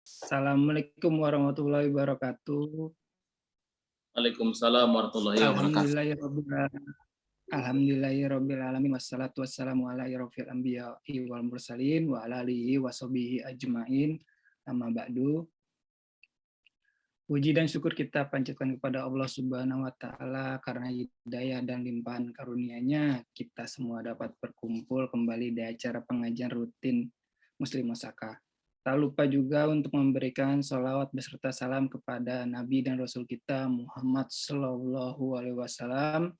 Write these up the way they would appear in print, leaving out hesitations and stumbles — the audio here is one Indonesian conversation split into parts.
Assalamualaikum warahmatullahi wabarakatuh. Waalaikumsalam warahmatullahi wabarakatuh. Alhamdulillahirabbil alamin wassalatu wassalamu ala asyrofil anbiya'i wal mursalin wa ala alihi washabihi ajmain. Amma ba'du. Puji dan syukur kita panjatkan kepada Allah Subhanahu wa taala karena hidayah dan limpahan karunia-Nya kita semua dapat berkumpul kembali di acara pengajian rutin Muslim Osaka. Tak lupa juga untuk memberikan sholawat beserta salam kepada Nabi dan Rasul kita Muhammad Sallallahu Alaihi Wasallam,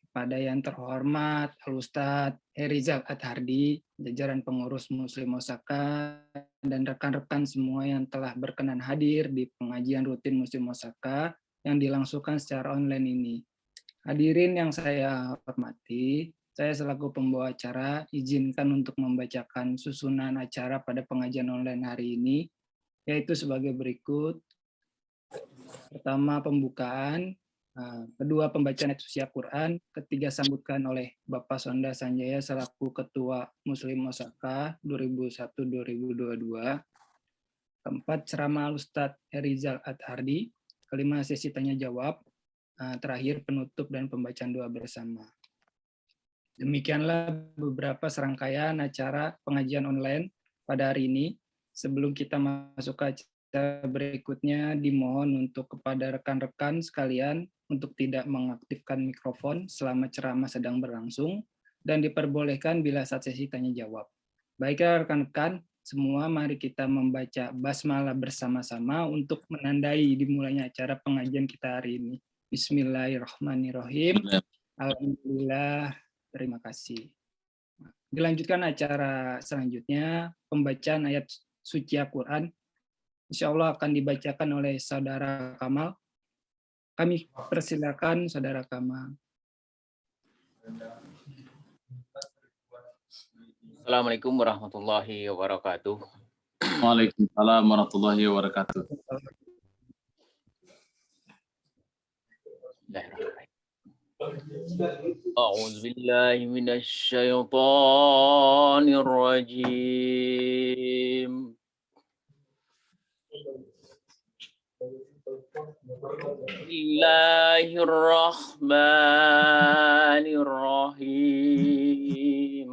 kepada yang terhormat Al-Ustadz Rizal Adhardi, jajaran pengurus Muslim Osaka, dan rekan-rekan semua yang telah berkenan hadir di pengajian rutin Muslim Osaka yang dilangsungkan secara online ini. Hadirin yang saya hormati, saya selaku pembawa acara izinkan untuk membacakan susunan acara pada pengajian online hari ini, yaitu sebagai berikut. Pertama, pembukaan. Kedua, pembacaan ayat suci Al-Quran. Ketiga, sambutan oleh Bapak Sonda Sanjaya selaku Ketua Muslim Osaka 2001-2022. Keempat, ceramah Ustadz Rizal Adhardi. Kelima, sesi tanya jawab. Terakhir, penutup dan pembacaan doa bersama. Demikianlah beberapa serangkaian acara pengajian online pada hari ini. Sebelum kita masuk ke acara berikutnya, dimohon untuk kepada rekan-rekan sekalian untuk tidak mengaktifkan mikrofon selama ceramah sedang berlangsung dan diperbolehkan bila saat sesi tanya jawab. Baiklah rekan-rekan, semua mari kita membaca basmalah bersama-sama untuk menandai dimulainya acara pengajian kita hari ini. Bismillahirrahmanirrahim. Alhamdulillah, terima kasih. Dilanjutkan acara selanjutnya, pembacaan ayat suci Al-Quran. Insya Allah akan dibacakan oleh Saudara Kamal. Kami persilakan Saudara Kamal. Assalamualaikum warahmatullahi wabarakatuh. Waalaikumsalam warahmatullahi wabarakatuh. A'udzu billahi minasy syaithanir rajim. Bismillahirrahmanirrahim.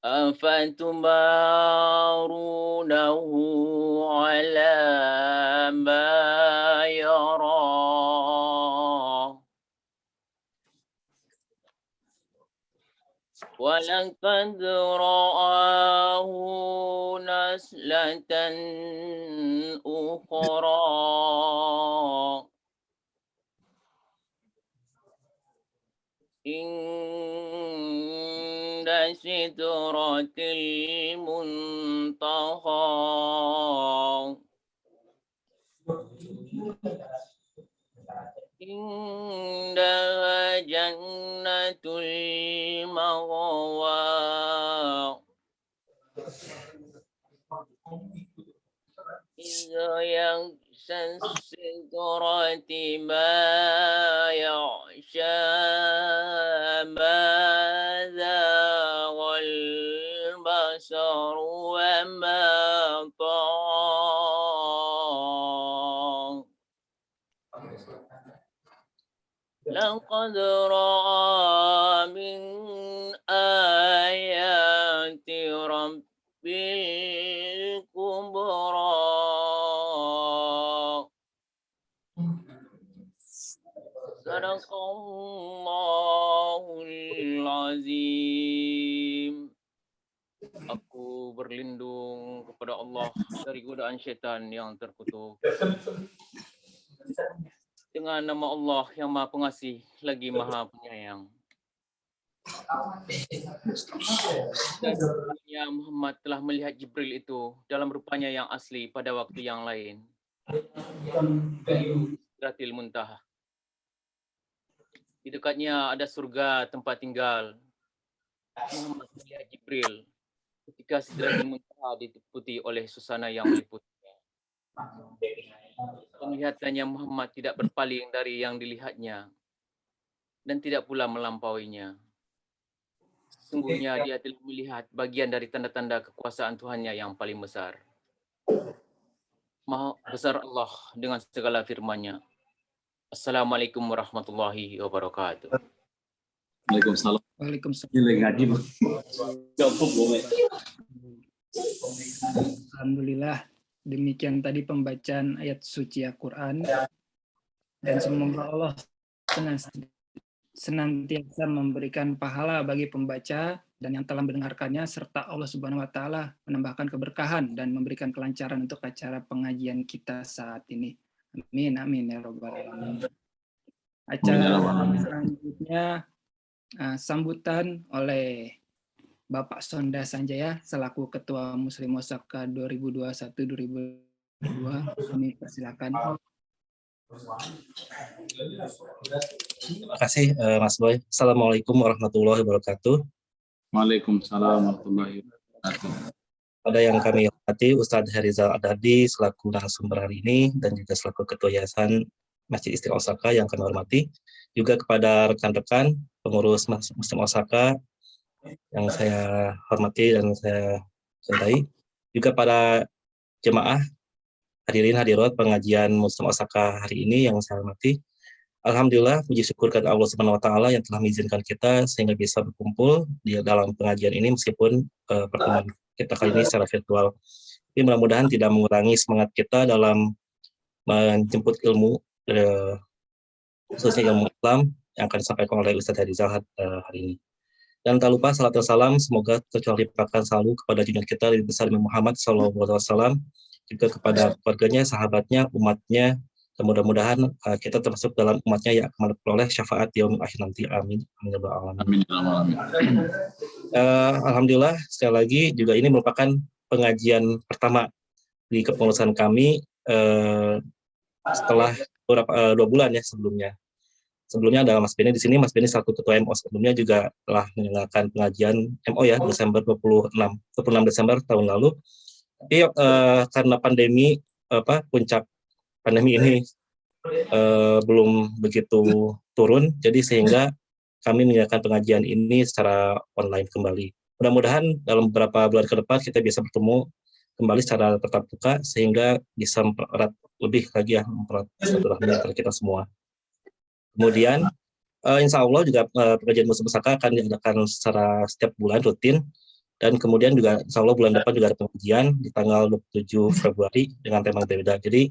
Afatumarunahu ala ma yara. Walaqad ra'ahu naslatan ukhra. Inda sidratil muntaha. Indaha jannatul maghwa. Idza yaghsha sidrati ma yaghsha. Madza wal basar wa ma laqad ra'a min ayati rabbil kubra. Sadaqallahul azim. Aku berlindung kepada Allah dari godaan syaitan yang terkutuk. Dengan nama Allah yang Maha Pengasih lagi Maha Penyayang. Dan sesungguhnya Muhammad telah melihat Jibril itu dalam rupanya yang asli pada waktu yang lain, yaitu Sidratil Muntaha. Di dekatnya ada surga tempat tinggal. Muhammad melihat Jibril ketika Sidratil Muntaha diliputi oleh susana yang meliputinya. Penglihatannya Muhammad tidak berpaling dari yang dilihatnya dan tidak pula melampauinya. Sungguhnya dia telah melihat bagian dari tanda-tanda kekuasaan Tuhannya yang paling besar. Maha besar Allah dengan segala firman-Nya. Assalamualaikum warahmatullahi wabarakatuh. Waalaikumsalam. Waalaikumsalam. Alhamdulillah, demikian tadi pembacaan ayat suci Al-Quran, dan semoga Allah senantiasa memberikan pahala bagi pembaca dan yang telah mendengarkannya, serta Allah Subhanahu wa Ta'ala menambahkan keberkahan dan memberikan kelancaran untuk acara pengajian kita saat ini. Amin, amin ya Rabbal Alamin. Acara selanjutnya sambutan oleh Bapak Sonda Sanjaya selaku Ketua Muslim Osaka 2021-2022. Kami persilakan. Terima kasih Mas Boy. Assalamualaikum warahmatullahi wabarakatuh. Waalaikumsalam warahmatullahi wabarakatuh. Pada yang kami hormati Ustadz Harizal Adadi selaku narasumber hari ini dan juga selaku Ketua Yayasan Masjid Istiqlal Osaka yang kami hormati, juga kepada rekan-rekan pengurus Muslim Osaka yang saya hormati dan saya cintai, juga para jemaah hadirin hadirat pengajian Muslim Osaka hari ini yang saya hormati. Alhamdulillah, puji syukur kepada Allah Subhanahu wa Ta'ala yang telah mengizinkan kita sehingga bisa berkumpul di dalam pengajian ini meskipun pertemuan kita kali ini secara virtual. Tapi mudah-mudahan tidak mengurangi semangat kita dalam menjemput ilmu, khususnya ilmu Islam yang akan disampaikan oleh Ustadz Harizal hari ini. Dan tak lupa salat dan salam semoga tercurah limpahkan selalu kepada junjungan kita Nabi besar Muhammad SAW, juga kepada keluarganya, sahabatnya, umatnya, dan mudah-mudahan kita termasuk dalam umatnya yang akan memperoleh syafaat di yaumil akhir nanti. Amin. Amin. Alhamdulillah, sekali lagi juga ini merupakan pengajian pertama di kepengurusan kami setelah 2 bulan ya sebelumnya. Sebelumnya adalah Mas Beni di sini, Mas Beni selaku Ketua MO sebelumnya juga telah menyelenggarakan pengajian MO ya Desember 26 Desember tahun lalu. Tapi karena pandemi puncak pandemi ini belum begitu turun, jadi sehingga kami menyelenggarakan pengajian ini secara online kembali. Mudah-mudahan dalam beberapa bulan ke depan kita bisa bertemu kembali secara tatap muka sehingga bisa mempererat lebih lagi ya silaturahmi antara kita semua. Kemudian insya Allah juga pengajian Muslim Osaka akan diadakan secara setiap bulan rutin, dan kemudian juga insya Allah bulan depan juga ada pengajian di tanggal 27 Februari dengan tema berbeda. Jadi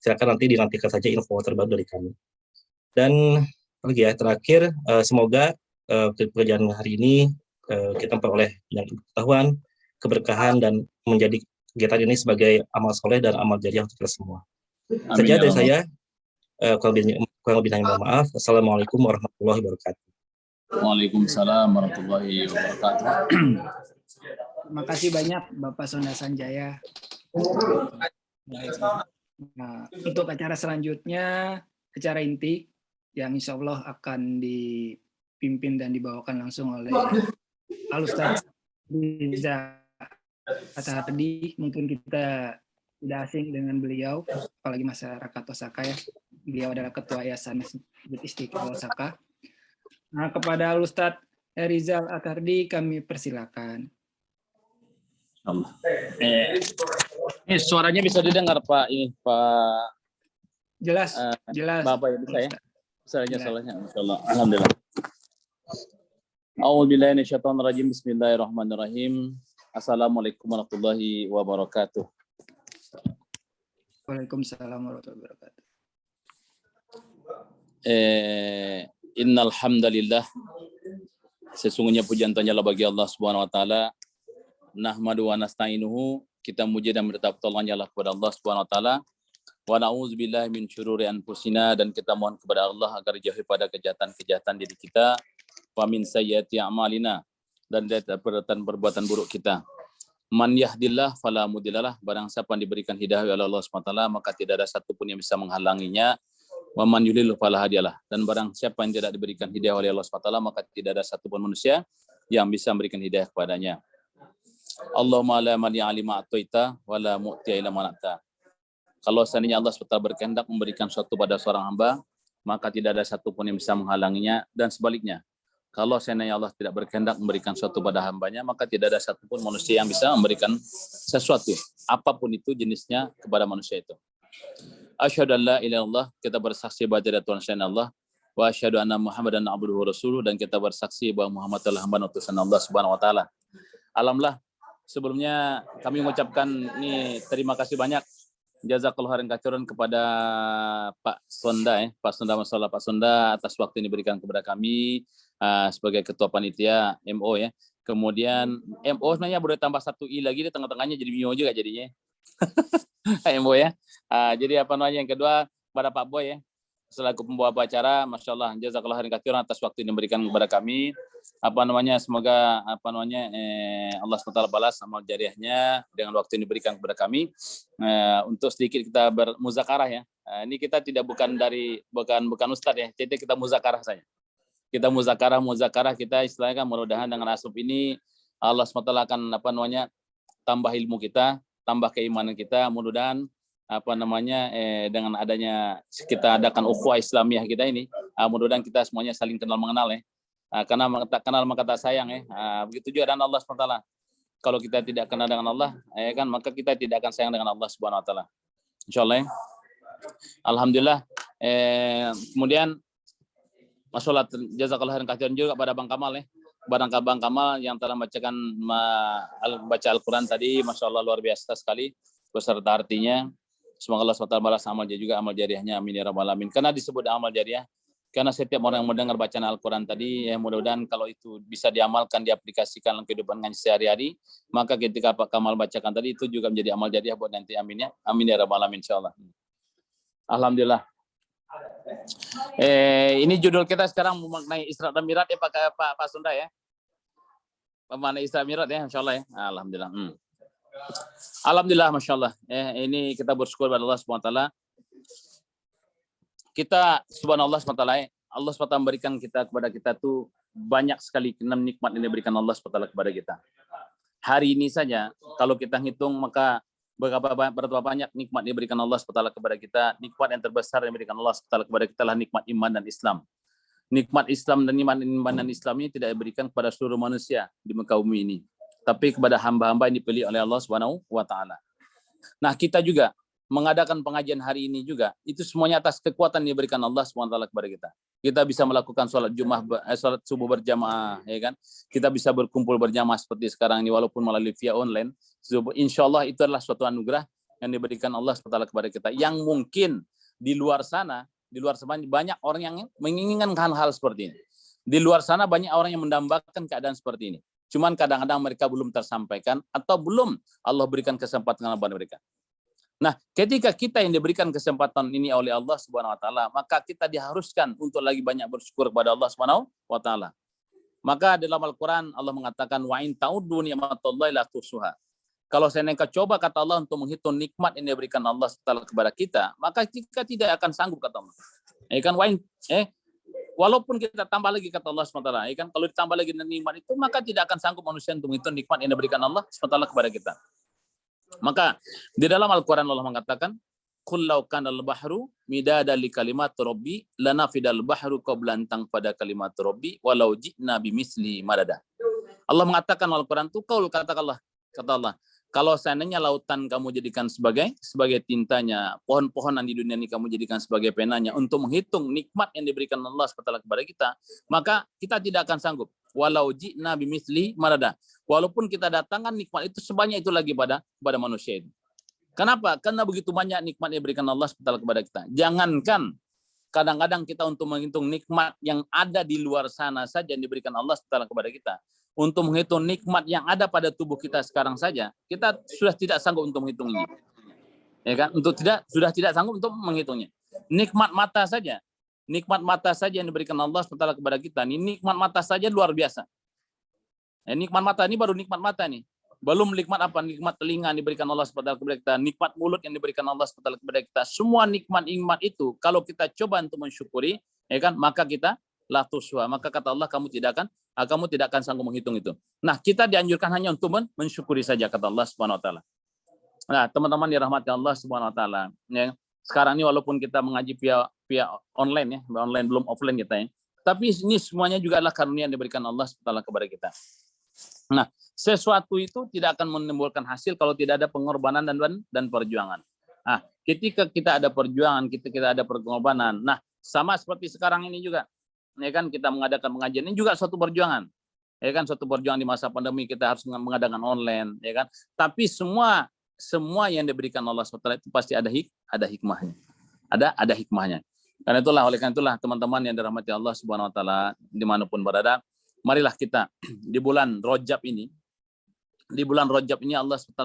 silakan nanti dinantikan saja info terbaru dari kami. Dan lagi ya terakhir, semoga pengajian hari ini kita memperoleh pengetahuan, keberkahan, dan menjadi kegiatan ini sebagai amal soleh dan amal jariah untuk kita semua. Saja dari saya. Kurang lebih mohon maaf. Assalamualaikum warahmatullahi wabarakatuh. Waalaikumsalam warahmatullahi wabarakatuh. Terima kasih banyak Bapak Sonda Sanjaya. Nah, untuk acara selanjutnya, acara inti yang insya Allah akan dipimpin dan dibawakan langsung oleh Al-Ustadz Riza Adadi. Mungkin kita tidak asing dengan beliau, apalagi masyarakat Osaka ya. Beliau adalah Ketua Yayasan Masjid Istiqlal Osaka. Nah, kepada Ustadz Harizal Adadi kami persilakan. Ini suaranya bisa didengar Pak ini Pak. Jelas, jelas. Bapak ya bisa ya. Suaranya insyaallah. Alhamdulillah. A'udzubillahi minasyaitonir rajim. Bismillahirrahmanirrahim. Assalamualaikum warahmatullahi wabarakatuh. Waalaikumsalam warahmatullahi wabarakatuh. Innal hamdalillah, sesungguhnya pujian hanyalah bagi Allah Subhanahu wa taala. Nahmadu wa nasta'inuhu, kita muji dan minta pertolongan Allah kepada Allah Subhanahu wa taala. Wa na'udzubillahi min syururi anfusina, dan kita mohon kepada Allah agar jauhi pada kejahatan-kejahatan diri kita. Wa min sayyiati a'malina, dan dari perbuatan buruk kita. Man yahdillah fala mudhillalah, barang siapa yang diberikan hidayah oleh Allah Subhanahu wa taala maka tidak ada satupun yang bisa menghalanginya. Wa man yudlil fala hadiyalah, dan barang siapa yang tidak diberikan hidayah oleh Allah Subhanahu wa taala maka tidak ada satupun manusia yang bisa memberikan hidayah kepadanya. Allahumma la mani alima a'taita wa la mu'tiya ila manata. Kalau seandainya Allah SWT berkehendak memberikan sesuatu pada seorang hamba, maka tidak ada satupun yang bisa menghalanginya, dan sebaliknya. Kalau seandainya Allah tidak berkehendak memberikan sesuatu pada hambanya, maka tidak ada satupun manusia yang bisa memberikan sesuatu, apapun itu jenisnya, kepada manusia itu. Asyhadu an la ilaha illallah, kita bersaksi bahwa tidak ada Tuhan selain Allah, wa asyhadu anna Muhammadan abduhu wa rasuluh, dan kita bersaksi bahwa Muhammad adalah hamba dan utusan Allah Subhanahu wa taala. Alhamdulillah, sebelumnya kami mengucapkan ini terima kasih banyak, jazakallahu khairan katsiran, kepada Pak Sonda Pak Sonda atas waktu yang diberikan kepada kami sebagai ketua panitia MO ya. Kemudian MO sebenarnya boleh tambah satu i lagi di tengah-tengahnya jadi MIO juga jadinya. MO ya. Jadi yang kedua kepada Pak Boy ya, selaku pembawa acara, Masya Allah, jazakallahu khairan katsiran atas waktu yang diberikan kepada kami. Semoga Allah SWT balas amal jariahnya dengan waktu yang diberikan kepada kami. Untuk sedikit kita bermuzakarah ya. Ini kita bukan ustadz ya, jadi kita muzakarah saja. Kita muzakarah kita istilahnya kan, mudah-mudahan dengan asub ini Allah SWT akan tambah ilmu kita, tambah keimanan kita, mudah-mudahan dengan adanya kita adakan ukhuwah Islamiyah kita ini, mudah-mudahan kita semuanya saling kenal mengenal ya. Karena kenal maka tak sayang ya. Begitu juga dengan Allah SWT. Kalau kita tidak kenal dengan Allah, maka kita tidak akan sayang dengan Allah Subhanahu wa taala. Insyaallah ya. Alhamdulillah. Kemudian masalah jazakallahu khairan katsiran juga pada Bang Kamal ya. Bang Kamal yang telah baca Al-Quran tadi, Masya Allah luar biasa sekali beserta artinya. Semoga Allah SWT balas amal juga, amal jariahnya, amin ya rabbal alamin. Karena disebut amal jariah, karena setiap orang yang mendengar bacaan Al-Quran tadi, ya mudah-mudahan kalau itu bisa diamalkan, diaplikasikan dalam kehidupan ngaji sehari-hari, maka ketika Pak Kamal bacakan tadi, itu juga menjadi amal jariah buat nanti, amin ya, amin ya rabbal alamin insyaallah. Alhamdulillah. Ini judul kita sekarang mengenai Isra dan Mi'raj ya Pak Sunda ya. Mengenai Isra Mi'raj ya, insyaallah ya. Alhamdulillah. Alhamdulillah, Masya Allah. Ini kita bersyukur kepada Allah SWT. Kita, subhanallah SWT, Allah SWT memberikan kepada kita tuh banyak sekali nikmat yang diberikan Allah SWT kepada kita. Hari ini saja, kalau kita hitung, maka berapa banyak nikmat yang diberikan Allah SWT kepada kita. Nikmat yang terbesar yang diberikan Allah SWT kepada kita adalah nikmat iman dan Islam. Nikmat Islam dan iman dan Islam ini tidak diberikan kepada seluruh manusia di muka bumi ini, tapi kepada hamba-hamba yang dipilih oleh Allah Subhanahu wa taala. Nah, kita juga mengadakan pengajian hari ini juga, itu semuanya atas kekuatan yang diberikan Allah Subhanahu wa taala kepada kita. Kita bisa melakukan sholat subuh berjamaah, ya kan? Kita bisa berkumpul berjamaah seperti sekarang ini walaupun melalui via online. Insyaallah itu adalah suatu anugerah yang diberikan Allah Subhanahu wa taala kepada kita. Yang mungkin di luar sana banyak orang yang menginginkan hal-hal seperti ini. Di luar sana banyak orang yang mendambakan keadaan seperti ini. Cuman kadang-kadang mereka belum tersampaikan atau belum Allah berikan kesempatan kepada mereka. Nah, ketika kita yang diberikan kesempatan ini oleh Allah Subhanahu wa taala, maka kita diharuskan untuk lagi banyak bersyukur kepada Allah Subhanahu wa taala. Maka dalam Al-Qur'an Allah mengatakan wa in ta'uddu ni'matallahi la tuhsuha. Kalau saya coba kata Allah untuk menghitung nikmat yang diberikan Allah Subhanahu kepada kita, maka kita tidak akan sanggup kata Allah. Walaupun kita tambah lagi kata Allah SWT, kan kalau ditambah lagi nikmat itu, maka tidak akan sanggup manusia untuk menghitung nikmat yang diberikan Allah SWT kepada kita. Maka di dalam Al-Quran Allah mengatakan, "Qul law kana al-bahru midada li kalimat rabbi lanafidal bahru qabla an tanfada kalimat rabbi walau ji'na bimithli madada." Allah mengatakan Al-Quran itu, kata Allah, kalau seandainya lautan kamu jadikan sebagai tintanya, pohon-pohonan di dunia ini kamu jadikan sebagai penanya untuk menghitung nikmat yang diberikan Allah SWT kepada kita, maka kita tidak akan sanggup. Walau ji'na bimithli madada. Walaupun kita datangkan nikmat itu sebanyak itu lagi pada manusia itu. Kenapa? Karena begitu banyak nikmat yang diberikan Allah SWT kepada kita. Jangankan kadang-kadang kita untuk menghitung nikmat yang ada di luar sana saja yang diberikan Allah SWT kepada kita. Untuk menghitung nikmat yang ada pada tubuh kita sekarang saja, kita sudah tidak sanggup untuk menghitungnya. Ya kan? Sudah tidak sanggup untuk menghitungnya. Nikmat mata saja yang diberikan Allah SWT kepada kita. Ini nikmat mata saja luar biasa. Nikmat mata ini baru nikmat mata nih. Belum nikmat apa? Nikmat telinga yang diberikan Allah SWT kepada kita. Nikmat mulut yang diberikan Allah SWT kepada kita. Semua nikmat itu, kalau kita coba untuk mensyukuri, ya kan, maka kita la tuswa. Maka kata Allah, kamu tidak akan sanggup menghitung itu. Nah, kita dianjurkan hanya untuk mensyukuri saja, kata Allah Subhanahu wa taala. Nah, teman-teman dirahmati Allah Subhanahu wa taala, ya. Sekarang ini walaupun kita mengaji via online ya, online belum offline kita ya. Tapi ini semuanya juga adalah karunia yang diberikan Allah SWT kepada kita. Nah, sesuatu itu tidak akan menimbulkan hasil kalau tidak ada pengorbanan dan perjuangan. Nah, ketika kita ada perjuangan, kita ada pengorbanan. Nah, sama seperti sekarang ini juga. Ya kan, kita mengadakan pengajian ini juga suatu perjuangan. Ya kan, suatu perjuangan di masa pandemi kita harus mengadakan online, ya kan. Tapi semua yang diberikan Allah SWT itu pasti ada hikmahnya. Ada hikmahnya. Oleh karena itulah teman-teman yang dirahmati Allah Subhanahu wa taala dimanapun berada, marilah kita di bulan Rajab ini Allah SWT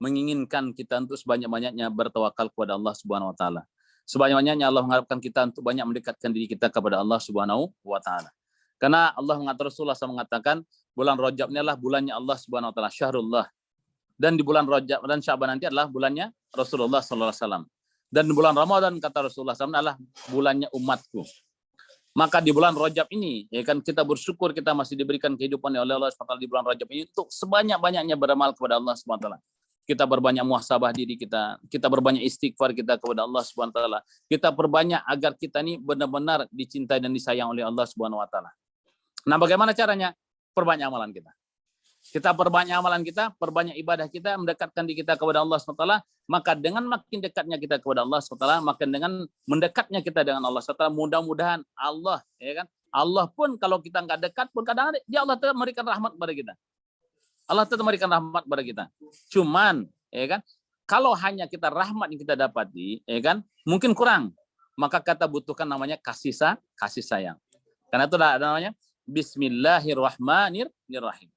menginginkan kita untuk sebanyak-banyaknya bertawakal kepada Allah Subhanahu wa taala. Sebanyak-banyaknya Allah mengharapkan kita untuk banyak mendekatkan diri kita kepada Allah Subhanahu wa taala. Karena Allah Rasulullah SAW mengatakan bulan Rajab ini adalah bulannya Allah Subhanahu wa taala, syahrullah. Dan di bulan Rajab dan Syaban nanti adalah bulannya Rasulullah SAW. Dan bulan Ramadan kata Rasulullah SAW adalah bulannya umatku. Maka di bulan Rajab ini, ya kan, kita bersyukur kita masih diberikan kehidupan oleh Allah SWT di bulan Rajab ini untuk sebanyak-banyaknya beramal kepada Allah SWT. Kita berbanyak muhasabah diri kita berbanyak istighfar kita kepada Allah SWT. Kita perbanyak agar kita ini benar-benar dicintai dan disayang oleh Allah SWT. Nah, bagaimana caranya? Perbanyak amalan kita. Kita perbanyak amalan kita, perbanyak ibadah kita, mendekatkan diri kita kepada Allah SWT, maka dengan makin dekatnya kita kepada Allah SWT, maka dengan mendekatnya kita dengan Allah SWT, mudah-mudahan Allah, ya kan, Allah pun kalau kita nggak dekat pun kadang-kadang dia Allah tetap memberikan rahmat kepada kita. Allah tetap memberikan rahmat kepada kita. Cuman, ya kan, kalau hanya kita rahmat yang kita dapati, ya kan, mungkin kurang. Maka kita butuhkan namanya kasih sayang. Karena itu ada namanya Bismillahirrahmanirrahim.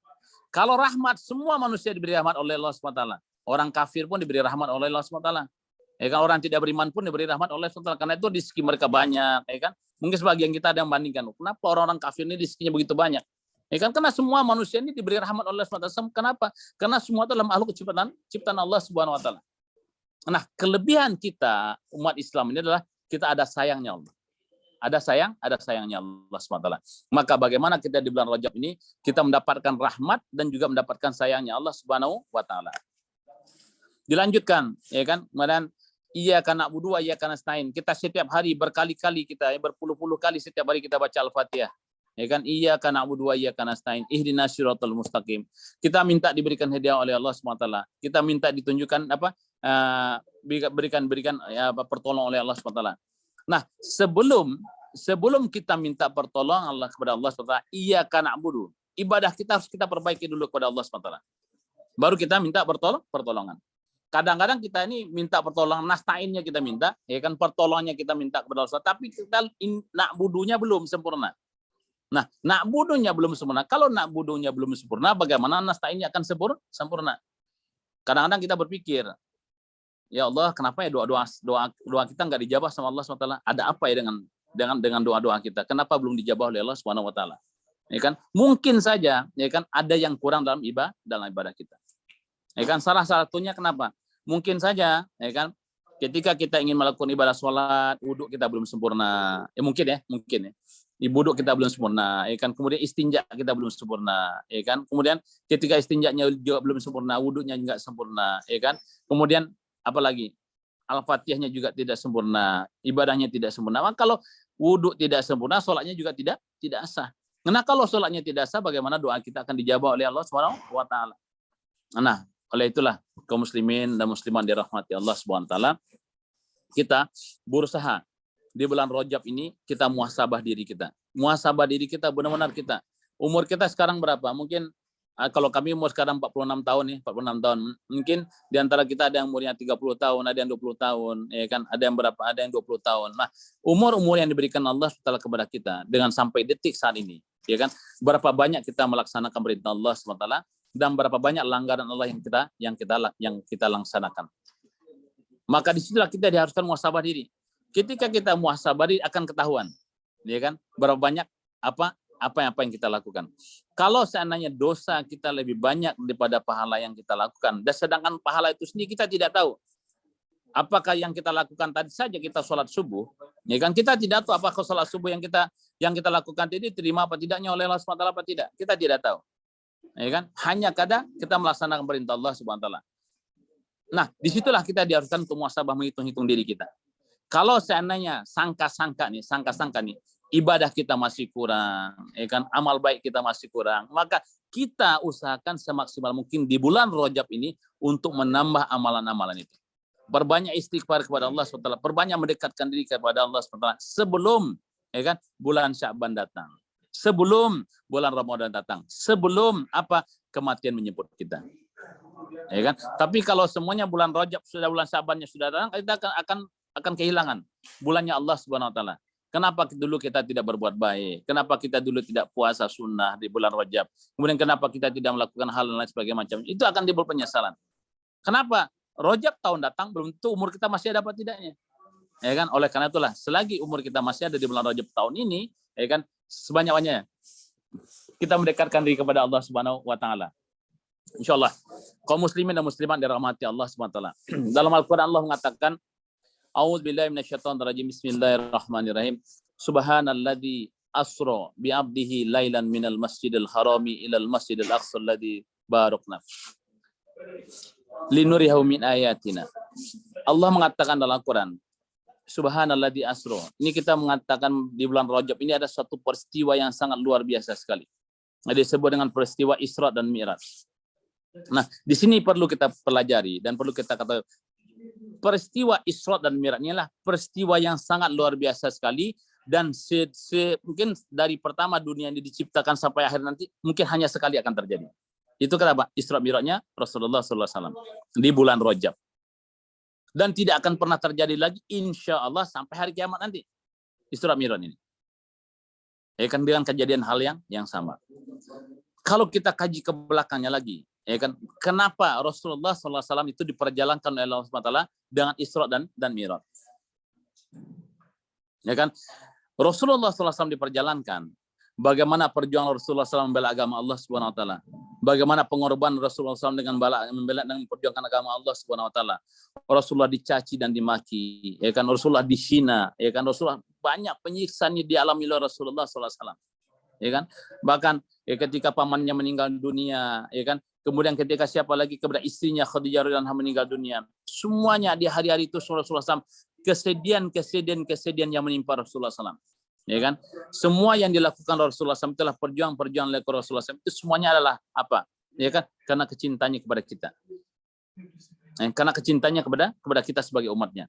Kalau rahmat, semua manusia diberi rahmat oleh Allah SWT. Orang kafir pun diberi rahmat oleh Allah SWT. Ya kan, orang tidak beriman pun diberi rahmat oleh Allah SWT. Karena itu rezeki mereka banyak. Ya kan? Mungkin sebagian kita ada yang bandingkan. Kenapa orang-orang kafir ini rezekinya begitu banyak? Ya kan? Karena semua manusia ini diberi rahmat oleh Allah SWT. Kenapa? Karena semua itu dalam makhluk ciptaan Allah Subhanahu wa taala. Nah, kelebihan kita umat Islam ini adalah kita ada sayangnya Allah. Ada sayangnya Allah SWT. Maka bagaimana kita di bulan Rajab ini kita mendapatkan rahmat dan juga mendapatkan sayangnya Allah Subhanahu wa taala. Dilanjutkan, ya kan? Kemudian iyyaka na'budu wa iyyaka nasta'in. Kita setiap hari berkali-kali kita berpuluh-puluh kali setiap hari kita baca Al-Fatihah. Ya kan? Iyyaka na'budu wa iyyaka nasta'in. Ihdinas siratal mustaqim. Kita minta diberikan hidayah oleh Allah SWT. Kita minta ditunjukkan berikan pertolongan oleh Allah SWT. Nah, sebelum kita minta pertolongan Allah kepada Allah SWT, iyyaka na'budu. Ibadah kita harus kita perbaiki dulu kepada Allah SWT. Baru kita minta pertolongan. Kadang-kadang kita ini minta pertolongan, nasta'innya kita minta, ya kan, pertolongannya kita minta kepada Allah SWT, tapi kita na'budunya belum sempurna. Nah, na'budunya belum sempurna. Kalau na'budunya belum sempurna, bagaimana nasta'innya akan sempurna? Kadang-kadang kita berpikir, ya Allah, kenapa ya doa kita nggak dijabah sama Allah SWT? Ada apa ya dengan doa-doa kita? Kenapa belum dijabah oleh Allah Subhanahu wa taala? Ya kan? Mungkin saja, ya kan, ada yang kurang dalam ibadah kita. Ya kan? Salah satunya kenapa? Mungkin saja, ya kan, ketika kita ingin melakukan ibadah sholat, wudhu kita belum sempurna. Mungkin ya. Wudhu kita belum sempurna, ya kan. Kemudian istinja kita belum sempurna, ya kan. Kemudian ketika istinjanya juga belum sempurna, wudhunya juga sempurna, ya kan. Kemudian apalagi Al-Fatihahnya juga tidak sempurna, ibadahnya tidak sempurna. Maka kalau wudhu tidak sempurna, sholatnya juga tidak sah. Nah, kalau sholatnya tidak sah, bagaimana doa kita akan dijawab oleh Allah Subhanahu wa taala? Nah, oleh itulah kaum muslimin dan muslimat dirahmati Allah Subhanahu wa taala, kita berusaha di bulan Rajab ini kita muhasabah diri kita. Muhasabah diri kita benar-benar kita. Umur kita sekarang berapa? Mungkin kalau kami umur sekarang 46 tahun nih, 46 tahun. Mungkin di antara kita ada yang umurnya 30 tahun, ada yang 20 tahun, ya kan? Ada yang berapa? Ada yang 20 tahun. Nah, umur-umur yang diberikan Allah SWT kepada kita dengan sampai detik saat ini, ya kan? Berapa banyak kita melaksanakan perintah Allah SWT dan berapa banyak langgaran Allah yang kita laksanakan. Maka disitulah kita diharuskan muhasabah diri. Ketika kita muhasabah diri akan ketahuan, ya kan? Berapa banyak apa yang kita lakukan. Kalau seandainya dosa kita lebih banyak daripada pahala yang kita lakukan, dan sedangkan pahala itu sendiri kita tidak tahu. Apakah yang kita lakukan tadi saja kita sholat subuh, ya kan, kita tidak tahu apakah sholat subuh yang kita lakukan tadi diterima apa tidaknya oleh Allah SWT apa tidak. Kita tidak tahu. Ya kan? Hanya kadang kita melaksanakan perintah Allah SWT. Nah, disitulah kita diharuskan untuk muhasabah, menghitung-hitung diri kita. Kalau seandainya sangka-sangka nih, ibadah kita masih kurang, ya kan, amal baik kita masih kurang, maka kita usahakan semaksimal mungkin di bulan Rajab ini untuk menambah amalan-amalan itu. Perbanyak istighfar kepada Allah SWT, perbanyak mendekatkan diri kepada Allah SWT sebelum, ya kan, bulan Sya'ban datang, sebelum bulan Ramadan datang, sebelum apa kematian menjemput kita. Ya kan? Tapi kalau semuanya bulan Rajab sudah, bulan Sya'bannya sudah datang, kita akan kehilangan bulannya Allah Subhanahu wa taala. Kenapa dulu kita tidak berbuat baik? Kenapa kita dulu tidak puasa sunnah di bulan Rajab? Kemudian kenapa kita tidak melakukan hal lain sebagainya macam? Itu akan timbul penyesalan. Kenapa? Rajab tahun datang belum tentu umur kita masih ada apa tidaknya. Ya kan? Oleh karena itulah selagi umur kita masih ada di bulan Rajab tahun ini, ya kan, sebanyak-banyaknya kita mendekatkan diri kepada Allah Subhanahu wa taala. Insyaallah kaum muslimin dan muslimat dirahmati Allah Subhanahu wa taala. Dalam Al-Qur'an Allah mengatakan, A'udzubillahi minasyaitonirrajim. Bismillahirrahmanirrahim. Subhanalladzi asra bi 'abdihi lailan minal masjidil harami ilal masjidil aqsa alladzi barakna linuriyahu min ayatina. Allah mengatakan dalam Al-Qur'an, Subhanalladzi asra. Ini kita mengatakan di bulan Rajab ini ada satu peristiwa yang sangat luar biasa sekali. Disebut dengan peristiwa Isra dan Mi'raj. Nah, di sini perlu kita pelajari dan perlu kita katakan peristiwa Isra dan Mi'raj inilah peristiwa yang sangat luar biasa sekali, dan mungkin dari pertama dunia ini diciptakan sampai akhir nanti mungkin hanya sekali akan terjadi. Itu kenapa? Isra Mi'rajnya Rasulullah SAW di bulan Rajab. Dan tidak akan pernah terjadi lagi insya Allah sampai hari kiamat nanti. Isra Mi'raj ini. Ya kan, dengan kejadian hal yang sama. Kalau kita kaji ke belakangnya lagi, ya kan, kenapa Rasulullah SAW itu diperjalankan oleh Allah SWT dengan Isra dan Mi'raj? Ya kan, Rasulullah SAW diperjalankan. Bagaimana perjuangan Rasulullah SAW membela agama Allah Subhanahu wa taala. Bagaimana pengorbanan Rasulullah SAW dengan membela dan memperjuangkan agama Allah Subhanahu wa taala. Rasulullah dicaci dan dimaki, ya kan, Rasulullah dihina, ya kan, Rasulullah banyak penyiksaan yang dialami oleh Rasulullah SAW. Ya kan? Bahkan ya, ketika pamannya meninggal dunia, ya kan, kemudian ketika siapa lagi, kepada istrinya Khadijah radhiyallahu anha meninggal dunia, semuanya di hari-hari itu Rasulullah SAW kesedihan yang menimpa Rasulullah SAW. Ya kan, semua yang dilakukan Rasulullah SAW telah perjuangan oleh Rasulullah SAW itu semuanya adalah apa? Ya kan, karena kecintanya kepada kita, karena kecintanya kepada kita sebagai umatnya.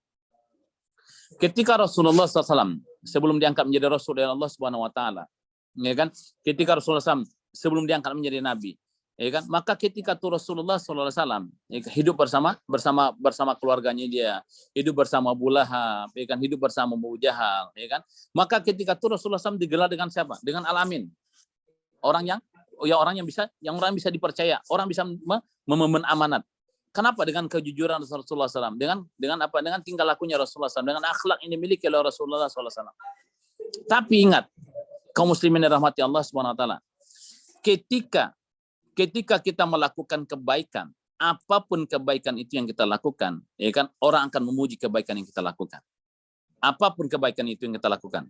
Ketika Rasulullah SAW sebelum diangkat menjadi Rasul dari Allah Subhanahu wa taala, ya kan, ketika Rasulullah SAW sebelum diangkat menjadi nabi, ya kan, maka ketika itu Rasulullah SAW hidup bersama keluarganya, dia hidup bersama Abu Lahab, ya kan, hidup bersama Abu Jahal, ya kan, maka ketika itu Rasulullah SAW digelar dengan siapa? Dengan Al-Amin, orang yang bisa dipercaya, orang bisa mememban amanat. Kenapa? Dengan kejujuran Rasulullah SAW, dengan apa? Dengan tingkah lakunya Rasulullah SAW, dengan akhlak ini dimiliki oleh Rasulullah SAW. Tapi ingat, kaum muslimin yang dirahmati Allah Subhanahu wa taala, ketika kita melakukan kebaikan, apapun kebaikan itu yang kita lakukan, ya kan, orang akan memuji kebaikan yang kita lakukan. Apapun kebaikan itu yang kita lakukan,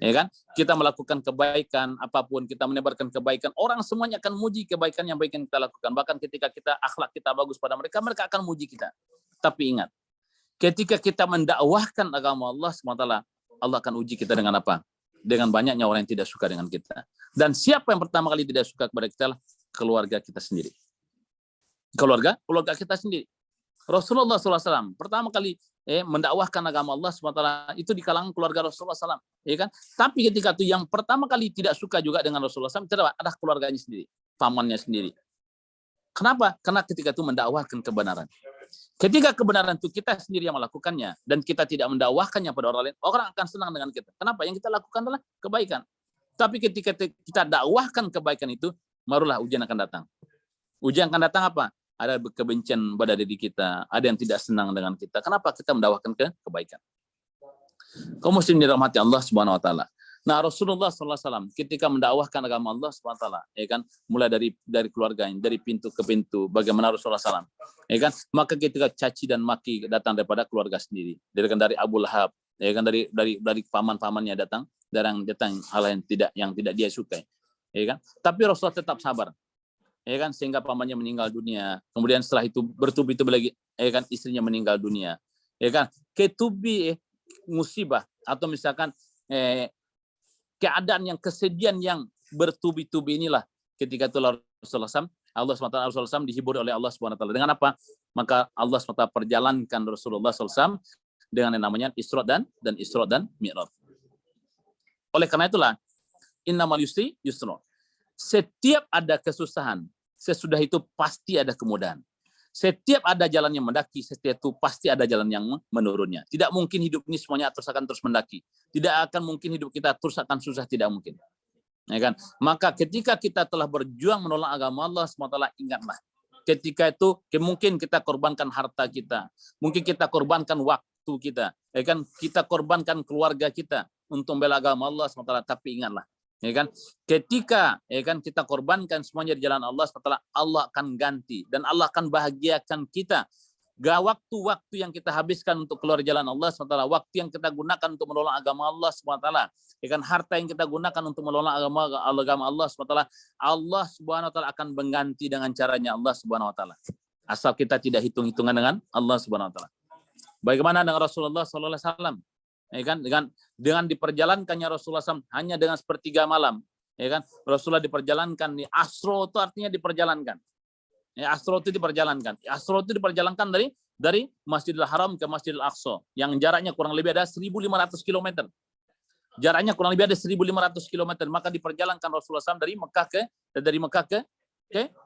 ya kan, kita melakukan kebaikan, apapun kita menebarkan kebaikan, orang semuanya akan memuji kebaikan yang baik yang kita lakukan. Bahkan ketika kita akhlak kita bagus pada mereka akan memuji kita. Tapi ingat, ketika kita mendakwahkan agama Allah SWT, Allah akan uji kita dengan apa? Dengan banyaknya orang yang tidak suka dengan kita. Dan siapa yang pertama kali tidak suka kepada kita? Keluarga kita sendiri. Keluarga kita sendiri. Rasulullah SAW pertama kali mendakwahkan agama Allah SWT itu di kalangan keluarga Rasulullah SAW, ya kan? Tapi ketika itu yang pertama kali tidak suka juga dengan Rasulullah SAW adalah keluarganya sendiri, pamannya sendiri. Kenapa? Karena ketika itu mendakwahkan kebenaran. Ketika kebenaran itu kita sendiri yang melakukannya dan kita tidak mendakwahkannya pada orang lain, orang akan senang dengan kita. Kenapa? Yang kita lakukan adalah kebaikan. Tapi ketika kita dakwahkan kebaikan itu, barulah ujian akan datang. Ujian akan datang apa? Ada kebencian pada diri kita, ada yang tidak senang dengan kita. Kenapa? Kita mendakwahkan kebaikan. Kaum muslimin dirahmati Allah Subhanahu wa taala. Nah, Rasulullah SAW ketika mendakwahkan agama Allah Subhanahu wa taala, ya kan, mulai dari keluarganya, dari pintu ke pintu, bagaimana Rasulullah SAW, ya kan, maka ketika caci dan maki datang daripada keluarga sendiri, dari Abu Lahab, ya kan, dari paman-pamannya datang hal yang tidak dia sukai, ya kan. Tapi Rasulullah tetap sabar, ya kan, sehingga pamannya meninggal dunia. Kemudian setelah itu bertubi-tubi lagi, ya kan, istrinya meninggal dunia, ya kan. Ketubi musibah atau misalkan keadaan yang kesedihan yang bertubi-tubi inilah ketika itu Rasulullah SAW, Rasulullah SAW dihibur oleh Allah SWT. Dengan apa? Maka Allah SWT perjalankan Rasulullah SAW dengan yang namanya Isra dan Mi'raj. Oleh karena itulah, innamal yusri yusra. Setiap ada kesusahan, sesudah itu pasti ada kemudahan. Setiap ada jalan yang mendaki, setiap itu pasti ada jalan yang menurunnya. Tidak mungkin hidup ini semuanya akan terus mendaki. Tidak akan mungkin hidup kita terus akan susah, tidak mungkin. Ya kan? Maka ketika kita telah berjuang menolak agama Allah SWT, ingatlah. Ketika itu mungkin kita korbankan harta kita, mungkin kita korbankan waktu kita, ya kan? Kita korbankan keluarga kita untuk membela agama Allah SWT. Tapi ingatlah, ya kan, ketika ya kan kita korbankan semuanya di jalan Allah SWT, Allah akan ganti dan Allah akan bahagiakan kita. Waktu-waktu yang kita habiskan untuk keluar jalan Allah SWT, waktu yang kita gunakan untuk menolak agama Allah SWT, ya kan, harta yang kita gunakan untuk menolak agama Allah SWT, Allah Subhanahu wa taala akan mengganti dengan caranya Allah Subhanahu wa taala. Asal kita tidak hitung-hitungan dengan Allah Subhanahu wa taala. Bagaimana dengan Rasulullah sallallahu alaihi wasallam? Ya kan, dengan diperjalankannya Rasulullah SAW hanya dengan sepertiga malam, ya kan, Rasulullah diperjalankan di Asro, itu artinya diperjalankan. Ya, Asro itu diperjalankan. Asro itu diperjalankan dari Masjidil Haram ke Masjidil Aqsa yang jaraknya kurang lebih ada 1.500 km. Jaraknya kurang lebih ada 1.500 km, maka diperjalankan Rasulullah SAW dari Mekah ke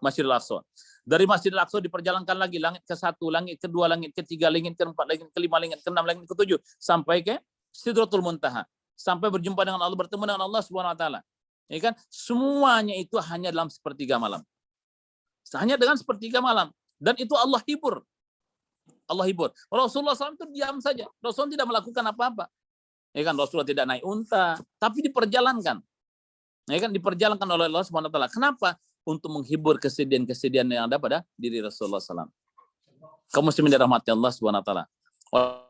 Masjidil Aqsa. Dari Masjidil Aqsa diperjalankan lagi langit ke-1, langit ke-2, langit ke-3, langit ke-4, langit ke-5, langit ke-6, langit ke-7 sampai ke Sidratul Muntaha, sampai berjumpa dengan Allah, bertemu dengan Allah Subhanahu wa taala. Ya kan? Semuanya itu hanya dalam sepertiga malam. Hanya dengan sepertiga malam, dan itu Allah hibur. Allah hibur. Rasulullah SAW itu diam saja. Rasulullah tidak melakukan apa-apa. Ya kan, Rasulullah tidak naik unta, tapi diperjalankan. Ya kan, diperjalankan oleh Allah Subhanahu wa taala. Kenapa? Untuk menghibur kesedihan-kesedihan yang ada pada diri Rasulullah SAW. Kaum muslimin dirahmati Allah Subhanahu wa taala.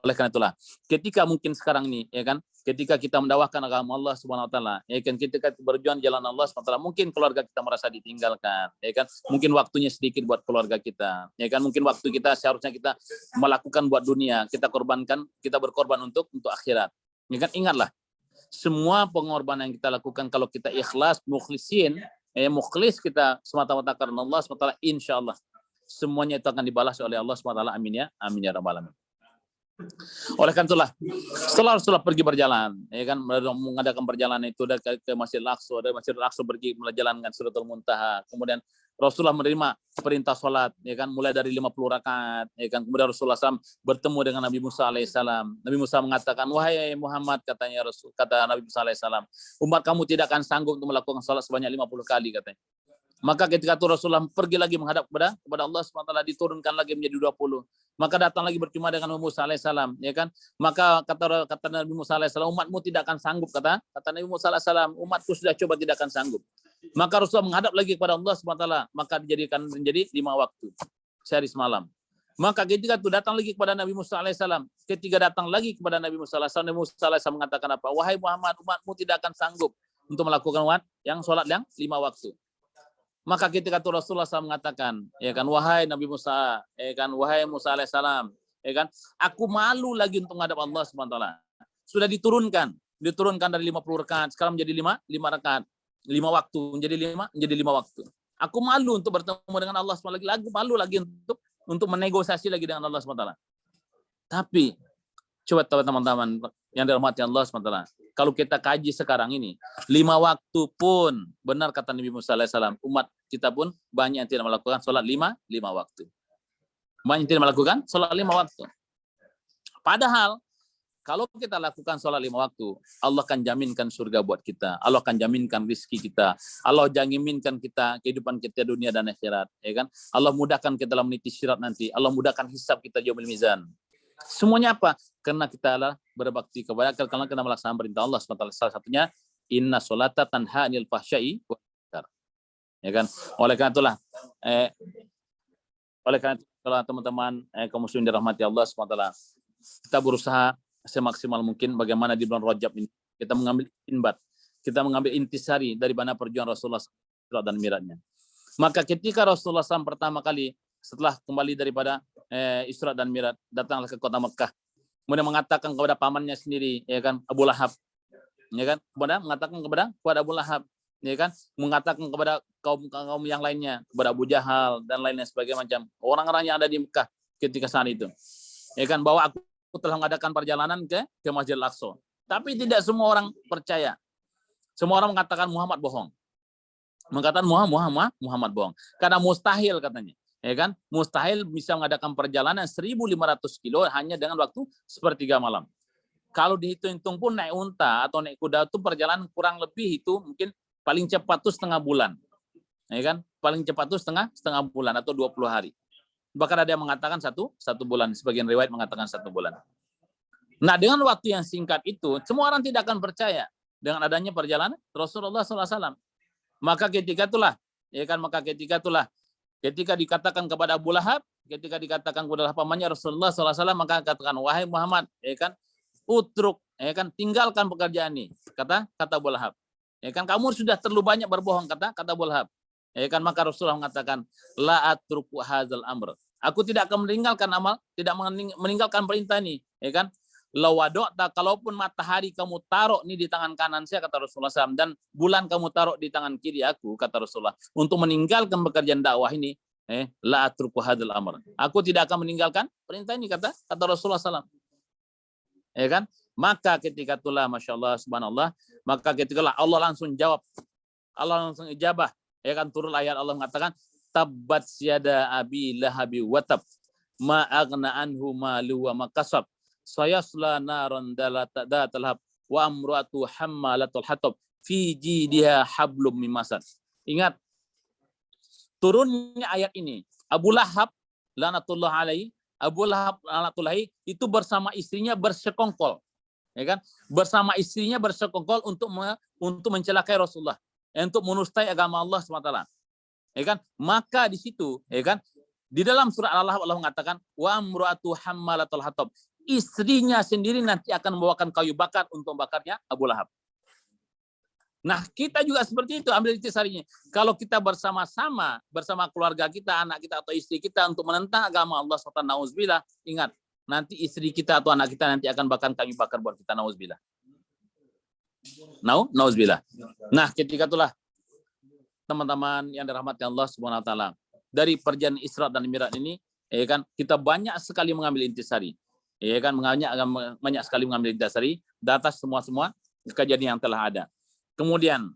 Oleh karena itulah, ketika mungkin sekarang ini, ya kan, ketika kita mendakwahkan agama Allah Subhanahu wa taala, ya kan, ketika berjuang jalan Allah Subhanahu wa taala, mungkin keluarga kita merasa ditinggalkan, ya kan, mungkin waktunya sedikit buat keluarga kita, ya kan, mungkin waktu kita seharusnya kita melakukan buat dunia, kita korbankan, kita berkorban untuk akhirat. Ya kan, ingatlah, semua pengorbanan yang kita lakukan kalau kita ikhlas, mukhlisin, mukhlis kita semata-mata karena Allah SWT, insya Allah semuanya itu akan dibalas oleh Allah SWT. Amin ya rabbal alamin. Oleh karena itulah, setelah Rasulullah pergi berjalan, ya kan, mengadakan perjalanan itu ke Masjidil Aqsa, dari Masjidil Aqsa pergi menjalankan Sidratul Muntaha, kemudian Rasulullah menerima perintah sholat, ya kan, mulai dari 50 rakaat, ya kan, kemudian Rasulullah SAW bertemu dengan Nabi Musa alaihissalam. Nabi Musa mengatakan, wahai Muhammad, kata Nabi Musa alaihissalam, umat kamu tidak akan sanggup untuk melakukan sholat sebanyak 50 kali, katanya. Maka ketika itu Rasulullah pergi lagi menghadap kepada Allah SWT, diturunkan lagi menjadi 20. Maka datang lagi berjumpa dengan Nabi Musa alaihissalam, ya kan? Maka kata Nabi Musa alaihissalam, umatmu tidak akan sanggup, kata Nabi Musa alaihissalam, umatku sudah coba tidak akan sanggup. Maka Rasulullah menghadap lagi kepada Allah SWT, maka dijadikan menjadi 5 waktu, sehari semalam. Maka ketika itu datang lagi kepada Nabi Musa alaihissalam, ketika datang lagi kepada Nabi Musa alaihissalam, Nabi Musa alaihissalam mengatakan apa? Wahai Muhammad, umatmu tidak akan sanggup untuk melakukan yang sholat yang 5 waktu. Maka ketika itu Rasulullah SAW mengatakan, ya kan, wahai Nabi Musa, ya kan, wahai Musa alaihissalam, ya kan, aku malu lagi untuk menghadap Allah SWT. Sudah diturunkan dari 50 rakaat, sekarang menjadi 5 rakaat, 5 waktu, menjadi 5 waktu. Aku malu untuk bertemu dengan Allah SWT lagi, aku malu lagi untuk menegosiasi lagi dengan Allah SWT. Tapi coba teman-teman yang dirahmati Allah SWT, kalau kita kaji sekarang ini, 5 waktu pun, benar kata Nabi Musa alaihissalam, umat kita pun banyak yang tidak melakukan sholat 5 waktu. Banyak yang tidak melakukan sholat 5 waktu. Padahal, kalau kita lakukan sholat 5 waktu, Allah akan jaminkan surga buat kita. Allah akan jaminkan rizki kita. Allah jaminkan kita kehidupan kita dunia dan akhirat. Ya kan? Allah mudahkan kita dalam meniti syirat nanti. Allah mudahkan hisab kita yaumil mizan. Semuanya apa? Karena kita berbakti kepada, karena kita melaksanakan perintah Allah SWT. Salah satunya, inna sholata tanha anil fahsyai wal munkar. Ya kan? Oleh karena itulah, teman-teman kaum muslimin dirahmati Allah SWT, kita berusaha semaksimal mungkin bagaimana di bulan Rajab ini kita mengambil inbat, kita mengambil intisari dari mana perjuangan Rasulullah SAW dan Mi'rajnya. Maka ketika Rasulullah SAW pertama kali setelah kembali daripada Isra dan Mi'raj, datanglah ke kota Mekah, kemudian mengatakan kepada pamannya sendiri, ya kan, Abu Lahab, ya kan, mengatakan kepada Abu Lahab, ya kan, mengatakan kepada kaum yang lainnya, kepada Abu Jahal dan lainnya sebagai macam orang-orang yang ada di Mekah ketika saat itu, ya kan, bahwa aku telah mengadakan perjalanan ke Masjidil Aqsa. Tapi tidak semua orang percaya. Semua orang mengatakan Muhammad bohong. Mengatakan Muhammad bohong. Karena mustahil katanya. Ya kan? Mustahil bisa mengadakan perjalanan 1.500 kilo hanya dengan waktu sepertiga malam. Kalau dihitung-hitung pun naik unta atau naik kuda itu perjalanan kurang lebih itu mungkin paling cepat itu setengah bulan. Ya kan? Paling cepat itu setengah bulan atau 20 hari. Bahkan ada yang mengatakan satu bulan. Sebagian riwayat mengatakan 1 bulan. Nah, dengan waktu yang singkat itu, semua orang tidak akan percaya dengan adanya perjalanan Rasulullah SAW. Maka ketika itulah, ya kan, ketika dikatakan kepada Abu Lahab, ketika dikatakan kepada pamannya Rasulullah SAW, maka katakan, wahai Muhammad, ya kan, utruk, ya kan, tinggalkan pekerjaan ini, kata Abu Lahab. Ya kan, kamu sudah terlalu banyak berbohong, kata Abu Lahab. Ya kan, maka Rasulullah mengatakan, la atruku hadzal amr. Aku tidak akan meninggalkan amal, tidak meninggalkan perintah ini, ya kan? Lawadokta, kalaupun matahari kamu taruh ini di tangan kanan saya, kata Rasulullah SAW, dan bulan kamu taruh di tangan kiri aku, kata Rasulullah, untuk meninggalkan pekerjaan dakwah ini, la atruku hadzal amr. Aku tidak akan meninggalkan perintah ini, kata Rasulullah SAW. Ya kan? Maka ketika itulah, masya Allah, subhanallah, maka ketika itulah Allah langsung jawab, Allah langsung ijabah. Ya kan, turun ayat Allah mengatakan, tabbat yada abi lahabi watab, ma aghna anhu malu wa makasab. Sayasla naran datal hab wa amratu hammalatul hatab fi jidiha hablum min masad. Ingat turunnya ayat ini. Abu Lahab laknatullah alaihi, itu bersama istrinya bersekongkol. Ya kan? Bersama istrinya bersekongkol untuk mencelakai Rasulullah, untuk menustai agama Allah SWT. Ya kan? Maka di situ, ya kan? Di dalam surah Al-Lahab Allah mengatakan wa amratu hammalatul hatab. Istrinya sendiri nanti akan membawakan kayu bakar untuk bakarnya Abu Lahab. Nah, kita juga seperti itu, ambil intisarinya. Kalau kita bersama keluarga kita, anak kita atau istri kita untuk menentang agama Allah SWT, nauzubillah, ingat, nanti istri kita atau anak kita nanti akan bakar kayu bakar buat kita, nauzubillah. Nauzubillah. Nah, ketika itulah teman-teman yang dirahmati Allah Subhanahu wa taala, dari perjalanan Isra dan Mi'raj ini, ya kan, kita banyak sekali mengambil intisari. Ya kan, banyak sekali mengambil dasari data semua kejadian yang telah ada. Kemudian,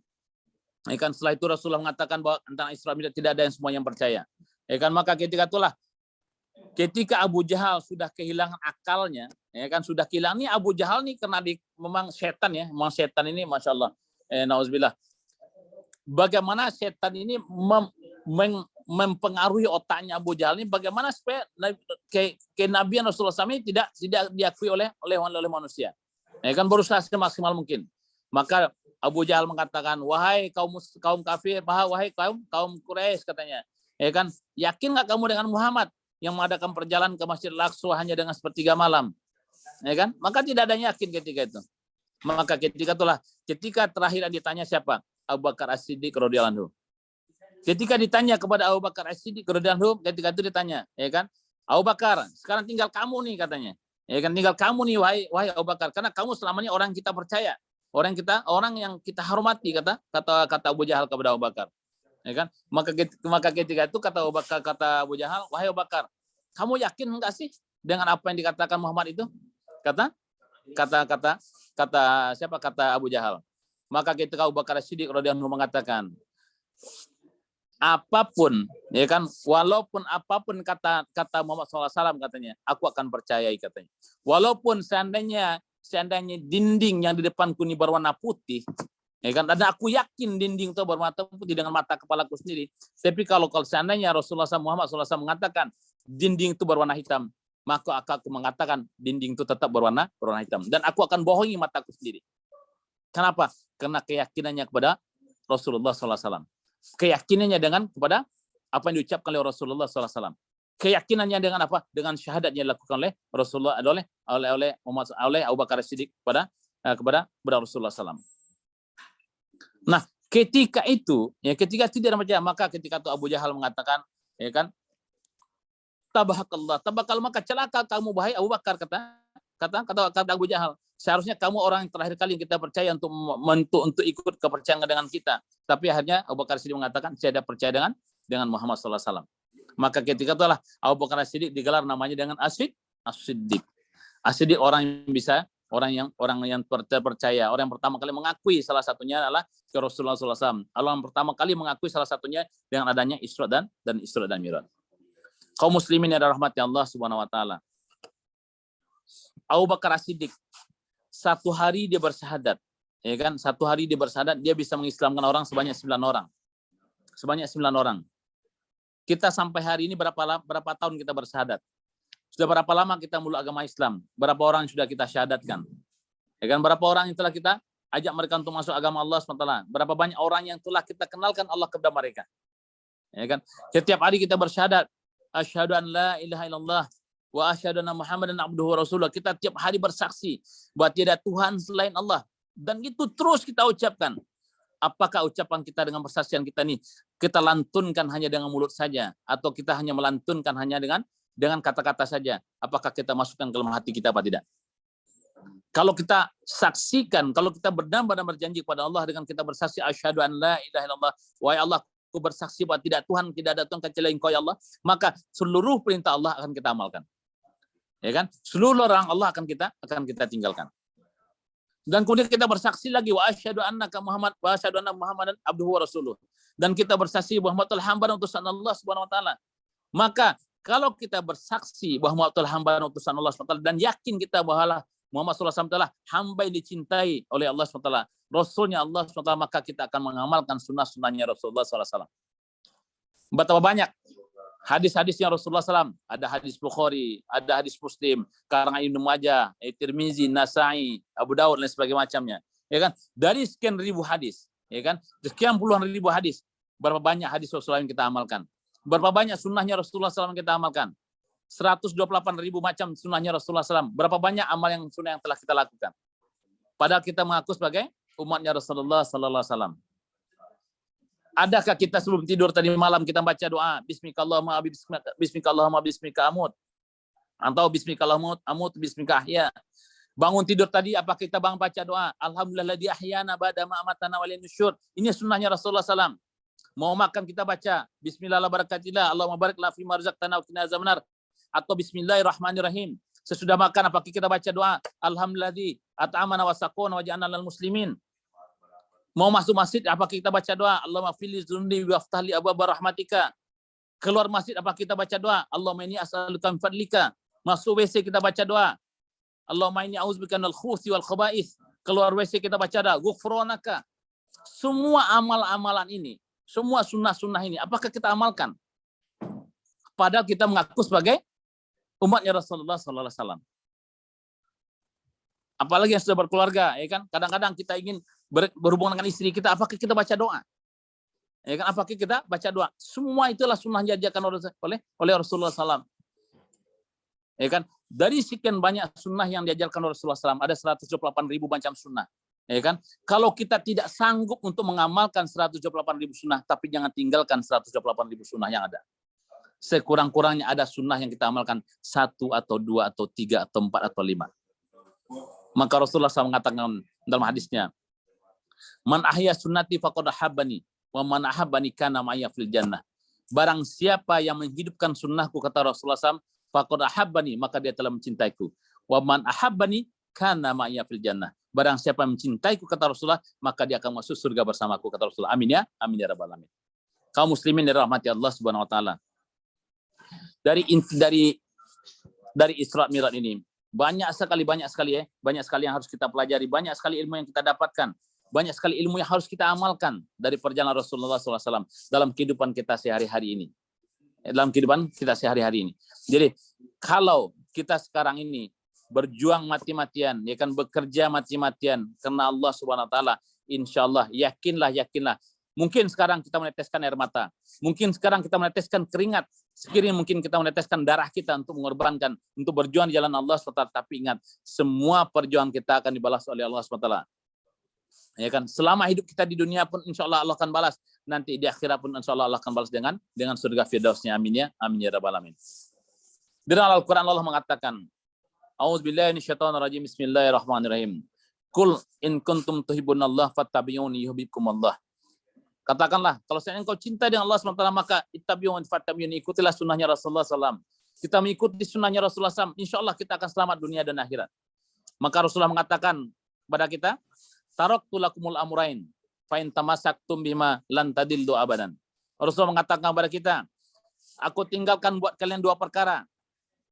ya kan, setelah itu Rasulullah mengatakan bahwa tentang Isra Mi'raj tidak ada yang semua yang percaya. Ya kan, maka ketika itulah, ketika Abu Jahal sudah kehilangan akalnya, ya kan, sudah kehilangan, ini Abu Jahal nih karena memang setan ya, memang setan ini, masya Allah, nauzubillah. Bagaimana setan ini mempengaruhi otaknya Abu Jahal ini, bagaimana supaya kenabian Rasulullah SAW tidak diakui oleh manusia. Ya kan, berusaha semaksimal mungkin. Maka Abu Jahal mengatakan, wahai kaum kafir, wahai kaum Quraisy, katanya, ya kan, yakin nggak kamu dengan Muhammad yang mengadakan perjalanan ke Masjidil Aqsa hanya dengan sepertiga malam? Ya kan, maka tidak ada yang yakin ketika itu. Maka ketika terakhir ditanya siapa? Abu Bakar As-Siddiq radhiyallahu anhu. Ketika ditanya kepada Abu Bakar As-Siddiq radhiyallahu anhu, ketika itu ditanya, ya kan, Abu Bakar, sekarang tinggal kamu nih, katanya. Ya kan, tinggal kamu nih, wahai Abu Bakar, karena kamu selamanya orang kita percaya, orang yang kita hormati, kata Abu Jahal kepada Abu Bakar. Ya kan? Maka ketika itu kata Abu Jahal, wahai Abu Bakar, kamu yakin enggak sih dengan apa yang dikatakan Muhammad itu? Kata Abu Jahal. Maka ketika Abu Bakar As-Siddiq radhiyallahu anhu mengatakan, apapun, ya kan, walaupun apapun kata Muhammad SAW, katanya, aku akan percayai, katanya. Walaupun seandainya dinding yang di depanku ini berwarna putih, ya kan, dan aku yakin dinding itu berwarna putih dengan mata kepalaku sendiri. Tapi kalau seandainya Rasulullah Muhammad SAW mengatakan dinding itu berwarna hitam, maka aku mengatakan dinding itu tetap berwarna hitam, dan aku akan bohongi mataku sendiri. Kenapa? Karena keyakinannya kepada Rasulullah SAW. Keyakinannya kepada apa yang diucapkan oleh Rasulullah SAW. Keyakinannya dengan apa? Dengan syahadat yang dilakukan oleh Rasulullah, oleh Abu Bakar As-Siddiq kepada Rasulullah SAW. Nah, ketika itu, ya, ketika tidak percaya, maka ketika itu Abu Jahal mengatakan, ya kan, tabahakallah, maka celaka kamu, wahai Abu Bakar, kata Kata Abu Jahal, seharusnya kamu orang yang terakhir kali yang kita percaya untuk ikut kepercayaan dengan kita. Tapi akhirnya Abu Bakar Siddiq mengatakan, saya tidak percaya dengan Muhammad SAW. Maka ketika itulah Abu Bakar Siddiq digelar namanya dengan As-Siddiq. As-Siddiq orang yang terpercaya, orang yang pertama kali mengakui, salah satunya adalah ke Rasulullah SAW. Allah yang pertama kali mengakui salah satunya dengan adanya Isra dan Mi'raj. Kaum muslimin yang dirahmati Allah Subhanahu wa taala. Abu Bakar As-Siddiq satu hari dia bersyahadat, ya kan? Satu hari dia bersyahadat, dia bisa mengislamkan orang sebanyak 9 orang. Sebanyak 9 orang. Kita sampai hari ini berapa tahun kita bersyahadat? Sudah berapa lama kita mulai agama Islam? Berapa orang yang sudah kita syahadatkan? Ya kan? Berapa orang yang telah kita ajak mereka untuk masuk agama Allah SWT? Berapa banyak orang yang telah kita kenalkan Allah kepada mereka? Ya kan? Setiap hari kita bersyahadat, asyhadu an la ilaha illallah wa asyhadu anna Muhammadan abduhu wa rasulullah. Kita tiap hari bersaksi bahwa tiada Tuhan selain Allah. Dan itu terus kita ucapkan. Apakah ucapan kita dengan persaksian kita ini kita lantunkan hanya dengan mulut saja, atau kita hanya melantunkan hanya dengan kata-kata saja? Apakah kita masukkan ke dalam hati kita apa tidak? Kalau kita saksikan, kalau kita benar-benar berjanji kepada Allah dengan kita bersaksi asyhadu an la ilaha illallah, wahai Allah, aku bersaksi bahwa tidak ada Tuhan kecuali Engkau ya Allah, maka seluruh perintah Allah akan kita amalkan. Ya kan? Seluruh orang Allah akan kita tinggalkan. Dan kemudian kita bersaksi lagi wa asyhadu anna Muhammadan abduhu wa rasuluh. Dan kita bersaksi bahwa Muhammad adalah hamba dan utusan Allah Subhanahu wa taala. Maka kalau kita bersaksi bahwa Muhammad adalah hamba dan utusan Allah Subhanahu wa taala, dan yakin kita bahwa Muhammad sallallahu alaihi wasallam hamba yang dicintai oleh Allah Subhanahu wa taala, rasulnya Allah Subhanahu wa taala, maka kita akan mengamalkan sunnah-sunnahnya Rasulullah sallallahu alaihi wasallam. Betapa banyak hadis-hadisnya Rasulullah SAW. Ada hadis Bukhari, ada hadis Muslim, karangan Ibnu Majah, Tirmizi, Nasai, Abu Daud dan sebagainya macamnya. Ya kan? Dari sekian ribu hadis, ya kan? Sekian puluhan ribu hadis, berapa banyak hadis Rasulullah yang kita amalkan? Berapa banyak sunnahnya Rasulullah SAW yang kita amalkan? 128 ribu macam sunnahnya Rasulullah SAW. Berapa banyak amal yang sunnah yang telah kita lakukan? Padahal kita mengaku sebagai umatnya Rasulullah SAW. Adakah kita sebelum tidur tadi malam kita baca doa Bismikallahumma bismika amut, atau Bismikallahumma amut bismika ahya? Bangun tidur tadi apa kita baca doa Alhamdulilladzi ahyana ba'da ma amatana wa ilayhi nusyur? Ini sunnahnya Rasulullah SAW. Mau makan kita baca Bismillah la barakatillah Allahumma barik lana fima razaqtana wa qina azabannar, atau Bismillahirrahmanirrahim. Sesudah makan apa kita baca doa Alhamdulilladzi at'amana wa saqona wa ja'alna lil muslimin? Mau masuk masjid apa kita baca doa Allahumma fili dzunni waftah li abwaaba rahmatika? Keluar masjid apa kita baca doa Allahumma inni as'aluka min fadlika? Masuk WC kita baca doa Allahumma inni a'udzubika minal khubuthi wal khaba'ith. Keluar WC kita baca doa ghufranaka. Semua amal-amalan ini, semua sunnah-sunnah ini, apakah kita amalkan? Padahal kita mengaku sebagai umatnya Rasulullah sallallahu alaihi wasallam. Apalagi yang sudah berkeluarga, ya kan? Kadang-kadang kita ingin berhubungan dengan istri kita, apakah kita baca doa? Ya kan? Apakah kita baca doa? Semua itulah sunnah yang diajarkan oleh Rasulullah SAW. Ya kan? Dari sekian banyak sunnah yang diajarkan oleh Rasulullah SAW, ada 128 ribu macam sunnah. Ya kan? Kalau kita tidak sanggup untuk mengamalkan 128 ribu sunnah, tapi jangan tinggalkan 128 ribu sunnah yang ada. Sekurang-kurangnya ada sunnah yang kita amalkan 1 atau 2 atau 3 atau 4 atau 5. Maka Rasulullah SAW mengatakan dalam hadisnya, Man ahya sunnati faqad ahabbani wa man ahabbani kana ma'aya fil jannah. Barang siapa yang menghidupkan sunnahku, kata Rasulullah SAW, faqad ahabbani, maka dia telah mencintaiku. Wa man ahabbani kana ma'aya fil jannah. Barang siapa yang mencintaiku, kata Rasulullah, maka dia akan masuk surga bersamaku, kata Rasulullah. Amin ya rabbal alamin. Kaum muslimin dirahmati Allah Subhanahu wa taala. Dari Isra Mi'raj ini banyak sekali yang harus kita pelajari, banyak sekali ilmu yang kita dapatkan, banyak sekali ilmu yang harus kita amalkan dari perjalanan Rasulullah SAW dalam kehidupan kita sehari-hari ini. Jadi kalau kita sekarang ini berjuang mati-matian, ya kan, bekerja mati-matian karena Allah Subhanahu wa taala, insyaallah yakinlah. Mungkin sekarang kita meneteskan air mata, mungkin sekarang kita meneteskan keringat, sekiranya mungkin kita meneteskan darah kita untuk mengorbankan, untuk berjuang di jalan Allah SWT. Tapi ingat, semua perjuangan kita akan dibalas oleh Allah SWT. Ya kan? Selama hidup kita di dunia pun insya Allah Allah akan balas. Nanti di akhirat pun insya Allah Allah akan balas dengan surga firdausnya. Amin ya rabbal alamin. Di dalam Al-Quran Allah mengatakan, A'udzubillahi minasyaitonirrajim. Bismillahirrahmanirrahim. Qul in kuntum tuhibbunallah fattabi'uni yuhibbukumullah. Katakanlah, kalau saya engkau cinta dengan Allah SWT, maka ittabi'uni fattabi'uni, ikutilah sunnahnya Rasulullah SAW. Kita mengikuti sunnahnya Rasulullah SAW, insya Allah kita akan selamat dunia dan akhirat. Maka Rasulullah mengatakan kepada kita, taraktu lakumul amrain, fa in tamassaktum bima lan tadillu abadan. Rasulullah mengatakan kepada kita, aku tinggalkan buat kalian dua perkara.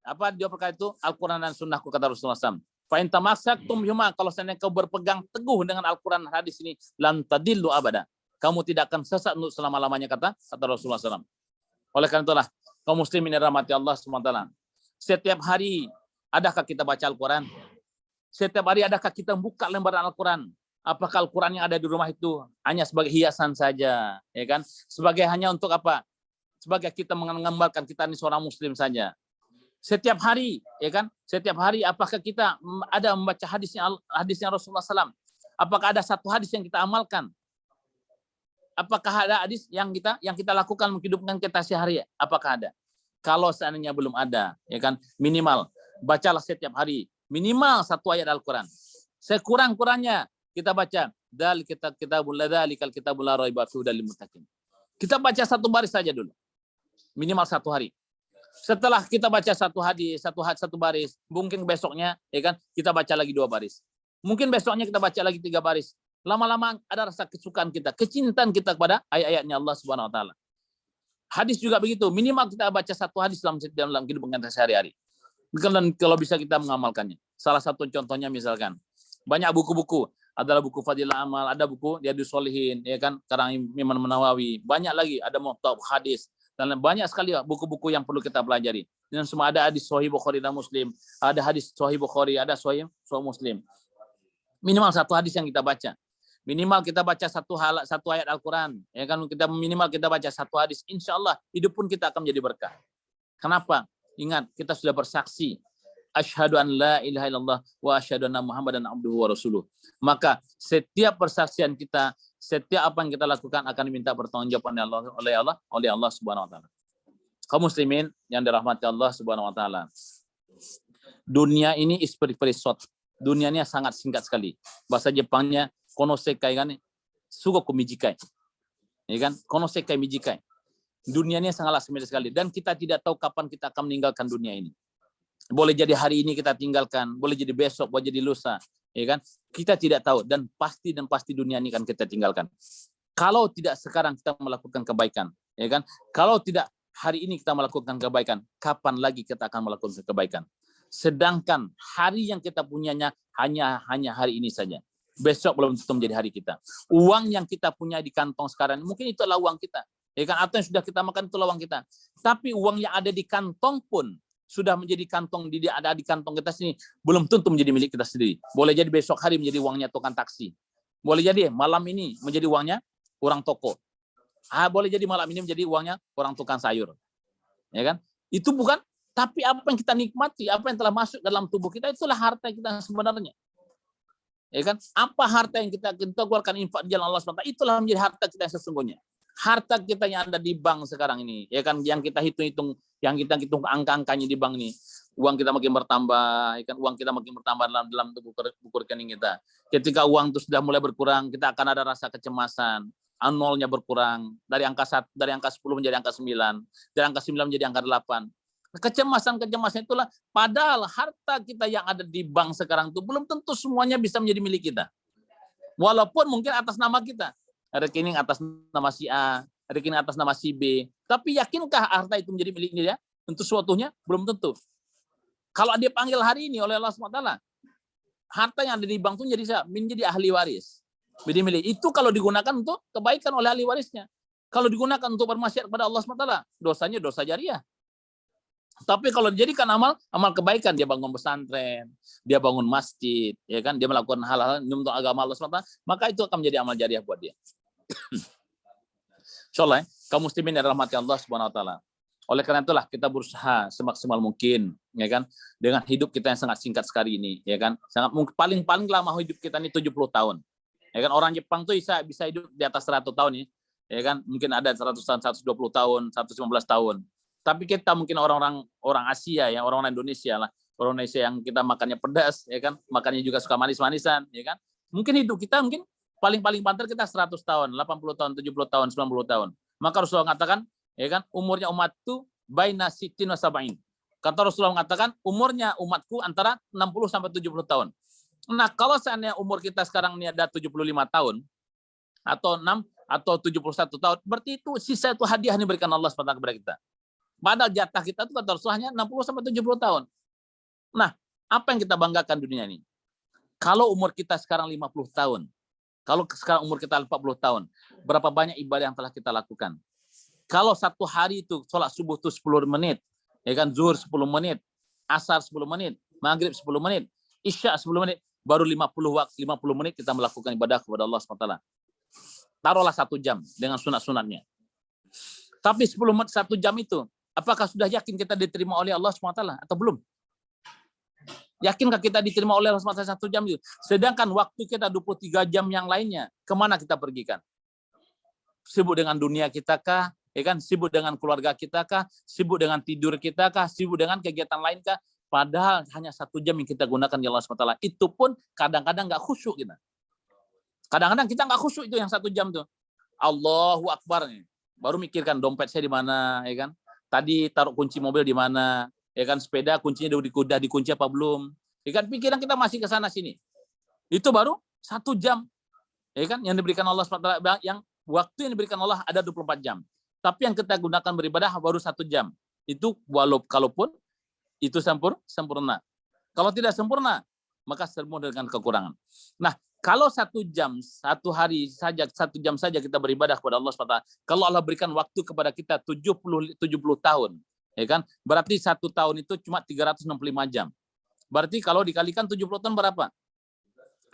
Apa dua perkara itu? Al-Quran dan sunnahku, kata Rasulullah SAW. Fa in tamassaktum bima, kalau seandainya kau berpegang teguh dengan Al-Quran hadis ini, lan tadillu abada, kamu tidak akan sesat untuk selama-lamanya, kata Rasulullah SAW. Oleh karena itulah, kaum muslimin yang dirahmati Allah SWT, setiap hari adakah kita baca Al-Quran? Setiap hari adakah kita buka lembaran Al-Quran? Apakah Al-Quran yang ada di rumah itu hanya sebagai hiasan saja, ya kan? Sebagai hanya untuk apa? Sebagai kita menggambarkan kita ini seorang muslim saja. Setiap hari, ya kan? Setiap hari apakah kita ada membaca hadisnya Rasulullah SAW? Apakah ada satu hadis yang kita amalkan? Apakah ada hadis yang kita lakukan menghidupkan kita sehari? Apakah ada? Kalau seandainya belum ada, ya kan? Minimal bacalah setiap hari minimal satu ayat Al-Quran. Sekurang-kurangnya kita baca kitabul la raiba fihi hudal lil muttaqin. Kita baca satu baris saja dulu. Minimal satu hari. Setelah kita baca satu hadis, satu baris, mungkin besoknya ya kan kita baca lagi dua baris. Mungkin besoknya kita baca lagi tiga baris. Lama-lama ada rasa kesukaan kita, kecintaan kita kepada ayat-ayatnya Allah Subhanahu wa taala. Hadis juga begitu, minimal kita baca satu hadis dalam kehidupan kita sehari-hari. Dan kalau bisa kita mengamalkannya. Salah satu contohnya misalkan banyak buku-buku, adalah buku Fadilah Amal, ada buku Riyadhus Shalihin, ya kan, karang Imam Nawawi, banyak lagi, ada Muhtab Hadis, dan banyak sekali buku-buku yang perlu kita pelajari. Dan semua ada hadis Sahih Bukhari dan Muslim, ada hadis Sahih Bukhari, ada Sahih Muslim. Minimal satu hadis yang kita baca. Minimal kita baca satu ayat Al-Quran, ya kan, minimal kita baca satu hadis, insya Allah hidup pun kita akan menjadi berkah. Kenapa? Ingat, kita sudah bersaksi asyhadu an la ilaha illallah wa asyhadu anna Muhammadan abduhu wa rasuluh. Maka setiap persaksian kita, setiap apa yang kita lakukan akan diminta pertanggungjawaban oleh Allah Subhanahu wa taala. Kaum muslimin yang dirahmati Allah Subhanahu wa taala. Dunia ini is very short. Dunia ini sangat singkat sekali. Bahasa Jepangnya konosekai kan, sugoku mijikai. Ya kan? Konosekai mijikai. Dunia ini sangatlah sempit sekali dan kita tidak tahu kapan kita akan meninggalkan dunia ini. Boleh jadi hari ini kita tinggalkan, boleh jadi besok, boleh jadi lusa, ya kan? Kita tidak tahu dan pasti dunia ini akan kita tinggalkan. Kalau tidak sekarang kita melakukan kebaikan, ya kan? Kalau tidak hari ini kita melakukan kebaikan, kapan lagi kita akan melakukan kebaikan? Sedangkan hari yang kita punyanya hanya hari ini saja. Besok belum tentu menjadi hari kita. Uang yang kita punya di kantong sekarang, mungkin itulah uang kita. Ya kan, atau yang sudah kita makan itulah uang kita. Tapi uang yang ada di kantong pun sudah menjadi kantong ada di kantong kita sini belum tentu menjadi milik kita sendiri. Boleh jadi besok hari menjadi uangnya tukang taksi. Boleh jadi malam ini menjadi uangnya orang toko. Boleh jadi malam ini menjadi uangnya orang tukang sayur. Ya kan? Itu bukan, tapi apa yang kita nikmati, apa yang telah masuk dalam tubuh kita, itulah harta kita sebenarnya. Ya kan? Apa harta yang kita keluarkan infak di jalan Allah SWT, itulah menjadi harta kita yang sesungguhnya. Harta kita yang ada di bank sekarang ini, ya kan, yang kita hitung hitung angka-angkanya di bank ini, uang kita makin bertambah, ya kan, uang kita makin bertambah dalam buku rekening kita. Ketika uang itu sudah mulai berkurang, kita akan ada rasa kecemasan, nolnya berkurang dari angka 10 menjadi angka 9, dari angka 9 menjadi angka 8. Kecemasan itulah, padahal harta kita yang ada di bank sekarang itu belum tentu semuanya bisa menjadi milik kita. Walaupun mungkin atas nama kita. Rekening atas nama si A, rekening atas nama si B. Tapi yakinkah harta itu menjadi milik dia? Tentu suatunya belum tentu. Kalau dia panggil hari ini oleh Allah SWT, harta yang ada di bank itu menjadi ahli waris. Menjadi milik. Itu kalau digunakan untuk kebaikan oleh ahli warisnya. Kalau digunakan untuk bermaksiat kepada Allah SWT, dosanya dosa jariah. Tapi kalau dijadikan amal kebaikan, dia bangun pesantren, dia bangun masjid, ya kan, dia melakukan hal-hal untuk agama Allah SWT, maka itu akan menjadi amal jariah buat dia. Insyaallah, kaum muslimin yang dirahmati Allah Subhanahu wa taala. Oleh karena itulah kita berusaha semaksimal mungkin, ya kan, dengan hidup kita yang sangat singkat sekali ini, ya kan. Paling lama hidup kita ini 70 tahun. Ya kan, orang Jepang tuh bisa hidup di atas 100 tahun ya kan, mungkin ada 100 tahun, 120 tahun, 115 tahun. Tapi kita mungkin orang Asia ya, orang Indonesia lah, Orang Indonesia yang kita makannya pedas, ya kan, makannya juga suka manis-manisan, ya kan. Mungkin hidup kita mungkin paling banter kita 100 tahun, 80 tahun, 70 tahun, 90 tahun. Maka Rasulullah mengatakan, ya kan, umurnya umat itu baina sittin wa sab'in. Kata Rasulullah mengatakan, umurnya umatku antara 60 sampai 70 tahun. Nah, kalau seandainya umur kita sekarang ini ada 75 tahun atau 6 atau 71 tahun, berarti itu sisa itu hadiah yang diberikan Allah SWT kepada kita. Padahal jatah kita itu kata Rasulullah 60 sampai 70 tahun. Nah, apa yang kita banggakan dunia ini? Kalau umur kita sekarang 50 tahun, kalau sekarang umur kita 40 tahun, berapa banyak ibadah yang telah kita lakukan? Kalau satu hari itu sholat subuh itu 10 menit, ya kan, zuhur 10 menit, asar 10 menit, maghrib 10 menit, isya 10 menit, baru 50 menit kita melakukan ibadah kepada Allah SWT. Taruhlah 1 jam dengan sunat-sunatnya. Tapi 10 menit 1 jam itu, apakah sudah yakin kita diterima oleh Allah SWT atau belum? Yakinkah kita diterima oleh Allah SWT 1 jam itu? Sedangkan waktu kita 23 jam yang lainnya, kemana kita pergikan? Sibuk dengan dunia kita kah? Ya kan? Sibuk dengan keluarga kita kah? Sibuk dengan tidur kita kah? Sibuk dengan kegiatan lain kah? Padahal hanya 1 jam yang kita gunakan di Allah SWT. Itu pun kadang-kadang nggak khusyuk kita. Kadang-kadang kita nggak khusyuk itu yang 1 jam tuh. Allahu Akbar nih. Baru mikirkan dompet saya di mana, ya kan? Tadi taruh kunci mobil di mana? Ya kan, sepeda kuncinya udah dikunci apa belum? Ya kan, pikiran kita masih ke sana sini. Itu baru 1 jam. Ya kan, yang diberikan Allah SWT, yang waktu yang diberikan Allah ada 24 jam. Tapi yang kita gunakan beribadah baru 1 jam. Itu kalaupun itu sempurna. Kalau tidak sempurna, maka sempurna dengan kekurangan. Nah, kalau 1 jam, 1 hari saja, 1 jam saja kita beribadah kepada Allah SWT, kalau Allah berikan waktu kepada kita 70 tahun, ya kan? Berarti 1 tahun itu cuma 365 jam. Berarti kalau dikalikan 70 tahun berapa?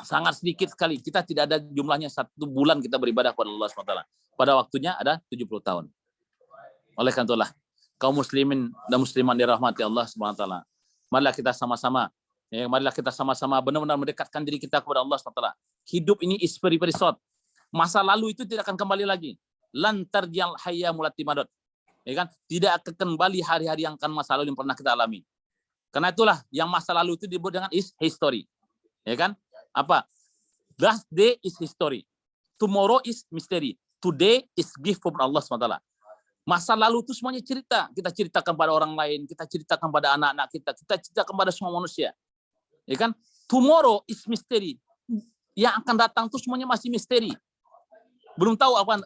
Sangat sedikit sekali. Kita tidak ada jumlahnya 1 bulan kita beribadah kepada Allah SWT. Pada waktunya ada 70 tahun. Oleh karena itulah, kaum muslimin dan muslimat dirahmati Allah SWT. Marilah kita sama-sama, marilah kita sama-sama benar-benar mendekatkan diri kita kepada Allah SWT. Hidup ini is very short. Masa lalu itu tidak akan kembali lagi. Lan tarjal hayya mulati madad. Ya kan? Tidak akan kembali hari-hari yang akan masa lalu yang pernah kita alami. Karena itulah yang masa lalu itu disebut dengan is history. Ya kan? Apa? Last day is history. Tomorrow is mystery. Today is gift from Allah SWT. Masa lalu itu semuanya cerita. Kita ceritakan pada orang lain, kita ceritakan pada anak-anak kita ceritakan pada semua manusia. Ya kan? Tomorrow is mystery. Yang akan datang itu semuanya masih misteri. Belum tahu apa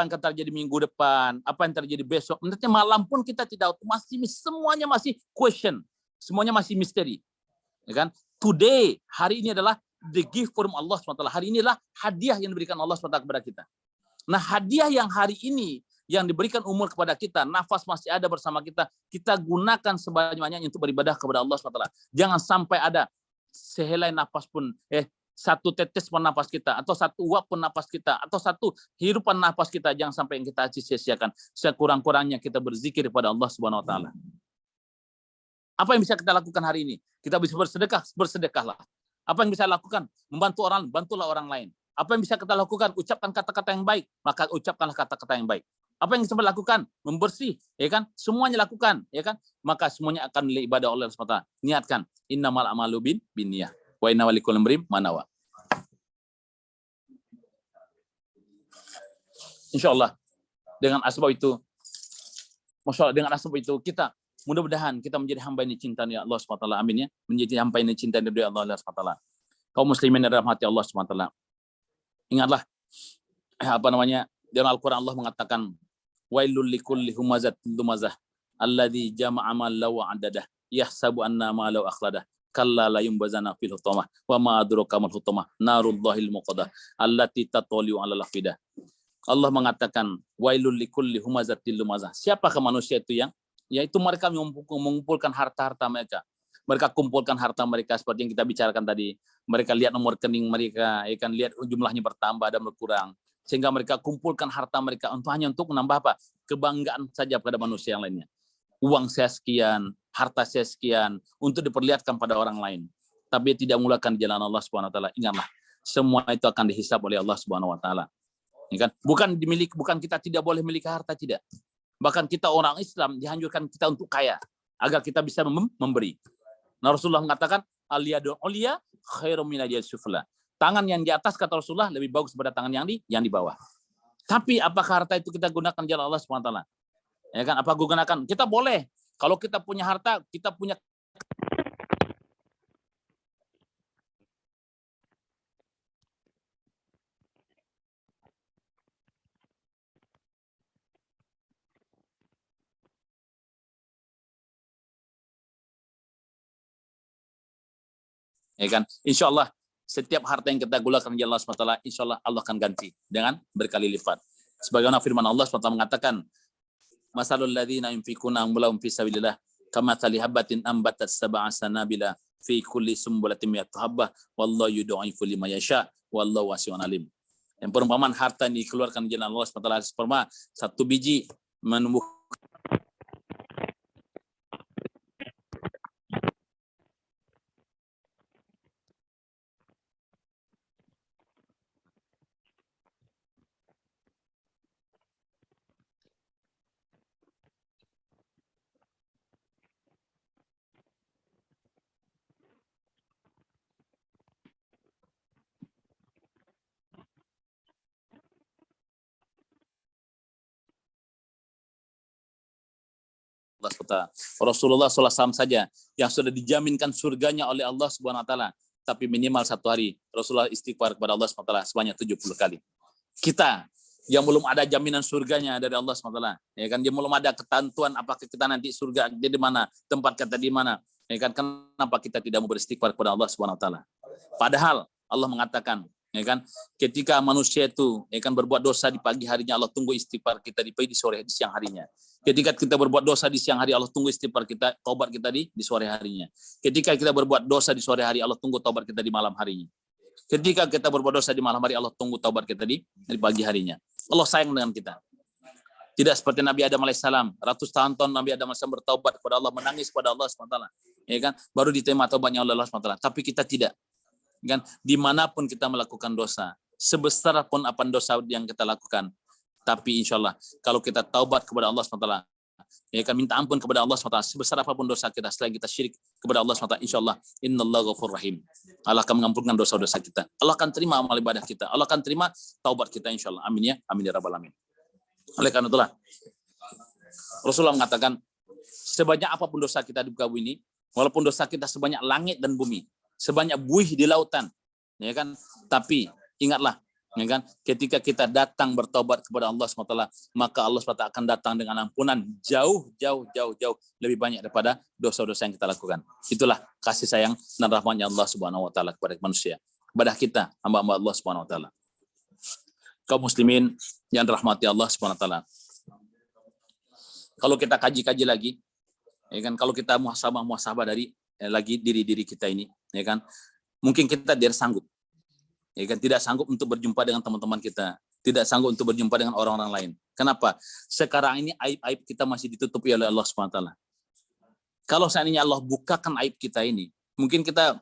yang akan terjadi minggu depan, apa yang terjadi besok. Nanti malam pun kita tidak tahu, semuanya masih question, semuanya masih misteri. Ya kan? Today, hari ini adalah the gift from Allah SWT. Hari ini adalah hadiah yang diberikan Allah SWT kepada kita. Nah, hadiah yang hari ini yang diberikan umur kepada kita, nafas masih ada bersama kita, kita gunakan sebanyak-banyaknya untuk beribadah kepada Allah SWT. Jangan sampai ada sehelai nafas pun, 1 tetes pun nafas kita, atau 1 uap pun nafas kita, atau 1 hirupan nafas kita, jangan sampai yang kita sia-siakan. Sekurang-kurangnya kita berzikir kepada Allah Subhanahu wa taala. Apa yang bisa kita lakukan hari ini? Kita bisa bersedekah, bersedekahlah. Apa yang bisa lakukan? Membantu orang, bantulah orang lain. Apa yang bisa kita lakukan? Ucapkan kata-kata yang baik, maka ucapkanlah kata-kata yang baik. Apa yang bisa lakukan? Membersih, ya kan? Semuanya lakukan, ya kan? Maka semuanya akan nilai ibadah Allah SWT. Niatkan, innamal a'malu binniyah wa innamal likulli imrin ma nawa. Insyaallah dengan asbab itu, masyaallah dengan asbab itu kita mudah-mudahan kita menjadi hamba yang dicintai oleh Allah SWT. Amin ya. Menjadi hamba yang dicintai oleh Allah SWT. Kaum muslimin dan rahmati Allah SWT. Ingatlah dalam Al-Qur'an Allah mengatakan wailul likulli humazatin lumazah alladzi jama'a malan wa 'addadah yahsabu anna malahu akhladah kalla la yumbazana fil hutamah wa ma adraka mal hutamah narullahil muqadah allati tatali'u 'alal afidah. Allah mengatakan wailul likulli humazatin lumazah. Siapakah manusia itu yang yaitu mereka mengumpulkan harta-harta mereka. Mereka kumpulkan harta mereka seperti yang kita bicarakan tadi. Mereka lihat nomor rekening mereka, ya kan, lihat jumlahnya bertambah dan berkurang. Sehingga mereka kumpulkan harta mereka hanya untuk menambah apa? Kebanggaan saja pada manusia yang lainnya. Uang saya sekian, harta saya sekian, untuk diperlihatkan pada orang lain. Tapi tidak menggunakan jalan Allah Subhanahu wa taala. Ingatlah, semua itu akan dihisab oleh Allah Subhanahu wa taala. Ya kan? Bukan kita tidak boleh memiliki harta, tidak. Bahkan kita orang Islam dianjurkan kita untuk kaya agar kita bisa memberi. Nah, Rasulullah mengatakan al-yadul ulya khairum min al-yadis sufla. Tangan yang di atas kata Rasulullah lebih bagus daripada tangan yang di bawah. Tapi apakah harta itu kita gunakan jalan Allah SWT? Ya kan, apa gunakan? Kita boleh. Kalau kita punya harta, kita punya ya kan? Insya Allah setiap harta yang kita gunakan jalan Allah SWT, insya Allah Allah akan ganti dengan berkali lipat. Sebagaimana firman Allah SWT mengatakan, masalul ladzina yunfikuna amwalahum fi sabilillah kamathali habatin ambatat sab'a sanabila fi kulli sumbulatin mi'atu habbah wallahu yud'ifu liman yasha wallahu wasi'un alim. Yang perumpamaan harta yang dikeluarkan jalan Allah SWT seperma satu biji menumbuh Allah SWT. Rasulullah SAW saja yang sudah dijaminkan surganya oleh Allah Subhanahu Wa Taala, tapi minimal satu hari Rasulullah istighfar kepada Allah SWT sebanyak 70 kali. Kita yang belum ada jaminan surganya dari Allah SWT, ya kan, dia belum ada ketentuan apakah kita nanti surga di mana, tempat kita di mana, ya kan, kenapa kita tidak mau beristighfar kepada Allah Subhanahu Wa Taala? Padahal Allah mengatakan, ya kan, ketika manusia itu, ya kan, berbuat dosa di pagi harinya, Allah tunggu istighfar kita di sore, di siang harinya. Ketika kita berbuat dosa di siang hari, Allah tunggu istighfar kita, taubat kita di sore harinya. Ketika kita berbuat dosa di sore hari, Allah tunggu taubat kita di malam harinya. Ketika kita berbuat dosa di malam hari, Allah tunggu taubat kita di pagi harinya. Allah sayang dengan kita. Tidak seperti Nabi Adam alaihissalam, ratus tahun Nabi Adam alaihissalam bertaubat kepada Allah, menangis kepada Allah SWT, ya kan, baru diterima taubatnya oleh Allah SWT. Tapi kita tidak, kan, dimanapun kita melakukan dosa, sebesar pun apa dosa yang kita lakukan, tapi insya Allah kalau kita taubat kepada Allah SWT, ya kan, minta ampun kepada Allah SWT, sebesar apapun dosa kita, selain kita syirik kepada Allah SWT, insya Allah innallaha ghafurur rahim, Allah akan mengampunkan dosa-dosa kita, Allah akan terima amal ibadah kita, Allah akan terima taubat kita, insya Allah. Amin ya rabbal alamin. Oleh karena itulah Rasulullah mengatakan, sebanyak apapun dosa kita di muka bumi ini, walaupun dosa kita sebanyak langit dan bumi, sebanyak buih di lautan, ya kan, tapi ingatlah, ya kan, ketika kita datang bertobat kepada Allah SWT, maka Allah SWT akan datang dengan ampunan jauh lebih banyak daripada dosa-dosa yang kita lakukan. Itulah kasih sayang dan rahmatnya Allah Subhanahu Wa Taala kepada manusia, kepada kita hamba-hamba Allah Subhanahu Wa Taala. Kaum muslimin yang dirahmati Allah Subhanahu Wa Taala, kalau kita kaji-kaji lagi, ya kan, kalau kita muhasabah dari lagi diri kita ini, ya kan, mungkin kita tidak sanggup, ya kan, tidak sanggup untuk berjumpa dengan teman-teman kita, tidak sanggup untuk berjumpa dengan orang-orang lain. Kenapa? Sekarang ini aib-aib kita masih ditutupi oleh Allah SWT. Kalau seandainya Allah bukakan aib kita ini, mungkin kita,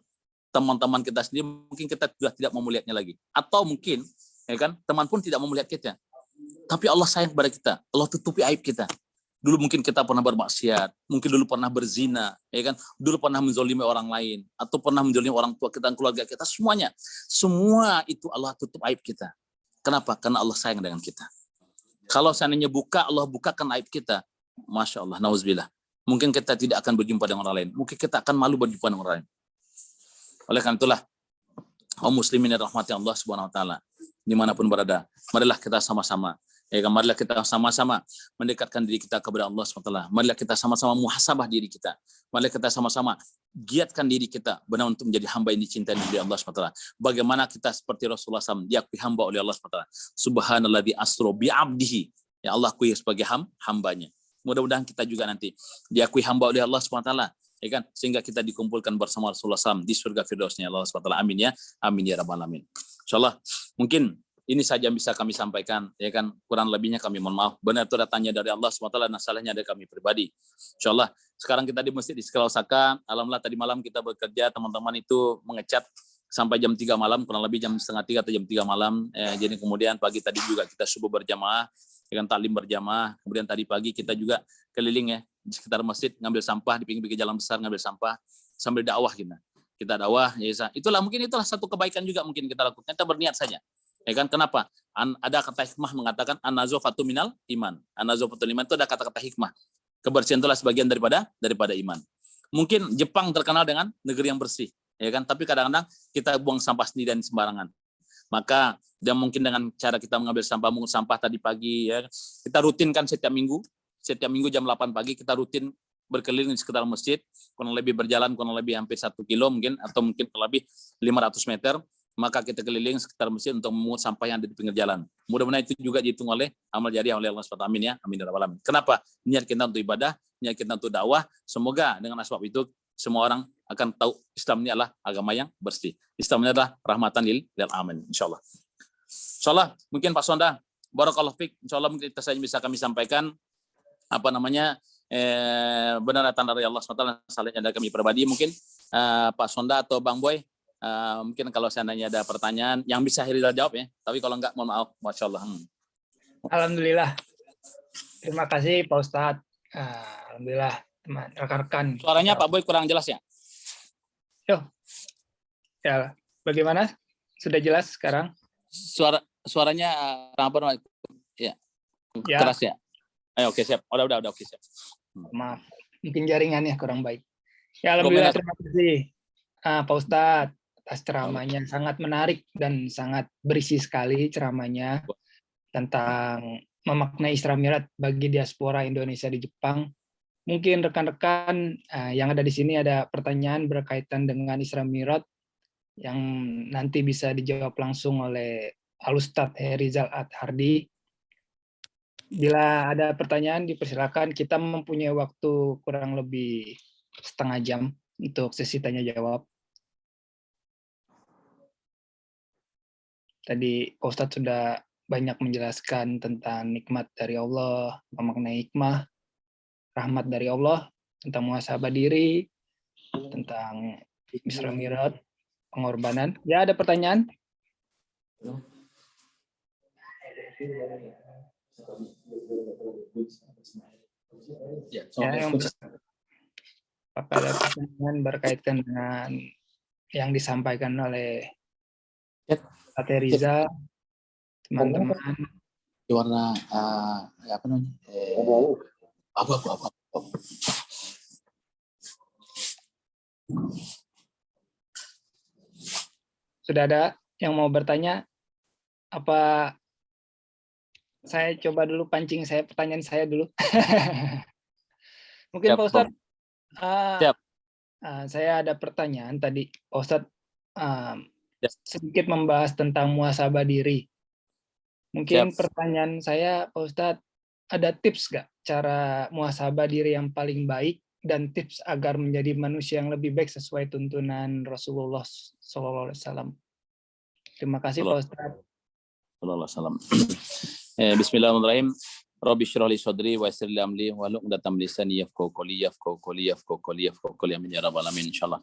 teman-teman kita sendiri, mungkin kita sudah tidak mau melihatnya lagi, atau mungkin, ya kan, teman pun tidak mau melihat kita. Tapi Allah sayang kepada kita, Allah tutupi aib kita. Dulu mungkin kita pernah bermaksiat, mungkin dulu pernah berzina, ya kan, dulu pernah menzolimi orang lain, atau pernah menzolimi orang tua kita dan keluarga kita, semuanya. Semua itu Allah tutup aib kita. Kenapa? Karena Allah sayang dengan kita. Kalau seandainya Allah bukakan aib kita, Masya Allah, nauzubillah, mungkin kita tidak akan berjumpa dengan orang lain. Mungkin kita akan malu berjumpa dengan orang lain. Oleh karena itulah, kaum muslimin yang rahmati Allah Subhanahu Wa Taala, dimanapun berada, marilah kita sama-sama, ya kan, marilah kita sama-sama mendekatkan diri kita kepada Allah SWT. Marilah kita sama-sama muhasabah diri kita. Marilah kita sama-sama giatkan diri kita benar untuk menjadi hamba yang dicintai oleh Allah SWT. Bagaimana kita seperti Rasulullah SAW diakui hamba oleh Allah SWT. Subhanalladzi asra bi 'abdihi. Ya Allah akui sebagai hambanya. Mudah-mudahan kita juga nanti diakui hamba oleh Allah SWT, ya kan, sehingga kita dikumpulkan bersama Rasulullah SAW di surga Firdausnya Allah SWT. Amin ya rabbal alamin. Insyaallah mungkin ini saja yang bisa kami sampaikan, ya kan, kurang lebihnya kami mohon maaf. Benar itu datangnya dari Allah SWT, dan salahnya dari kami pribadi. Insyaallah sekarang kita di Masjid Istiqlal Osaka, alhamdulillah tadi malam kita bekerja, teman-teman itu mengecat sampai jam 3 malam, kurang lebih jam setengah 3 atau jam 3 malam. Jadi kemudian pagi tadi juga kita subuh berjamaah, dengan taklim berjamaah. Kemudian tadi pagi kita juga keliling, ya, di sekitar masjid, ngambil sampah di pinggir-pinggir jalan besar, ngambil sampah. sambil dakwah kita dakwah ya. Itulah satu kebaikan juga mungkin kita lakukan, kita berniat saja. Ya kan, kenapa? Ada kata hikmah mengatakan an-nazafatu minal iman. An-nazafatu iman itu ada kata-kata hikmah. Kebersihan itulah sebagian daripada iman. Mungkin Jepang terkenal dengan negeri yang bersih, ya kan? Tapi kadang-kadang kita buang sampah sendiri dan sembarangan. Maka dan mungkin dengan cara kita mengambil sampah, mungut sampah tadi pagi, ya, kita rutinkan setiap minggu jam 8 pagi kita rutin berkeliling di sekitar masjid, kurang lebih berjalan kurang lebih hampir 1 kilo mungkin, atau mungkin kurang lebih 500 meter. Maka kita keliling sekitar masjid untuk memungut sampah yang ada di pinggir jalan. Mudah-mudahan itu juga dihitung oleh amal jariah oleh Allah SWT. Amin ya. Amin ya rabbal alamin. Kenapa? Niat kita untuk ibadah, niat kita untuk dakwah. Semoga dengan sebab itu semua orang akan tahu Islam ini adalah agama yang bersih. Islam ini adalah rahmatan lil alamin, insyaallah. Insyaallah mungkin Pak Sonda, barakallahu fiik, insyaallah mungkin itu saja bisa kami sampaikan benar datang dari Allah SWT, salahnya dari kami pribadi. Mungkin Pak Sonda atau Bang Boy, mungkin kalau seandainya ada pertanyaan yang bisa Hirizal jawab ya, tapi kalau enggak mohon maaf. Masyaallah. Alhamdulillah. Terima kasih Pak Ustadz. Alhamdulillah teman rekan-rekan. Suaranya Pak Boy kurang jelas ya? Ya, bagaimana? Sudah jelas sekarang? Suaranya apa ya? Keras ya? Ayo, oke siap. Udah oke siap. Maaf, mungkin jaringannya kurang baik. Ya alhamdulillah, terima kasih Pak Ustadz atas ceramahnya, sangat menarik dan sangat berisi sekali ceramahnya tentang memaknai Isra Mi'raj bagi diaspora Indonesia di Jepang. Mungkin rekan-rekan yang ada di sini ada pertanyaan berkaitan dengan Isra Mi'raj yang nanti bisa dijawab langsung oleh Al-Ustadz Hirizal Adhardi. Bila ada pertanyaan dipersilakan, kita mempunyai waktu kurang lebih setengah jam untuk sesi tanya jawab. Tadi Pak Ustadz sudah banyak menjelaskan tentang nikmat dari Allah, memaknai hikmah, rahmat dari Allah, tentang muhasabah diri, tentang Isra Mi'raj, pengorbanan. Ya, ada pertanyaan? Apakah ada pertanyaan berkaitan dengan yang disampaikan oleh Pak Riza, teman-teman? Warna apa namanya? Apa? Sudah ada yang mau bertanya? Apa saya coba dulu pancing pertanyaan saya dulu? Mungkin Pak Ustadz, saya ada pertanyaan tadi. Pak Ustadz sedikit membahas tentang muhasabah diri. Mungkin pertanyaan saya, Pak Ustadz, ada tips nggak cara muhasabah diri yang paling baik dan tips agar menjadi manusia yang lebih baik sesuai tuntunan Rasulullah SAW? Terima kasih Pak Ustadz. Bismillahirrahmanirrahim. Rabbi shrah li sadri wa yassir li amri wahlul 'uqdatam min lisani yafqahu qawli amin ya rabbal alamin insyaallah.